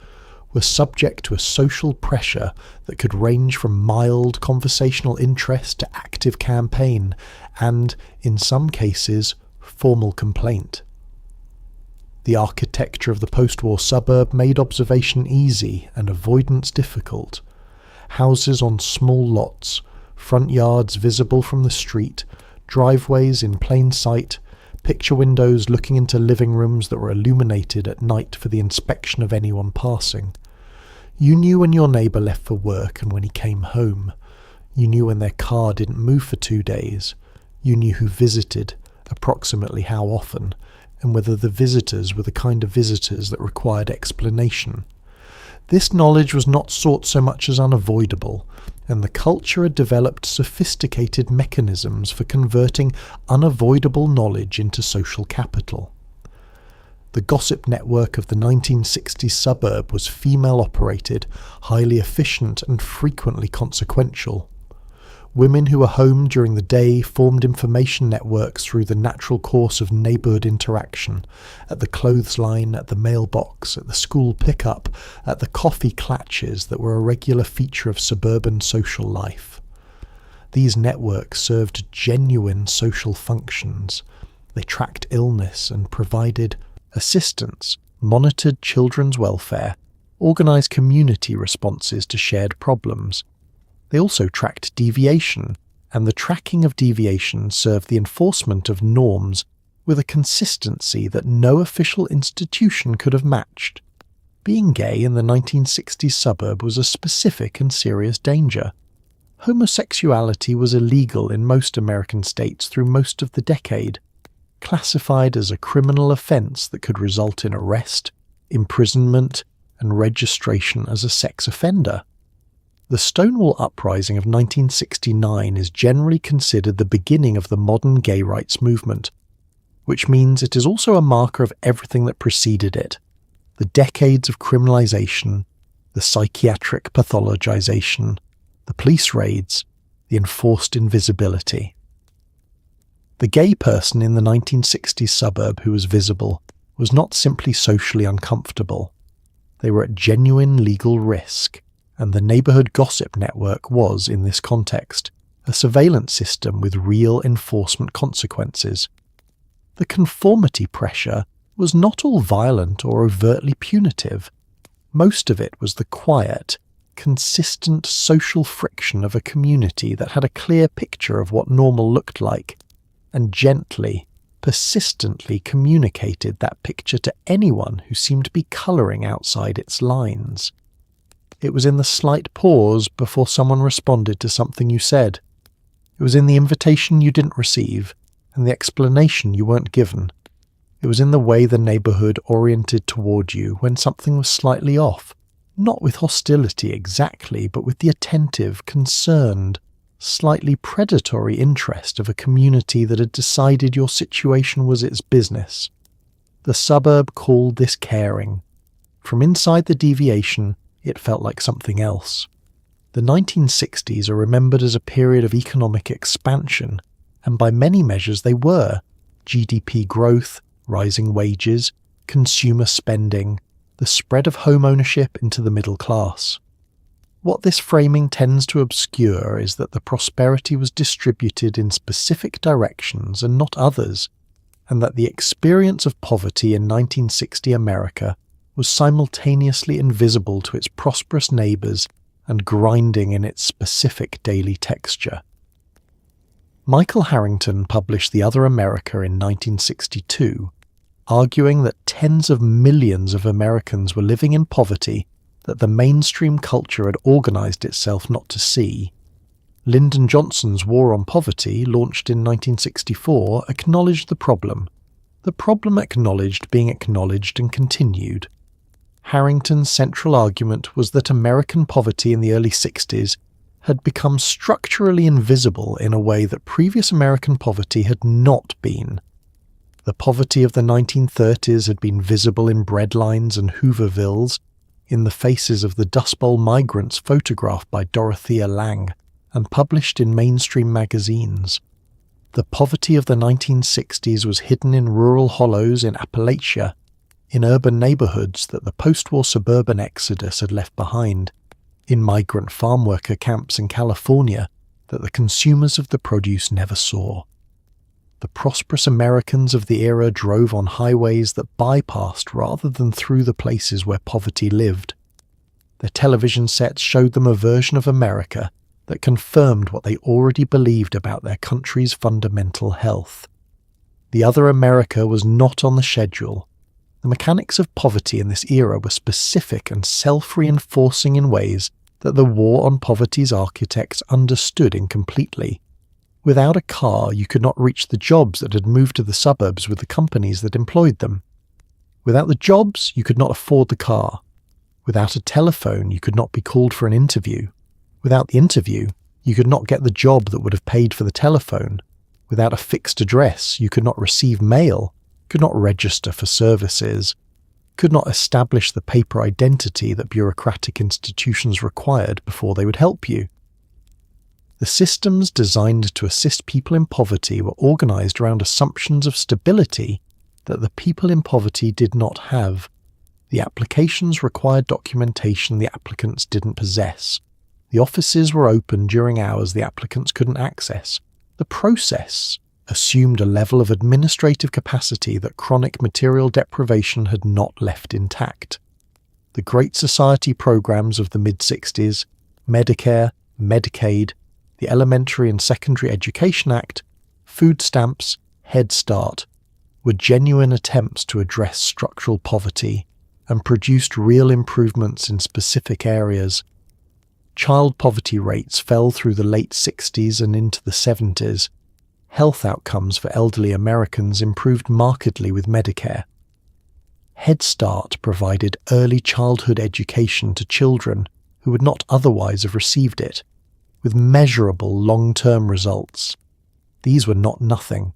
were subject to a social pressure that could range from mild conversational interest to active campaign and, in some cases, formal complaint. The architecture of the post-war suburb made observation easy and avoidance difficult. Houses on small lots, front yards visible from the street, driveways in plain sight, picture windows looking into living rooms that were illuminated at night for the inspection of anyone passing. You knew when your neighbour left for work and when he came home. You knew when their car didn't move for 2 days. You knew who visited, approximately how often, and whether the visitors were the kind of visitors that required explanation. This knowledge was not sought so much as unavoidable, and the culture had developed sophisticated mechanisms for converting unavoidable knowledge into social capital. The gossip network of the 1960s suburb was female-operated, highly efficient, and frequently consequential. Women who were home during the day formed information networks through the natural course of neighbourhood interaction, at the clothesline, at the mailbox, at the school pickup, at the coffee clatches that were a regular feature of suburban social life. These networks served genuine social functions. They tracked illness and provided assistance, monitored children's welfare, organised community responses to shared problems. They also tracked deviation, and the tracking of deviation served the enforcement of norms with a consistency that no official institution could have matched. Being gay in the 1960s suburb was a specific and serious danger. Homosexuality was illegal in most American states through most of the decade, classified as a criminal offence that could result in arrest, imprisonment, and registration as a sex offender. The Stonewall Uprising of 1969 is generally considered the beginning of the modern gay rights movement, which means it is also a marker of everything that preceded it: the decades of criminalization, the psychiatric pathologization, the police raids, the enforced invisibility. The gay person in the 1960s suburb who was visible was not simply socially uncomfortable. They were at genuine legal risk, and the neighbourhood gossip network was, in this context, a surveillance system with real enforcement consequences. The conformity pressure was not all violent or overtly punitive. Most of it was the quiet, consistent social friction of a community that had a clear picture of what normal looked like, and gently, persistently communicated that picture to anyone who seemed to be colouring outside its lines. It was in the slight pause before someone responded to something you said. It was in the invitation you didn't receive, and the explanation you weren't given. It was in the way the neighbourhood oriented toward you when something was slightly off, not with hostility exactly, but with the attentive, concerned, slightly predatory interest of a community that had decided your situation was its business. The suburb called this caring. From inside the deviation, it felt like something else. The 1960s are remembered as a period of economic expansion, and by many measures they were: GDP growth, rising wages, consumer spending, the spread of home ownership into the middle class. What this framing tends to obscure is that the prosperity was distributed in specific directions and not others, and that the experience of poverty in 1960 America was simultaneously invisible to its prosperous neighbours and grinding in its specific daily texture. Michael Harrington published The Other America in 1962, arguing that tens of millions of Americans were living in poverty that the mainstream culture had organised itself not to see. Lyndon Johnson's War on Poverty, launched in 1964, acknowledged the problem acknowledged being acknowledged and continued. Harrington's central argument was that American poverty in the early 60s had become structurally invisible in a way that previous American poverty had not been. The poverty of the 1930s had been visible in breadlines and Hoovervilles, in the faces of the Dust Bowl migrants photographed by Dorothea Lange and published in mainstream magazines. The poverty of the 1960s was hidden in rural hollows in Appalachia, in urban neighbourhoods that the post-war suburban exodus had left behind, in migrant farm worker camps in California that the consumers of the produce never saw. The prosperous Americans of the era drove on highways that bypassed rather than through the places where poverty lived. Their television sets showed them a version of America that confirmed what they already believed about their country's fundamental health. The Other America was not on the schedule. The mechanics of poverty in this era were specific and self-reinforcing in ways that the War on Poverty's architects understood incompletely. Without a car, you could not reach the jobs that had moved to the suburbs with the companies that employed them. Without the jobs, you could not afford the car. Without a telephone, you could not be called for an interview. Without the interview, you could not get the job that would have paid for the telephone. Without a fixed address, you could not receive mail, could not register for services, could not establish the paper identity that bureaucratic institutions required before they would help you. The systems designed to assist people in poverty were organized around assumptions of stability that the people in poverty did not have. The applications required documentation the applicants didn't possess. The offices were open during hours the applicants couldn't access. The process assumed a level of administrative capacity that chronic material deprivation had not left intact. The Great Society programs of the mid-60s, Medicare, Medicaid, the Elementary and Secondary Education Act, food stamps, Head Start, were genuine attempts to address structural poverty and produced real improvements in specific areas. Child poverty rates fell through the late 60s and into the 70s. Health outcomes for elderly Americans improved markedly with Medicare. Head Start provided early childhood education to children who would not otherwise have received it, with measurable long-term results. These were not nothing.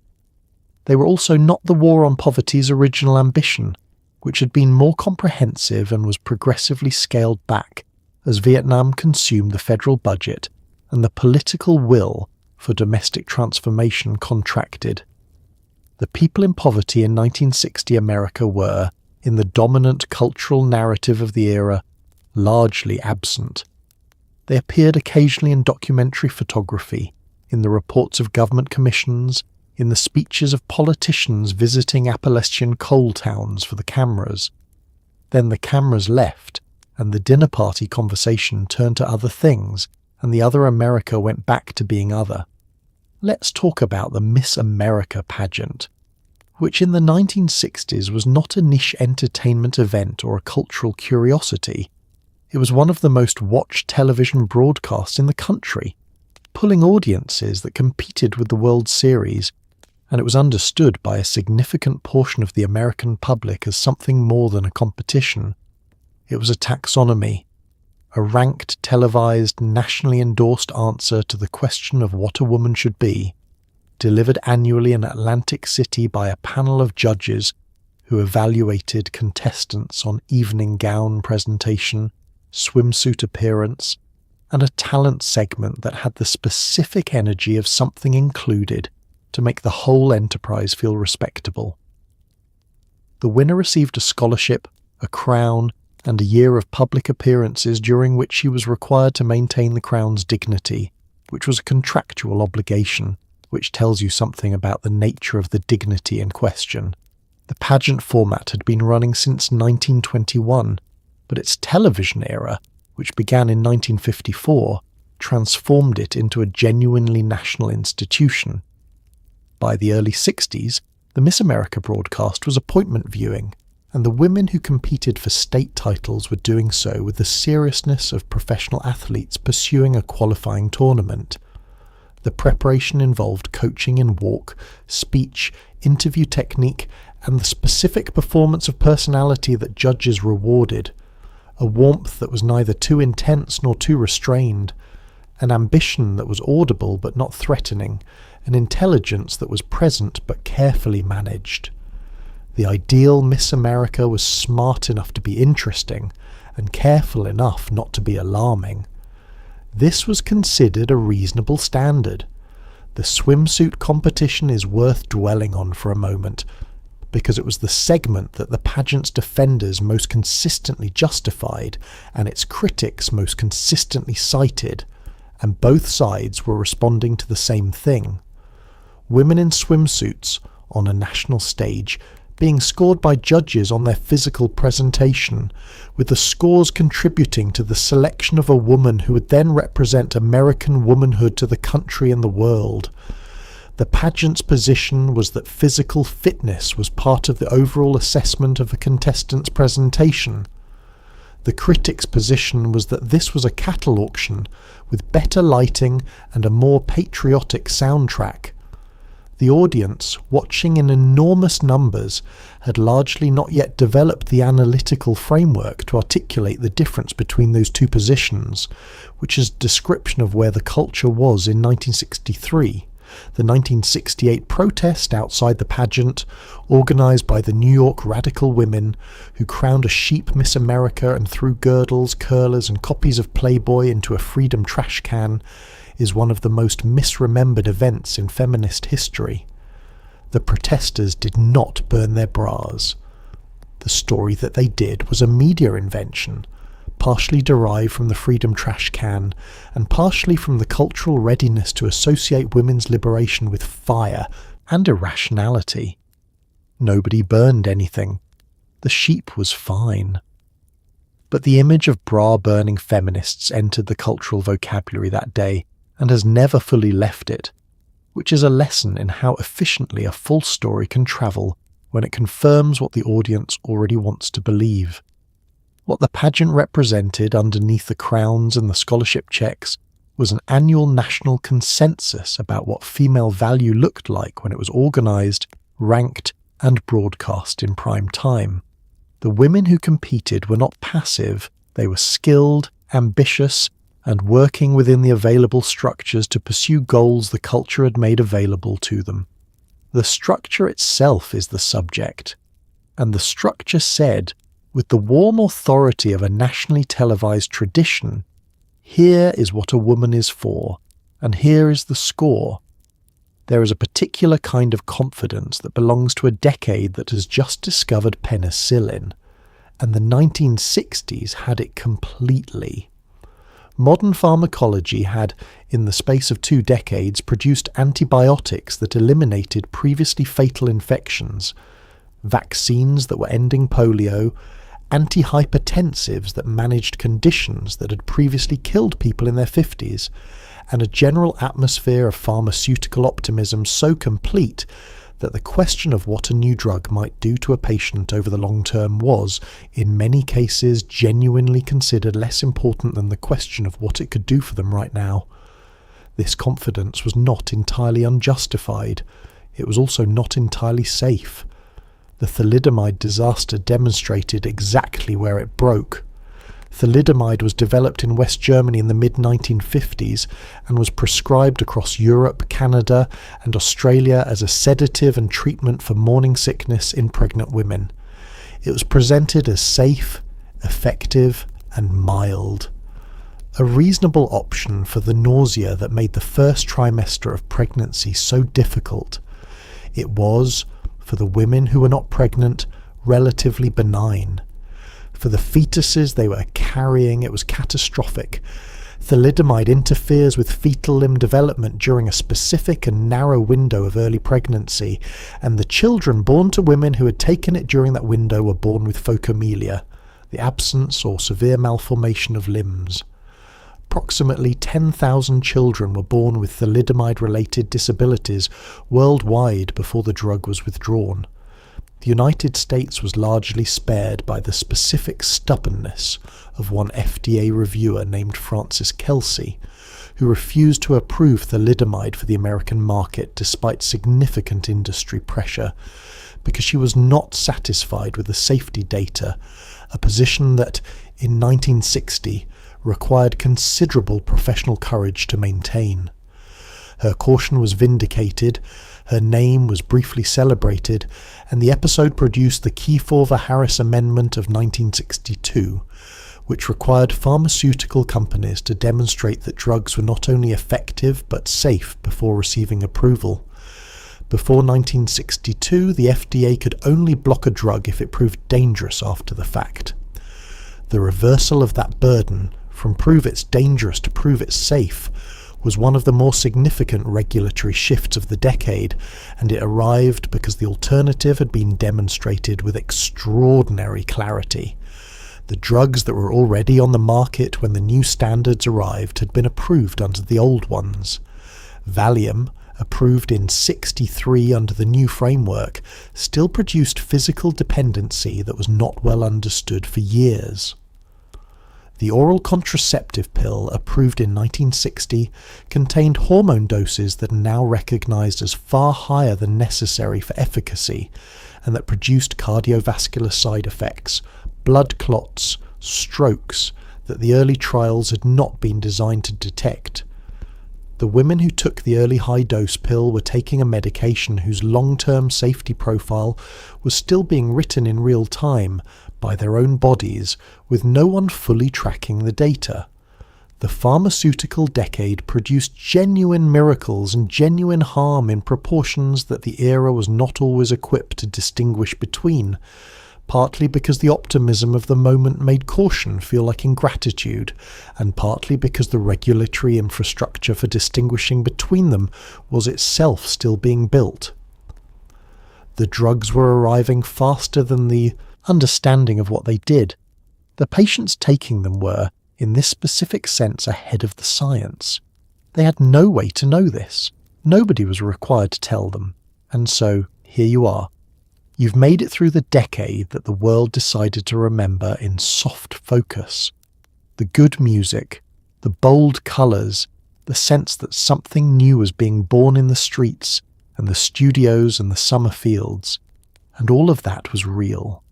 They were also not the war on poverty's original ambition, which had been more comprehensive and was progressively scaled back as Vietnam consumed the federal budget and the political will for domestic transformation contracted. The people in poverty in 1960 America were, in the dominant cultural narrative of the era, largely absent. They appeared occasionally in documentary photography, in the reports of government commissions, in the speeches of politicians visiting Appalachian coal towns for the cameras. Then the cameras left, and the dinner party conversation turned to other things, and the other America went back to being other. Let's talk about the Miss America pageant, which in the 1960s was not a niche entertainment event or a cultural curiosity. It was one of the most watched television broadcasts in the country, pulling audiences that competed with the World Series, and it was understood by a significant portion of the American public as something more than a competition. It was a taxonomy, a ranked, televised, nationally endorsed answer to the question of what a woman should be, delivered annually in Atlantic City by a panel of judges who evaluated contestants on evening gown presentation, swimsuit appearance, and a talent segment that had the specific energy of something included to make the whole enterprise feel respectable. The winner received a scholarship, a crown, and a year of public appearances during which she was required to maintain the crown's dignity, which was a contractual obligation, which tells you something about the nature of the dignity in question. The pageant format had been running since 1921, but its television era, which began in 1954, transformed it into a genuinely national institution. By the early 60s, the Miss America broadcast was appointment viewing, and the women who competed for state titles were doing so with the seriousness of professional athletes pursuing a qualifying tournament. The preparation involved coaching in walk, speech, interview technique, and the specific performance of personality that judges rewarded. A warmth that was neither too intense nor too restrained, an ambition that was audible but not threatening, an intelligence that was present but carefully managed. The ideal Miss America was smart enough to be interesting, and careful enough not to be alarming. This was considered a reasonable standard. The swimsuit competition is worth dwelling on for a moment, because it was the segment that the pageant's defenders most consistently justified and its critics most consistently cited, and both sides were responding to the same thing. Women in swimsuits, on a national stage, being scored by judges on their physical presentation, with the scores contributing to the selection of a woman who would then represent American womanhood to the country and the world. The pageant's position was that physical fitness was part of the overall assessment of a contestant's presentation. The critics' position was that this was a cattle auction with better lighting and a more patriotic soundtrack. The audience, watching in enormous numbers, had largely not yet developed the analytical framework to articulate the difference between those two positions, which is a description of where the culture was in 1963. The 1968 protest outside the pageant, organised by the New York radical women who crowned a sheep Miss America and threw girdles, curlers and copies of Playboy into a freedom trash can, is one of the most misremembered events in feminist history. The protesters did not burn their bras. The story that they did was a media invention, partially derived from the freedom trash can, and partially from the cultural readiness to associate women's liberation with fire and irrationality. Nobody burned anything. The sheep was fine. But the image of bra-burning feminists entered the cultural vocabulary that day and has never fully left it, which is a lesson in how efficiently a false story can travel when it confirms what the audience already wants to believe. What the pageant represented underneath the crowns and the scholarship checks was an annual national consensus about what female value looked like when it was organised, ranked, and broadcast in prime time. The women who competed were not passive, they were skilled, ambitious, and working within the available structures to pursue goals the culture had made available to them. The structure itself is the subject, and the structure said, with the warm authority of a nationally televised tradition, here is what a woman is for, and here is the score. There is a particular kind of confidence that belongs to a decade that has just discovered penicillin, and the 1960s had it completely. Modern pharmacology had, in the space of 2 decades, produced antibiotics that eliminated previously fatal infections, vaccines that were ending polio, antihypertensives that managed conditions that had previously killed people in their 50s, and a general atmosphere of pharmaceutical optimism so complete that the question of what a new drug might do to a patient over the long term was, in many cases, genuinely considered less important than the question of what it could do for them right now. This confidence was not entirely unjustified. It was also not entirely safe. The thalidomide disaster demonstrated exactly where it broke. Thalidomide was developed in West Germany in the mid-1950s and was prescribed across Europe, Canada, and Australia as a sedative and treatment for morning sickness in pregnant women. It was presented as safe, effective, and mild. A reasonable option for the nausea that made the first trimester of pregnancy so difficult. It was, for the women who were not pregnant, relatively benign. For the fetuses they were carrying, it was catastrophic. Thalidomide interferes with fetal limb development during a specific and narrow window of early pregnancy, and the children born to women who had taken it during that window were born with phocomelia, the absence or severe malformation of limbs. Approximately 10,000 children were born with thalidomide-related disabilities worldwide before the drug was withdrawn. The United States was largely spared by the specific stubbornness of one FDA reviewer named Frances Kelsey, who refused to approve thalidomide for the American market despite significant industry pressure, because she was not satisfied with the safety data, a position that, in 1960, required considerable professional courage to maintain. Her caution was vindicated, her name was briefly celebrated, and the episode produced the Kefauver-Harris Amendment of 1962, which required pharmaceutical companies to demonstrate that drugs were not only effective but safe before receiving approval. Before 1962, the FDA could only block a drug if it proved dangerous after the fact. The reversal of that burden, from prove it's dangerous to prove it's safe, was one of the more significant regulatory shifts of the decade, and it arrived because the alternative had been demonstrated with extraordinary clarity. The drugs that were already on the market when the new standards arrived had been approved under the old ones. Valium, approved in '63 under the new framework, still produced physical dependency that was not well understood for years. The oral contraceptive pill, approved in 1960, contained hormone doses that are now recognised as far higher than necessary for efficacy, and that produced cardiovascular side effects, blood clots, strokes, that the early trials had not been designed to detect. The women who took the early high-dose pill were taking a medication whose long-term safety profile was still being written in real time by their own bodies, with no one fully tracking the data. The pharmaceutical decade produced genuine miracles and genuine harm in proportions that the era was not always equipped to distinguish between, partly because the optimism of the moment made caution feel like ingratitude, and partly because the regulatory infrastructure for distinguishing between them was itself still being built. The drugs were arriving faster than the understanding of what they did. The patients taking them were, in this specific sense, ahead of the science. They had no way to know this. Nobody was required to tell them. And so, here you are. You've made it through the decade that the world decided to remember in soft focus. The good music, the bold colours, the sense that something new was being born in the streets and the studios and the summer fields. And all of that was real.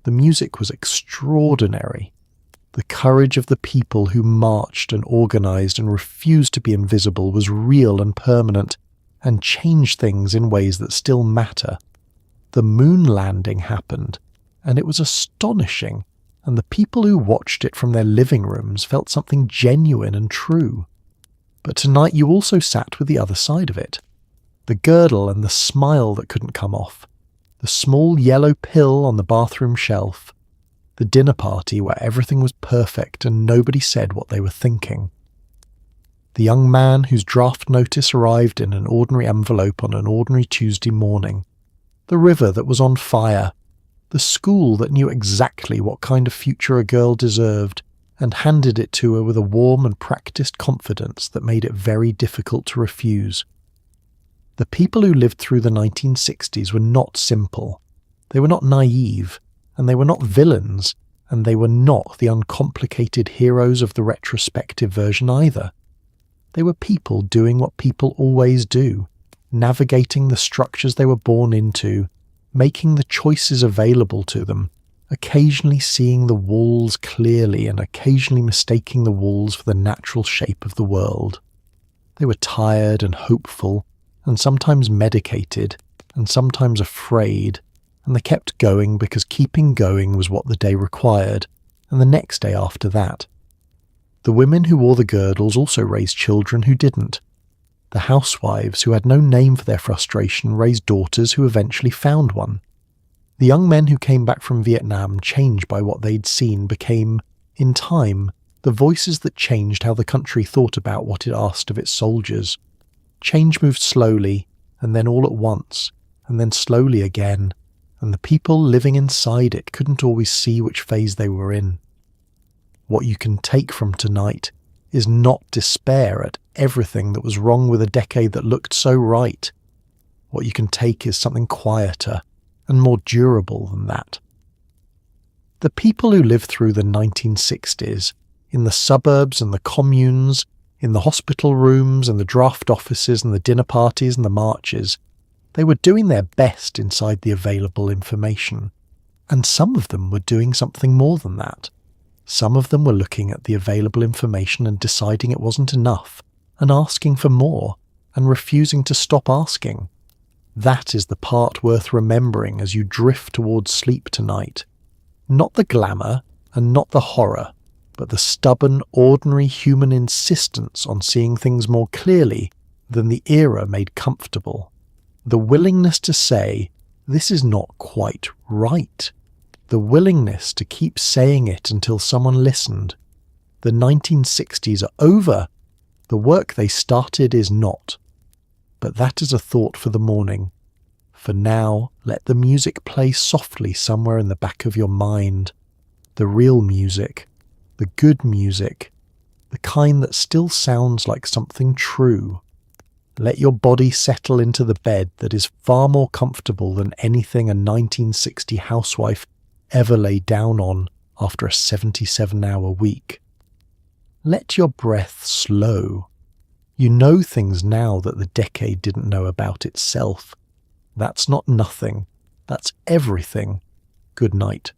The music was extraordinary. The courage of the people who marched and organised and refused to be invisible was real and permanent, and changed things in ways that still matter. The moon landing happened, and it was astonishing, and the people who watched it from their living rooms felt something genuine and true. But tonight you also sat with the other side of it. The girdle and the smile that couldn't come off. The small yellow pill on the bathroom shelf. The dinner party where everything was perfect and nobody said what they were thinking. The young man whose draft notice arrived in an ordinary envelope on an ordinary Tuesday morning. The river that was on fire. The school that knew exactly what kind of future a girl deserved and handed it to her with a warm and practiced confidence that made it very difficult to refuse. The people who lived through the 1960s were not simple. They were not naive, and they were not villains, and they were not the uncomplicated heroes of the retrospective version either. They were people doing what people always do, navigating the structures they were born into, making the choices available to them, occasionally seeing the walls clearly and occasionally mistaking the walls for the natural shape of the world. They were tired and hopeful, and sometimes medicated, and sometimes afraid, and they kept going because keeping going was what the day required, and the next day after that. The women who wore the girdles also raised children who didn't. The housewives who had no name for their frustration raised daughters who eventually found one. The young men who came back from Vietnam, changed by what they'd seen, became, in time, the voices that changed how the country thought about what it asked of its soldiers. Change moved slowly, and then all at once, and then slowly again, and the people living inside it couldn't always see which phase they were in. What you can take from tonight is not despair at everything that was wrong with a decade that looked so right. What you can take is something quieter and more durable than that. The people who lived through the 1960s, in the suburbs and the communes, in the hospital rooms and the draft offices and the dinner parties and the marches, they were doing their best inside the available information. And some of them were doing something more than that. Some of them were looking at the available information and deciding it wasn't enough, and asking for more, and refusing to stop asking. That is the part worth remembering as you drift towards sleep tonight. Not the glamour, and not the horror, but the stubborn, ordinary human insistence on seeing things more clearly than the era made comfortable. The willingness to say, this is not quite right. The willingness to keep saying it until someone listened. The 1960s are over. The work they started is not. But that is a thought for the morning. For now, let the music play softly somewhere in the back of your mind. The real music. The good music. The kind that still sounds like something true. Let your body settle into the bed that is far more comfortable than anything a 1960 housewife ever lay down on after a 77-hour week. Let your breath slow. You know things now that the decade didn't know about itself. That's not nothing. That's everything. Good night.